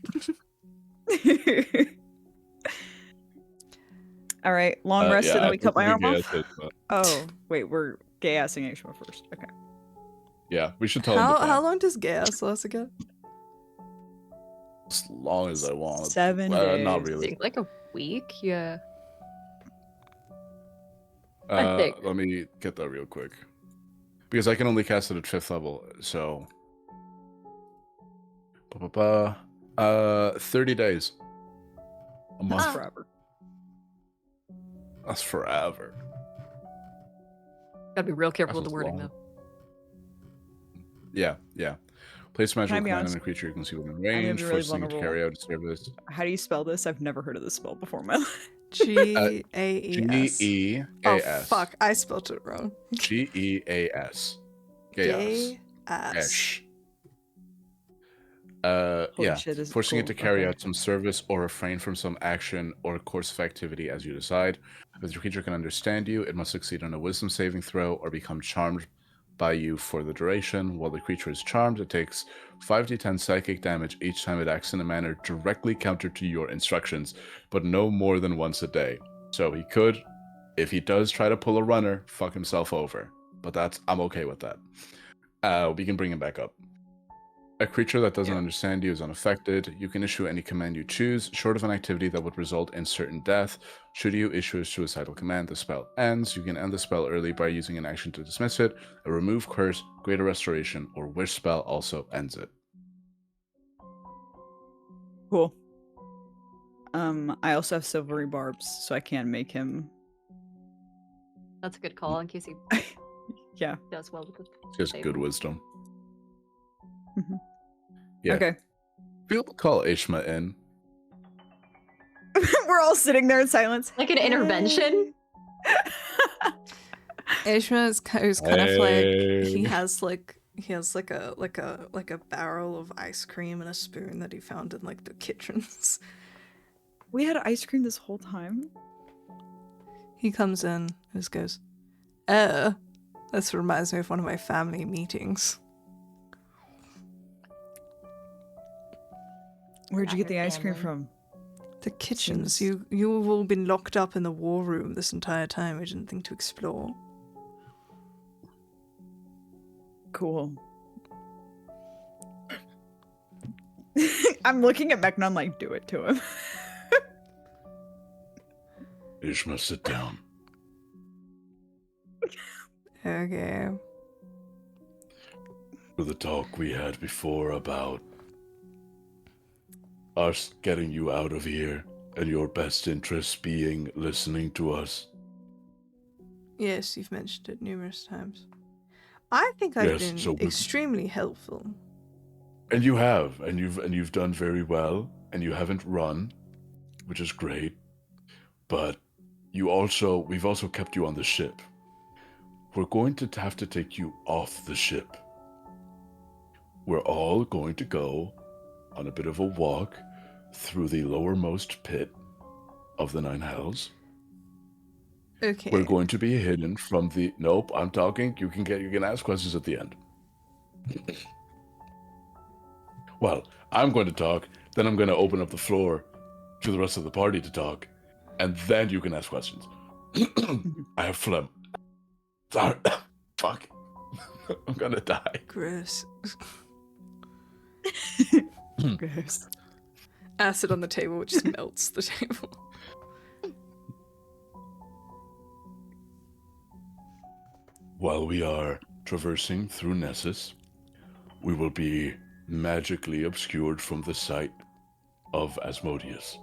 All right, long rest, and then we cut my arm off. Ishma. Oh, wait, we're gay assing Ishma first. Okay. Yeah, we should tell him the plan. How long does gay-ass last again? As long as I want. 7 Not days. I really. think like a week, yeah. I think. Let me get that real quick. Because I can only cast it at 5th level, so... 30 days. A month. That's forever. That's forever. Gotta be real careful with That's the wording, long. though. Yeah. Place Can I magical be command honest? on a creature you can see within gonna be range, really forcing it to vulnerable. carry out its service. How do you spell this? I've never heard of this spell before in my life. G-A-E-S. G-E-A-S. Oh, fuck. I spelled it wrong. G-E-A-S. Gay-ass. Gay-ass. Esh. Holy Yeah. shit, this is Forcing it cool. to carry Okay. out some service or refrain from some action or course of activity as you decide. If the creature can understand you, it must succeed on a wisdom saving throw or become charmed by you for the duration. While the creature is charmed, it takes 5d10 psychic damage each time it acts in a manner directly counter to your instructions, but no more than once a day. So he could, if he does try to pull a runner, fuck himself over. But I'm okay with that. We can bring him back up. A creature that doesn't understand you is unaffected. You can issue any command you choose, short of an activity that would result in certain death. Should you issue a suicidal command, the spell ends. You can end the spell early by using an action to dismiss it. A remove curse, greater restoration, or wish spell also ends it. Cool. I also have silvery barbs, so I can make him. That's a good call in case he Yeah. does well with this. Just good wisdom. Mhm. Yeah. Okay. Feel to call Ishma in. We're all sitting there in silence. Like an intervention? Ishma is kind of like he Hey. has like a barrel of ice cream and a spoon that he found in like the kitchens. We had ice cream this whole time. He comes in and just goes, "Oh, this reminds me of one of my family meetings." Where'd you get the ice cream Family. from? The kitchens. Seems- You've all been locked up in the war room this entire time. We didn't think to explore. Cool. I'm looking at Mechnon like, do it to him. Ishma, sit down. Okay. For the talk we had before about us getting you out of here and your best interest being listening to us. Yes, you've mentioned it numerous times. I think I've Yes, been so we- extremely helpful. And you have, and you've done very well, and you haven't run, which is great. But we've also kept you on the ship. We're going to have to take you off the ship. We're all going to go on a bit of a walk through the lowermost pit of the Nine Hells. Okay. We're going to be hidden from the... Nope, I'm talking. You can ask questions at the end. Well, I'm going to talk, then I'm going to open up the floor to the rest of the party to talk, and then you can ask questions. I have phlegm. Sorry. Fuck. I'm gonna die. Gross. Gross. Acid on the table, which just melts the table. While we are traversing through Nessus, we will be magically obscured from the sight of Asmodeus.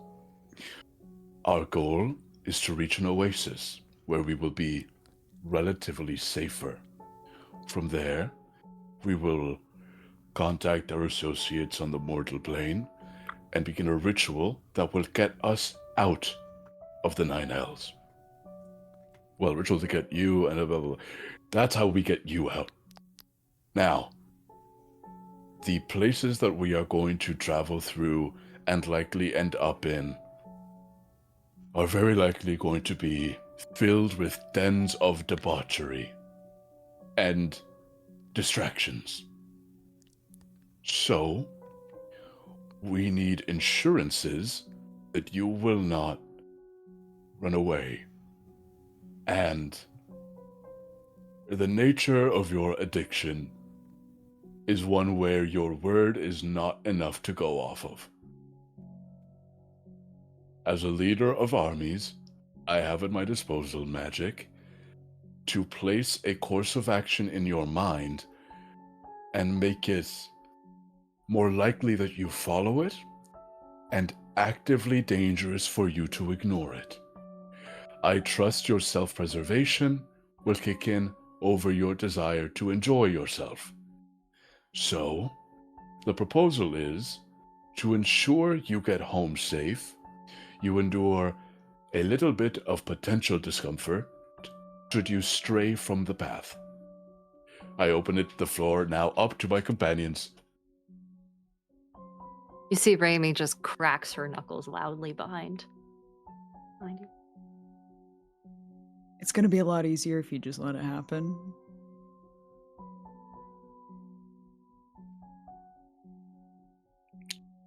Our goal is to reach an oasis where we will be relatively safer. From there, we will contact our associates on the mortal plane and begin a ritual that will get us out of the 9 Hells. Well, ritual to get you and blah, blah, blah. That's how we get you out. Now, the places that we are going to travel through and likely end up in are very likely going to be filled with dens of debauchery and distractions. So, we need insurances that you will not run away. And the nature of your addiction is one where your word is not enough to go off of. As a leader of armies, I have at my disposal magic to place a course of action in your mind and make it more likely that you follow it and actively dangerous for you to ignore it. I trust your self-preservation will kick in over your desire to enjoy yourself. So, the proposal is to ensure you get home safe, you endure a little bit of potential discomfort should you stray from the path. I open it to the floor now up to my companions. You see Raimi just cracks her knuckles loudly behind you. It's gonna be a lot easier if you just let it happen.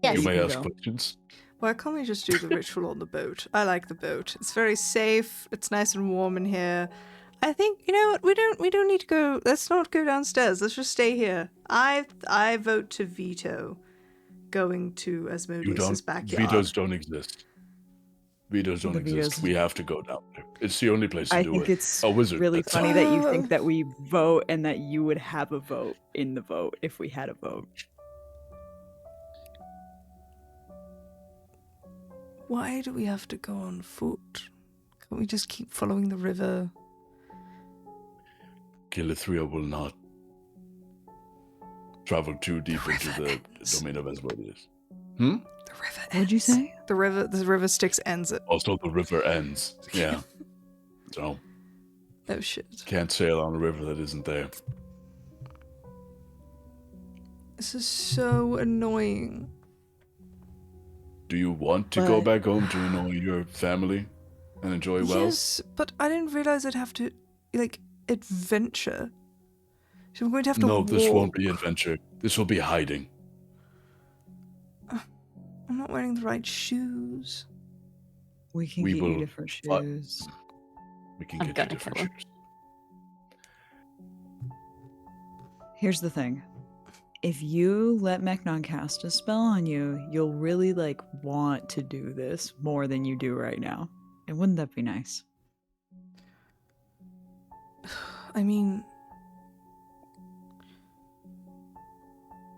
Yes. You may can ask go. questions. Why can't we just do the ritual on the boat? I like the boat. It's very safe. It's nice and warm in here. I think, you know what, we don't need to go. Let's not go downstairs. Let's just stay here. I vote to veto going to You Asmodeus' don't. backyard. Vetoes don't exist. Vetoes don't The exist. vetoes- We have to go down there. It's the only place to I do think it. it's A wizard. really that's funny all. that you think that we vote and that you would have a vote in the vote if we had a vote. Why do we have to go on foot? Can't we just keep following the river? Kilithria will not travel too deep The into river the ends. domain of Asmodeus. The river ends. What'd you say? The river Styx ends it. Also, the river ends. Yeah. So, Oh shit. can't sail on a river that isn't there. This is so annoying. Do you want to go But- back home to annoy your family and enjoy well? Yes, but I didn't realize I'd have to, like, adventure. So I'm going to have to No, this won't walk. be adventure. This will be hiding. I'm not wearing the right shoes. We can We get will you different fi- shoes. We can I'm get you gonna different kill him. shoes. Here's the thing. If you let Mechnon cast a spell on you, you'll really like want to do this more than you do right now. And wouldn't that be nice? I mean,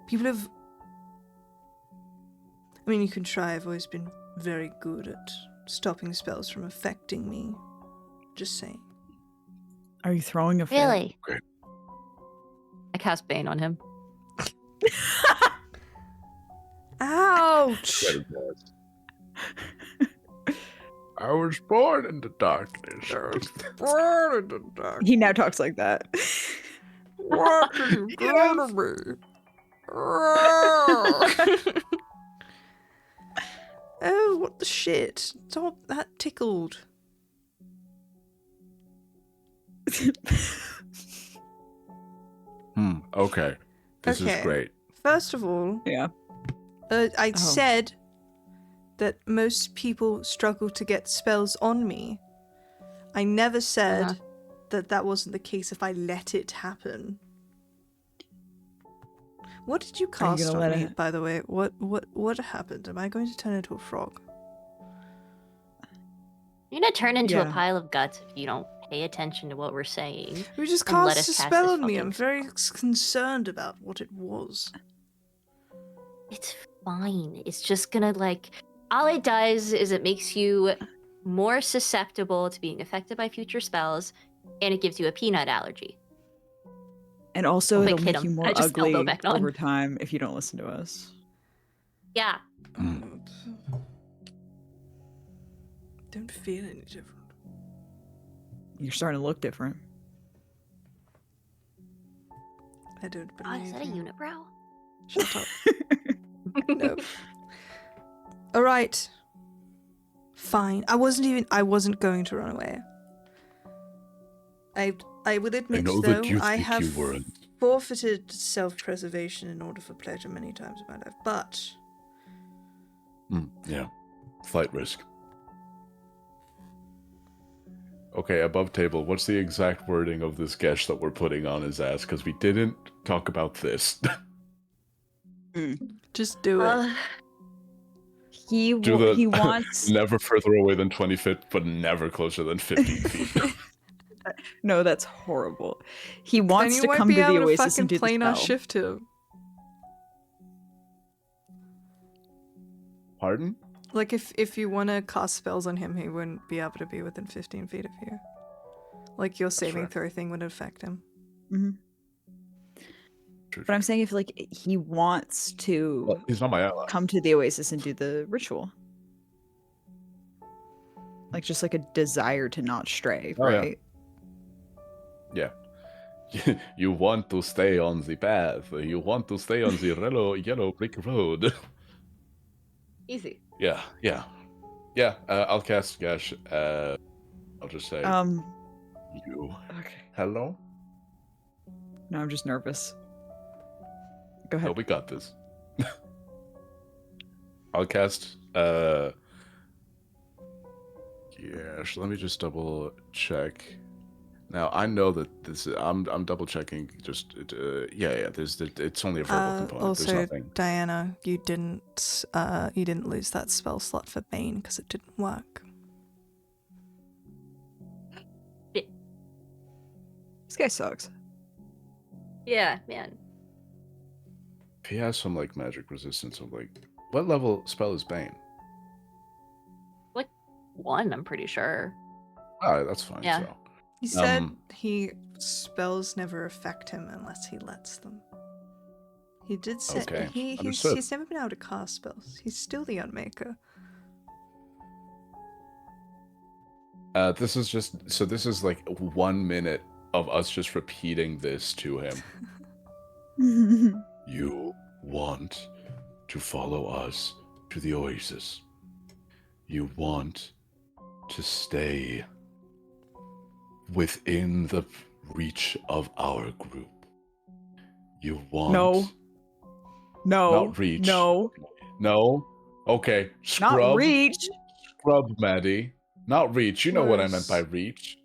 people have. I mean, you can try. I've always been very good at stopping spells from affecting me. Just saying. Are you throwing a fit? Really? I cast Bane on him. Ouch! I was born in the darkness. Burn in the dark. He now talks like that. What did you do to me? Oh, what the shit? Stop, that tickled. Okay. This is Okay. great. First of all, Yeah. I Oh. said that most people struggle to get spells on me. I never said Uh-huh. that that wasn't the case if I let it happen. What did you Are you cast gonna on let me, it- by the way? What happened? Am I going to turn into a frog? You're gonna turn into a Yeah. pile of guts if you don't pay attention to what we're saying. You just And let cast a us cast spell this on me. fucking I'm very concerned about what it was. It's fine. It's just gonna all it does is it makes you more susceptible to being affected by future spells, and it gives you a peanut allergy. And also, Quick, it'll hit make you him. more I just elbow ugly back on. over time if you don't listen to us. Yeah. Don't feel any different. You're starting to look different. I don't Oh, believe is that a you. unibrow? Shut up. No. All right. Fine. I wasn't going to run away. I will admit, know though, that you I think have you weren't. forfeited self-preservation in order for pleasure many times in my life, but Yeah. Flight risk. Okay, above table, what's the exact wording of this gesh that we're putting on his ass? Because we didn't talk about this. just do it. He Do the he wants never further away than 20 feet, but never closer than 15 feet. no, that's horrible. He Then wants you to won't come be to the able to oasis fucking and do the planar spell. shift him. Pardon? Like if you want to cast spells on him, he wouldn't be able to be within 15 feet of you. Like your saving fair. throw thing would affect him. Mhm. True, But I'm saying if he wants to well, he's not my ally. come to the oasis and do the ritual, like just like a desire to not stray, Oh, yeah. right? Yeah. You want to stay on the path. You want to stay on the yellow brick road. Easy. Yeah. I'll cast Gash. I'll just say you. Okay. Hello. No, I'm just nervous. Go ahead. No, we got this. I'll cast. Yes. Let me just double check. Now I know that this. I'm double checking. Just yeah. It's only a verbal component. There's Also, nothing. Diana, you didn't lose that spell slot for Bane because it didn't work. This guy sucks. Yeah, man. If he has some like magic resistance, I'm like, what level spell is Bane? 1, I'm pretty sure. Alright, that's fine. Yeah. So. He said spells never affect him unless he lets them. He did say Okay, he's understood. never been able to cast spells. He's still the Unmaker. This is like 1 minute of us just repeating this to him. You want to follow us to the oasis. You want to stay within the reach of our group. You want No. not reach. No. Okay. Scrub. Not reach. Scrub, Maddie. Not reach. You know what I meant by Close. reach.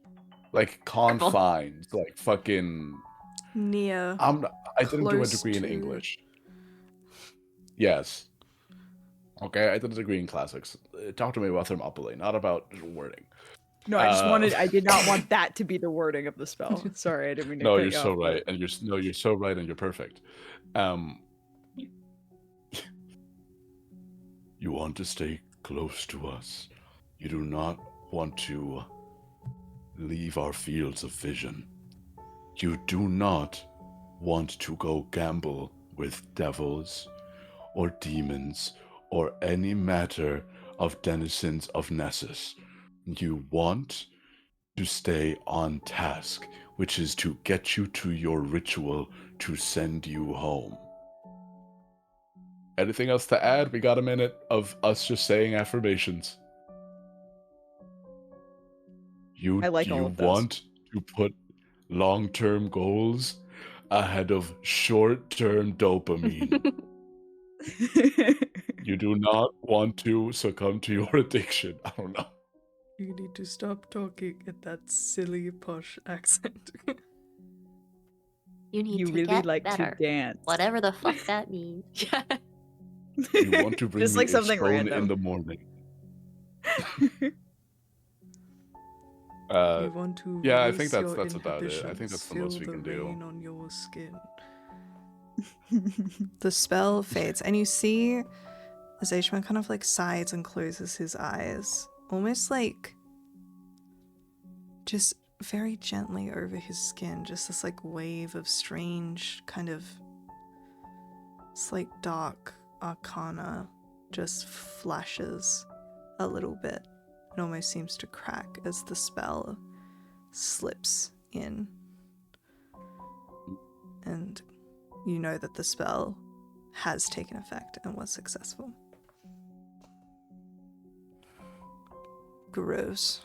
Like confines. Like fucking. Near. I didn't do a Close degree in to. English. Yes. Okay, I did a degree in classics. Talk to me about Thermopylae, not about wording. No, I did not want that to be the wording of the spell. Sorry, I didn't mean to No, cut you're you so off, right, but- and you're so right, and you're perfect. You want to stay close to us. You do not want to leave our fields of vision. You do not want to go gamble with devils or demons or any matter of denizens of Nessus. You want to stay on task, which is to get you to your ritual to send you home. Anything else to add? We got a minute of us just saying affirmations. I like do all you of those. want to put long-term goals ahead of short-term dopamine? You do not want to succumb to your addiction. I don't know. You need to stop talking in that silly posh accent. You need You to really get like better. to dance. Whatever the fuck that means. Yeah. You want to bring Just me like a something scone random. in the morning. You want to yeah, I release think that's your about it. I think inhibitions, that's the most we feel can the do. rain on your skin. The spell fades, and you see as Ashman kind of like sighs and closes his eyes, almost like just very gently over his skin, just this like wave of strange kind of slight dark arcana just flashes a little bit. It almost seems to crack as the spell slips in. And you know that the spell has taken effect and was successful. Gross.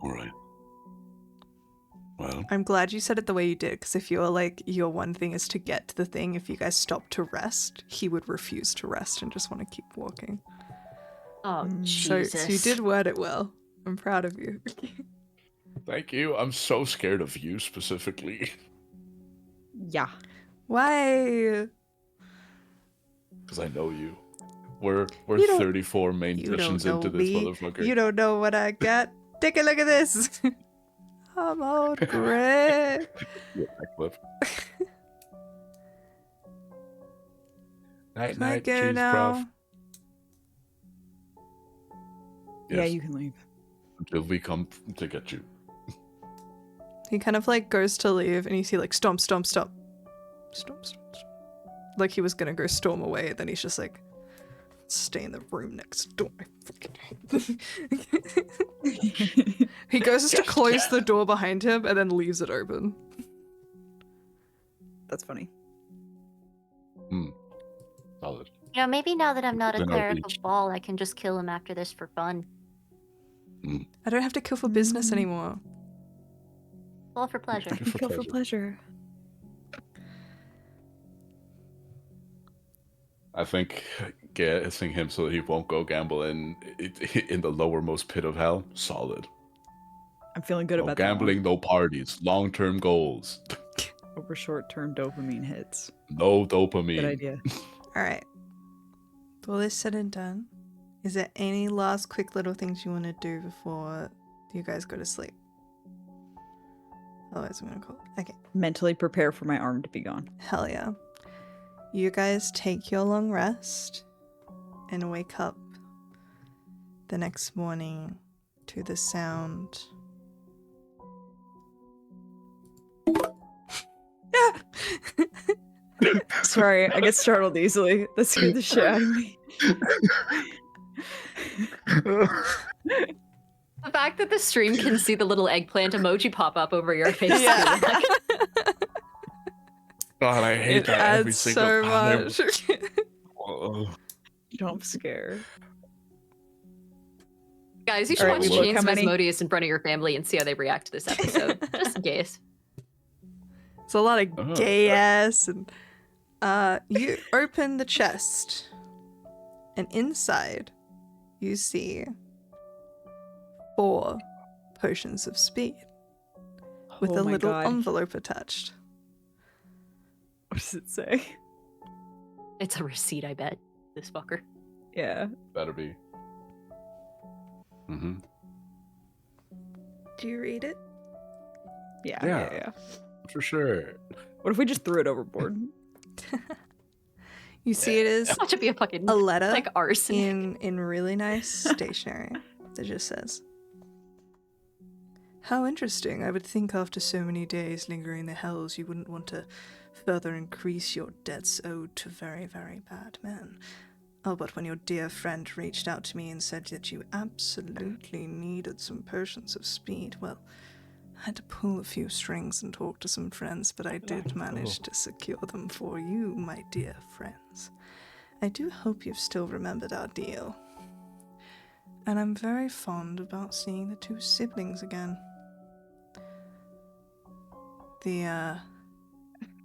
Alright. Well, I'm glad you said it the way you did, because if you're like, your one thing is to get to the thing, if you guys stop to rest, he would refuse to rest and just want to keep walking. Oh, So Jesus. you did word it well. I'm proud of you. thank you. I'm so scared of you specifically. Yeah. Why? Because I know you. We're You don't- 34 main You don't sessions know into this me. motherfucker. You don't know what I got. Take a look at this. I'm old gray. Yeah, backflip. Night Can I night, go cheese now? prof. Yeah, Yes, you can leave. until we come to get you. He kind of like goes to leave, and you see like stomp, stomp, stomp, stomp, stomp, stomp. Like he was gonna go storm away, then he's just like, stay in the room next door. I fucking hate. He goes to close the door behind him and then leaves it open. That's funny. Solid. You know, maybe now that I'm not a Then I'll cleric reach. of Ball, I can just kill him after this for fun. I don't have to kill for business anymore. Well, for pleasure. For Kill for pleasure. pleasure. I think guessing him so that he won't go gamble in the lowermost pit of hell. Solid. I'm feeling good No about gambling, that no parties, long-term goals. one. Over short-term dopamine hits. No dopamine. Good idea. Alright. With all this said and done, is there any last quick little things you want to do before you guys go to sleep? Otherwise I'm gonna call it. Okay. Mentally prepare for my arm to be gone. Hell yeah. You guys take your long rest and wake up the next morning to the sound. Sorry, I get startled easily. That scared the shit out of me. The fact that the stream can see the little eggplant emoji pop up over your face. Yeah. Too, like, God, I hate It that every adds single so time. much. Oh. Don't scare. guys, you should Alright, watch we look Chains how of many? Asmodeus in front of your family and see how they react to this episode. Just in case. It's a lot of Oh, gay ass and you open the chest and inside you see 4 potions of speed with Oh a my little God. envelope attached. What does it say? It's a receipt, I bet. This fucker. Yeah. Better be. Mm-hmm. Do you read it? Yeah. Yeah. Yeah. For sure. What if we just threw it overboard? You see it is That should be a fucking a letter like arson. in really nice stationery that just says, "How interesting. I would think after so many days lingering in the hells you wouldn't want to further increase your debts owed to very, very bad men. Oh, but when your dear friend reached out to me and said that you absolutely needed some potions of speed, well, I had to pull a few strings and talk to some friends, but I did manage to secure them for you, my dear friends. I do hope you've still remembered our deal. And I'm very fond about seeing the 2 siblings again. The,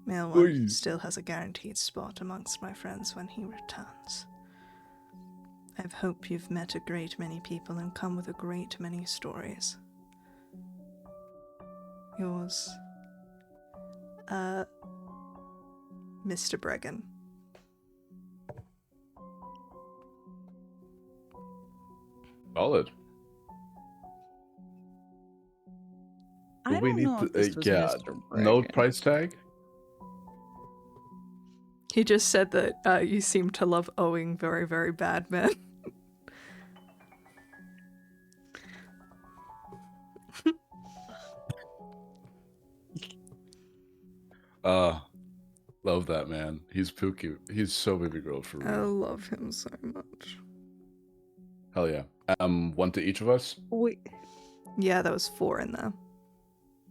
male one Oi. still has a guaranteed spot amongst my friends when he returns. I hope you've met a great many people and come with a great many stories. Yours, Mr. Bregan. Solid. I Do we don't need know if this was Mr. no Bregan. price tag? He just said that you seem to love owing very, very bad men. Love that man. He's Pookie. He's so baby girl for I real. love him so much. Hell yeah. One to each of us? Wait, Yeah, there was 4 in there.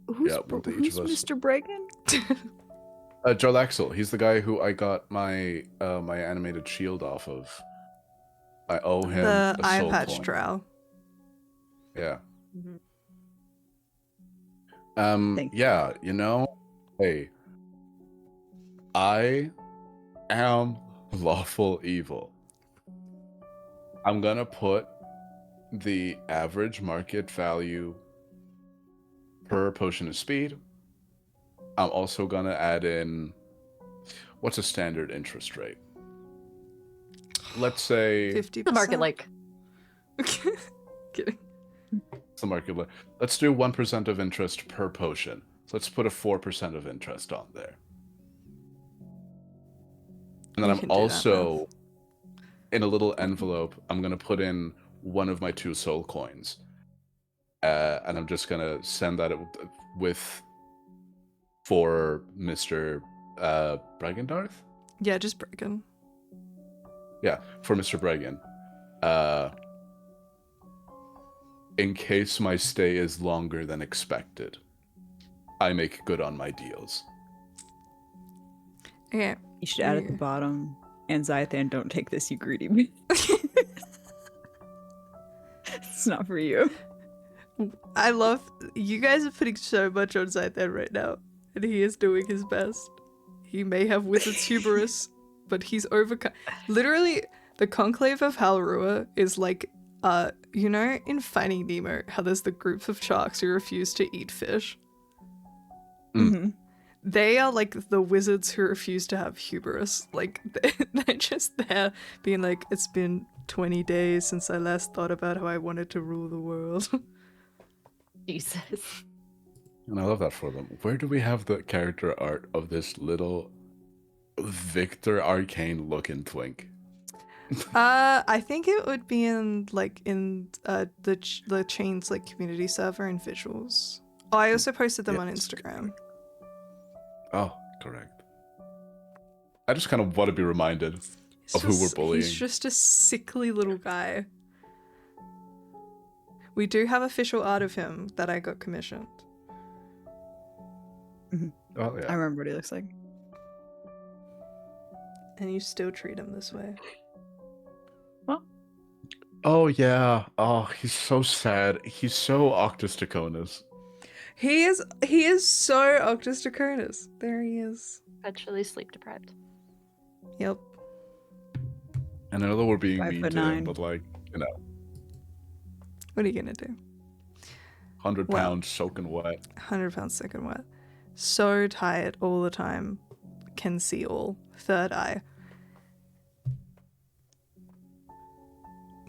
who's, Yeah, one to each who's of us. Mr. Bregan? Joel Axel. He's the guy who I got my my animated shield off of. I owe him The a eye soul patch coin. drow. Yeah. Thank you. Yeah, you know, hey, I am lawful evil. I'm gonna put the average market value per potion of speed. I'm also gonna add in, what's a standard interest rate? Let's say 50%. The market like Kidding. it's the market. Let's do 1% of interest per potion. So let's put a 4% of interest on there. And then You I'm can do that also, in a little envelope, I'm going to put in one of my 2 soul coins. And I'm just going to send that with for Mr. Bregendarth? Yeah, just Bregan. Yeah, for Mr. Bregan. In case my stay is longer than expected, I make good on my deals. Okay. You should add at the Yeah. bottom, and Zythan, don't take this, you greedy man. It's not for you. I love you guys are putting so much on Zythan right now, and he is doing his best. He may have wizard's hubris, but he's overcome. Literally, the Conclave of Halrua is like, you know, in Finding Nemo, how there's the group of sharks who refuse to eat fish. Mhm. They are like the wizards who refuse to have hubris. Like, they're just there being like, it's been 20 days since I last thought about how I wanted to rule the world. Jesus. And I love that for them. Where do we have the character art of this little Victor Arcane looking twink? I think it would be in the chains like community server and visuals. Oh, I also posted them on Yes, Instagram. Oh, correct. I just kind of want to be reminded of who we're bullying. He's just a sickly little guy. We do have official art of him that I got commissioned. Oh, I yeah. remember what he looks like. And you still treat him this way. Oh, yeah. Oh, he's so sad. He's so Octus Taconis. He is so Octus Draconis. There he is. Actually sleep deprived. Yep. And I know we're being 5'9". mean to him, but like, you know, What are you gonna do? 100 Well. pounds soaking wet. 100 pounds second wet. So tired all the time. Can see all. Third eye.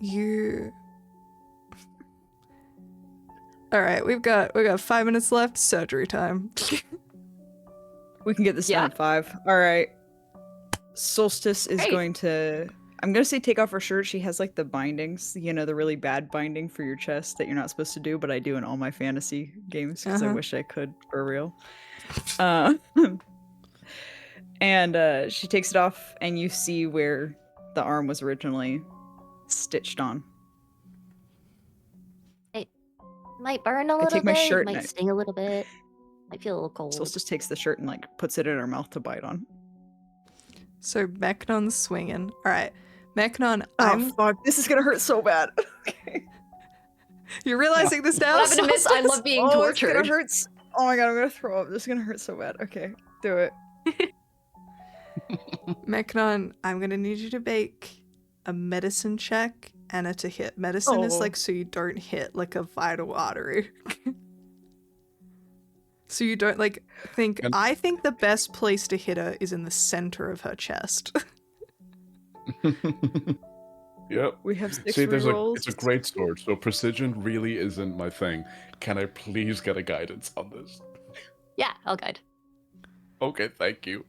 You. All right, we've got 5 minutes left. Surgery time. We can get this Yeah. done at 5. All right. Solstice is Great. going to. I'm going to say take off her shirt. She has like the bindings, you know, the really bad binding for your chest that you're not supposed to do, but I do in all my fantasy games because I Uh-huh. wish I could for real. And she takes it off, and you see where the arm was originally stitched on. Might burn a I little take my bit, shirt and might I- sting a little bit. Might feel a little cold. Solstice takes the shirt and like puts it in her mouth to bite on. So Mechnon's swinging. All right, Mechnon, Oh fuck! This is gonna hurt so bad. Okay. you're realizing this now. What happened to Miss I Solstice? love being It's tortured? gonna hurt. Oh my god! I'm gonna throw up. This is gonna hurt so bad. Okay, do it. Mechnon, I'm gonna need you to make a medicine check and a to hit. Medicine is Oh. like so you don't hit like a vital artery. So you don't like think. And- I think the best place to hit her is in the center of her chest. Yep. We have 6 See, rerolls. it's a great sword, so precision really isn't my thing. Can I please get a guidance on this? Yeah, I'll guide. Okay, thank you.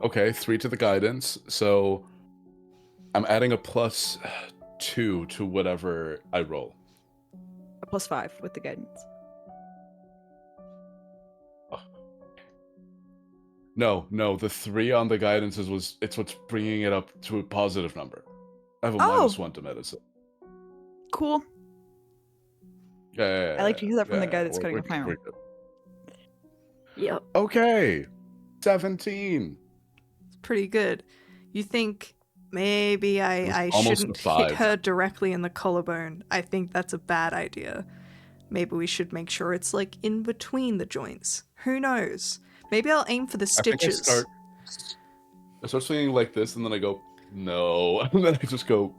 Okay, 3 to the guidance, so I'm adding a +2 to whatever I roll. A +5 with the guidance. No, the 3 on the guidance it's what's bringing it up to a positive number. I have a -1 to medicine. Cool. Yeah, I like to hear that from the guy that's we're- cutting a we're- final. we're good. Yep. Okay, 17. It's pretty good. You think maybe I was almost a shouldn't hit 5. her directly in the collarbone. I think that's a bad idea. Maybe we should make sure it's like in between the joints. Who knows? Maybe I'll aim for the I think stitches. I start swinging like this, and then I go, no, and then I just go,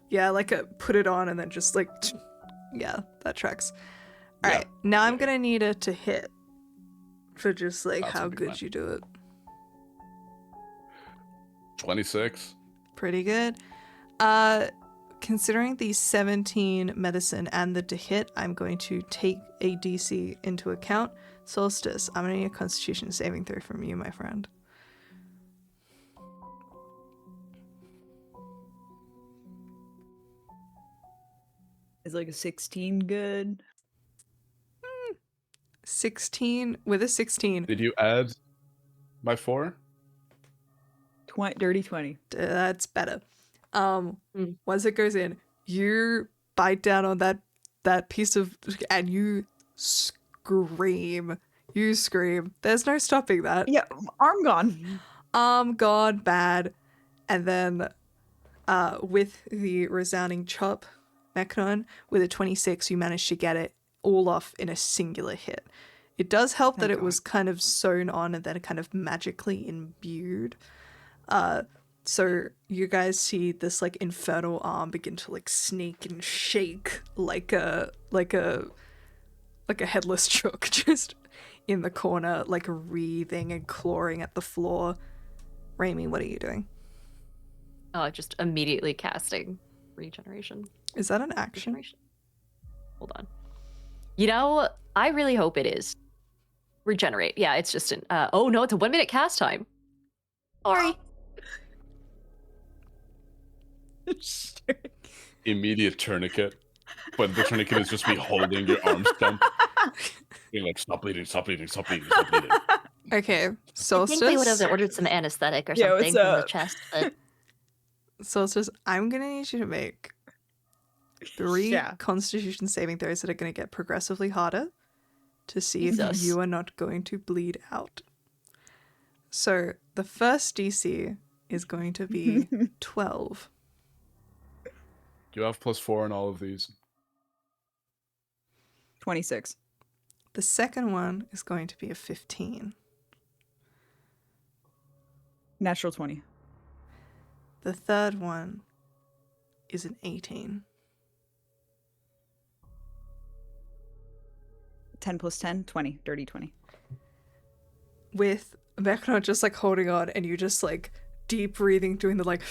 Yeah, like put it on and then just like, yeah, that tracks. All Yeah. right, now I'm gonna need it to hit for just like That's how gonna be good fine. you do it. 26. Pretty good. Considering the 17 medicine and the to hit, I'm going to take a DC into account. Solstice, I'm gonna need a Constitution saving throw from you, my friend. Is like a 16 good? 16 with a 16. Did you add my 4? Dirty 20. That's better. Mm. Once it goes in, you bite down on that piece of and you scream. You scream. There's no stopping that. Yeah, arm gone. Gone bad. And then with the resounding chop, Mechnon, with a 26, you manage to get it all off in a singular hit. It does help that Thank it was kind of sewn on and then kind of magically imbued. So you guys see this like infernal arm begin to like snake and shake like a headless chook just in the corner, like wreathing and clawing at the floor. Raimi, what are you doing? Oh, just immediately casting regeneration. Is that an action? Regeneration. Hold on. You know, I really hope it is. Regenerate. Yeah, it's just an. Oh no, it's a 1-minute cast time. Sorry. Immediate tourniquet. But the tourniquet is just me holding your arm stump. Being like, stop bleeding, stop bleeding, stop bleeding, stop bleeding. Okay, I think Solstice. we would have ordered some anesthetic or Yeah, something what's from the up? chest, but Solstice, I'm gonna need you to make 3 Yeah. Constitution saving throws that are gonna get progressively harder to see if Jesus. you are not going to bleed out. So the first DC is going to be 12. Do you have +4 on all of these? 26. The second one is going to be a 15. Natural 20. The third one is an 18. 10 plus 10, 20. Dirty 20. With Mechnon just like holding on and you just like deep breathing, doing the like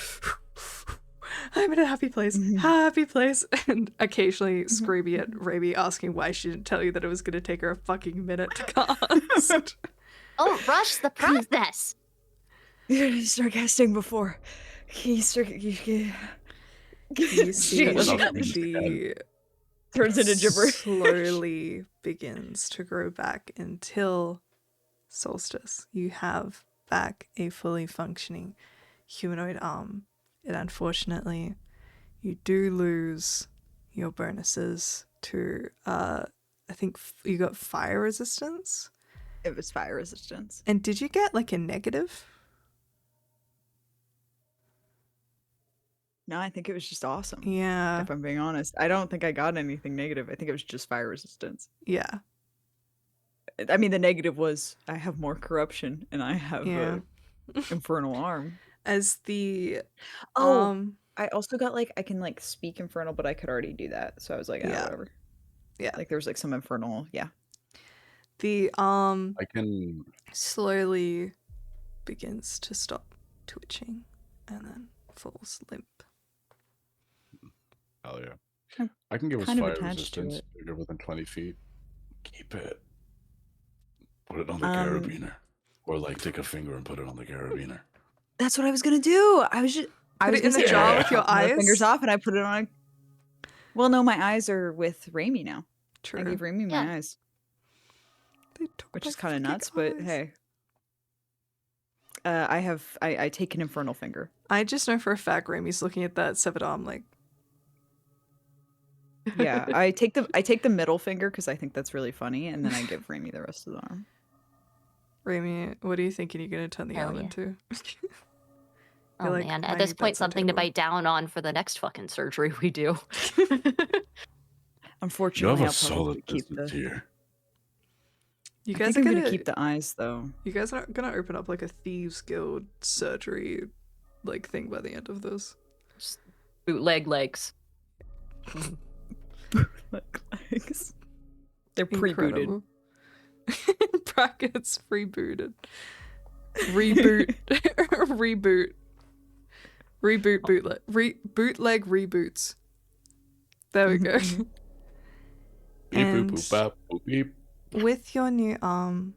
I'm in a happy place, happy place, and occasionally screaming at Raimi, asking why she didn't tell you that it was going to take her a fucking minute to cast. oh, rush the process. You start casting before. You start. You see Shit. the Turns into gibberish. slowly begins to grow back until Solstice. You have back a fully functioning humanoid arm. And unfortunately, you do lose your bonuses to, I think you got fire resistance. It was fire resistance. And did you get like a negative? No, I think it was just awesome. Yeah. If I'm being honest, I don't think I got anything negative. I think it was just fire resistance. Yeah. I mean, the negative was I have more corruption and I have Yeah. a infernal arm. As the Oh, I also got like I can like speak infernal, but I could already do that, so I was like, Yeah. whatever. Yeah. Like there was like some infernal, yeah. The arm I can. slowly begins to stop twitching and then falls limp. Hell yeah. I'm I can give us kind of fire attached to resistance it. bigger within 20 feet. Keep it. Put it on the Um, carabiner. Or like take a finger and put it on the carabiner. That's what I was gonna do. I was Put gonna it in the say, jar Yeah. with your cut my fingers eyes. off, and I put it on. Well, no, my eyes are with Raimi now. I True. gave Raimi my Yeah. eyes, They took which my is kind of fucking nuts, but eyes. hey. I take an infernal finger. I just know for a fact Raimi's looking at that severed arm like, Yeah, I take the middle finger because I think that's really funny, and then I give Raimi the rest of the arm. Raimi, what are you thinking you're gonna turn the Hell arm yeah. into? Oh like man, at 90 this point, bets on something to table. bite down on for the next fucking surgery we do. You Unfortunately, have a I'll probably solid keep business the. here. You I guys think are I'm gonna gonna keep the eyes though. You guys are gonna open up like a thieves guild surgery like thing by the end of this. Bootleg legs. Legs. They're pre-booted. Incredible. Brackets rebooted. Reboot. Reboot. Reboot bootleg. Bootleg reboots. There we go. Beep, And- boop, boop, bop, boop, beep. With your new arm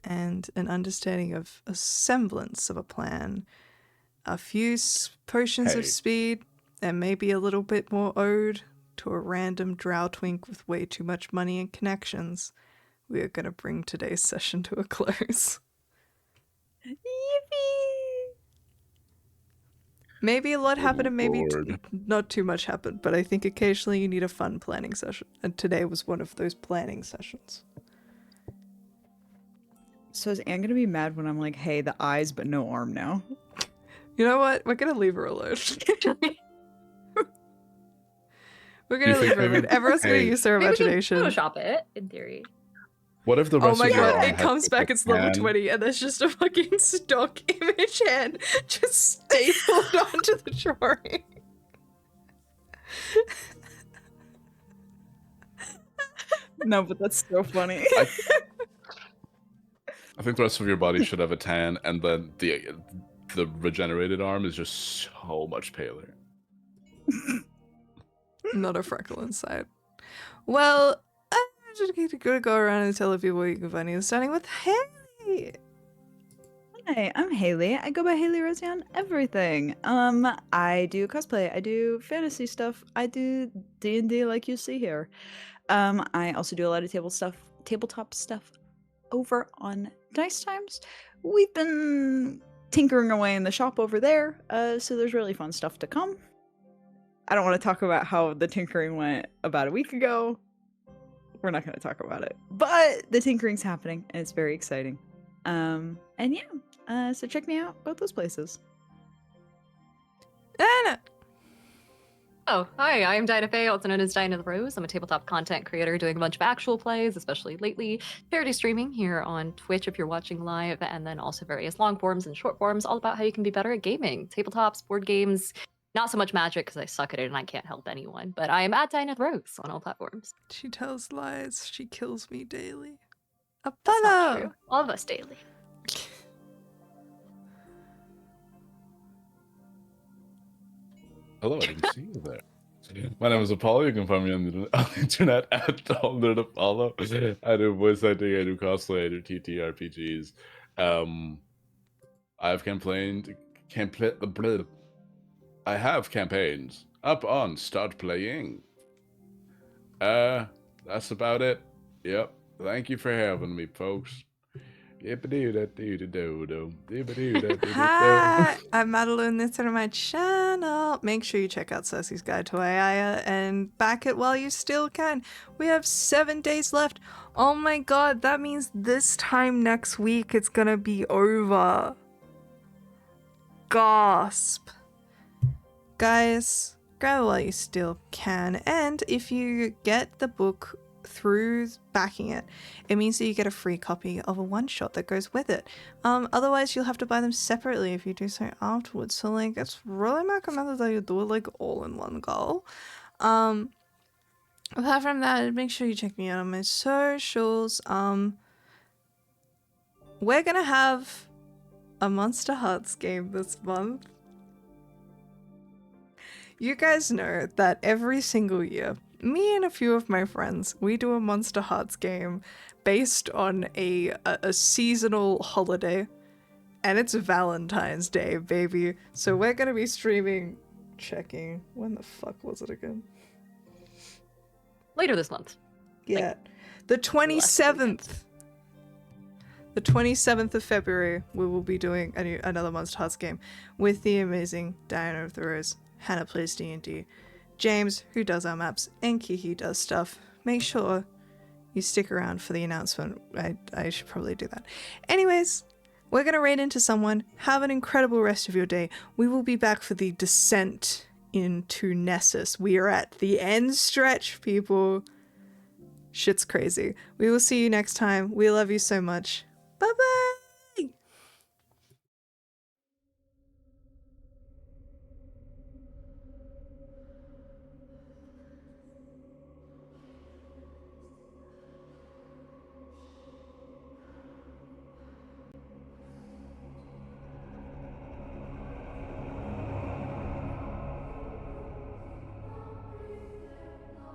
and an understanding of a semblance of a plan, a few potions Hey. of speed, and maybe a little bit more ode to a random drow twink with way too much money and connections, we are going to bring today's session to a close. Yippee! Maybe a lot Oh, happened and maybe Lord. not too much happened, but I think occasionally you need a fun planning session, and today was one of those planning sessions. So is Anne gonna be mad when I'm like, hey, the eyes but no arm now? You know what? We're going to leave her alone. We're Do going you to think leave her alone. maybe- Everyone's going to hey. use their Maybe we can imagination. Photoshop it, in theory. What if the Oh rest my of your god, arm it had comes just back, a it's level pan? 20, and there's just a fucking stock image hand just stapled onto the drawing. No, but that's so funny. I think the rest of your body should have a tan, and then the regenerated arm is just so much paler. Not a freckle inside. Well, I'm just going to go around and tell people you can find you, starting with Haley. Hi, I'm Haley. I go by Haley Rosie on everything. I do cosplay. I do fantasy stuff. I do D&D like you see here. I also do a lot of tabletop stuff over on Dice Times. We've been tinkering away in the shop over there, so there's really fun stuff to come. I don't want to talk about how the tinkering went about a week ago. We're not going to talk about it. But the tinkering's happening, and it's very exciting. And yeah, so check me out both those places. Anna. Oh, hi, I'm Dinah Faye, also known as Dinah the Rose. I'm a tabletop content creator doing a bunch of actual plays, especially lately. Charity streaming here on Twitch if you're watching live, and then also various long forms and short forms, all about how you can be better at gaming. Tabletops, board games, not so much Magic because I suck at it and I can't help anyone, but I am at Dinah the Rose on all platforms. She tells lies. She kills me daily. That's not Apollo. true. All of us daily. Hello, I didn't see you there. My name is Apollo. You can find me on the internet at Apollo. I do voice acting, I do cosplay, I do TTRPGs. I have campaigns up on Start Playing. That's about it. Yep. Thank you for having me, folks. Hi, I'm Madeline. This is my channel. Make sure you check out Cersei's Guide to AI and back it while you still can. We have 7 days left. Oh my god, that means this time next week it's gonna be over. Gasp. Guys, grab it while you still can. And if you get the book through backing it, it means that you get a free copy of a one-shot that goes with it. Otherwise you'll have to buy them separately if you do so afterwards. So like, it's really recommended that you do it like all in one go. Apart from that, make sure you check me out on my socials. We're gonna have a Monster Hearts game this month. You guys know that every single year, me and a few of my friends, we do a Monster Hearts game based on a seasonal holiday. And it's Valentine's Day, baby. So we're gonna be streaming, checking, when the fuck was it again? Later this month. Yeah, the 27th. The 27th of February, we will be doing another Monster Hearts game with the amazing Diana of the Rose. Hannah plays D&D. James, who does our maps, and Kiki does stuff. Make sure you stick around for the announcement. I should probably do that. Anyways, we're going to raid into someone. Have an incredible rest of your day. We will be back for the descent into Nessus. We are at the end stretch, people. Shit's crazy. We will see you next time. We love you so much. Bye-bye!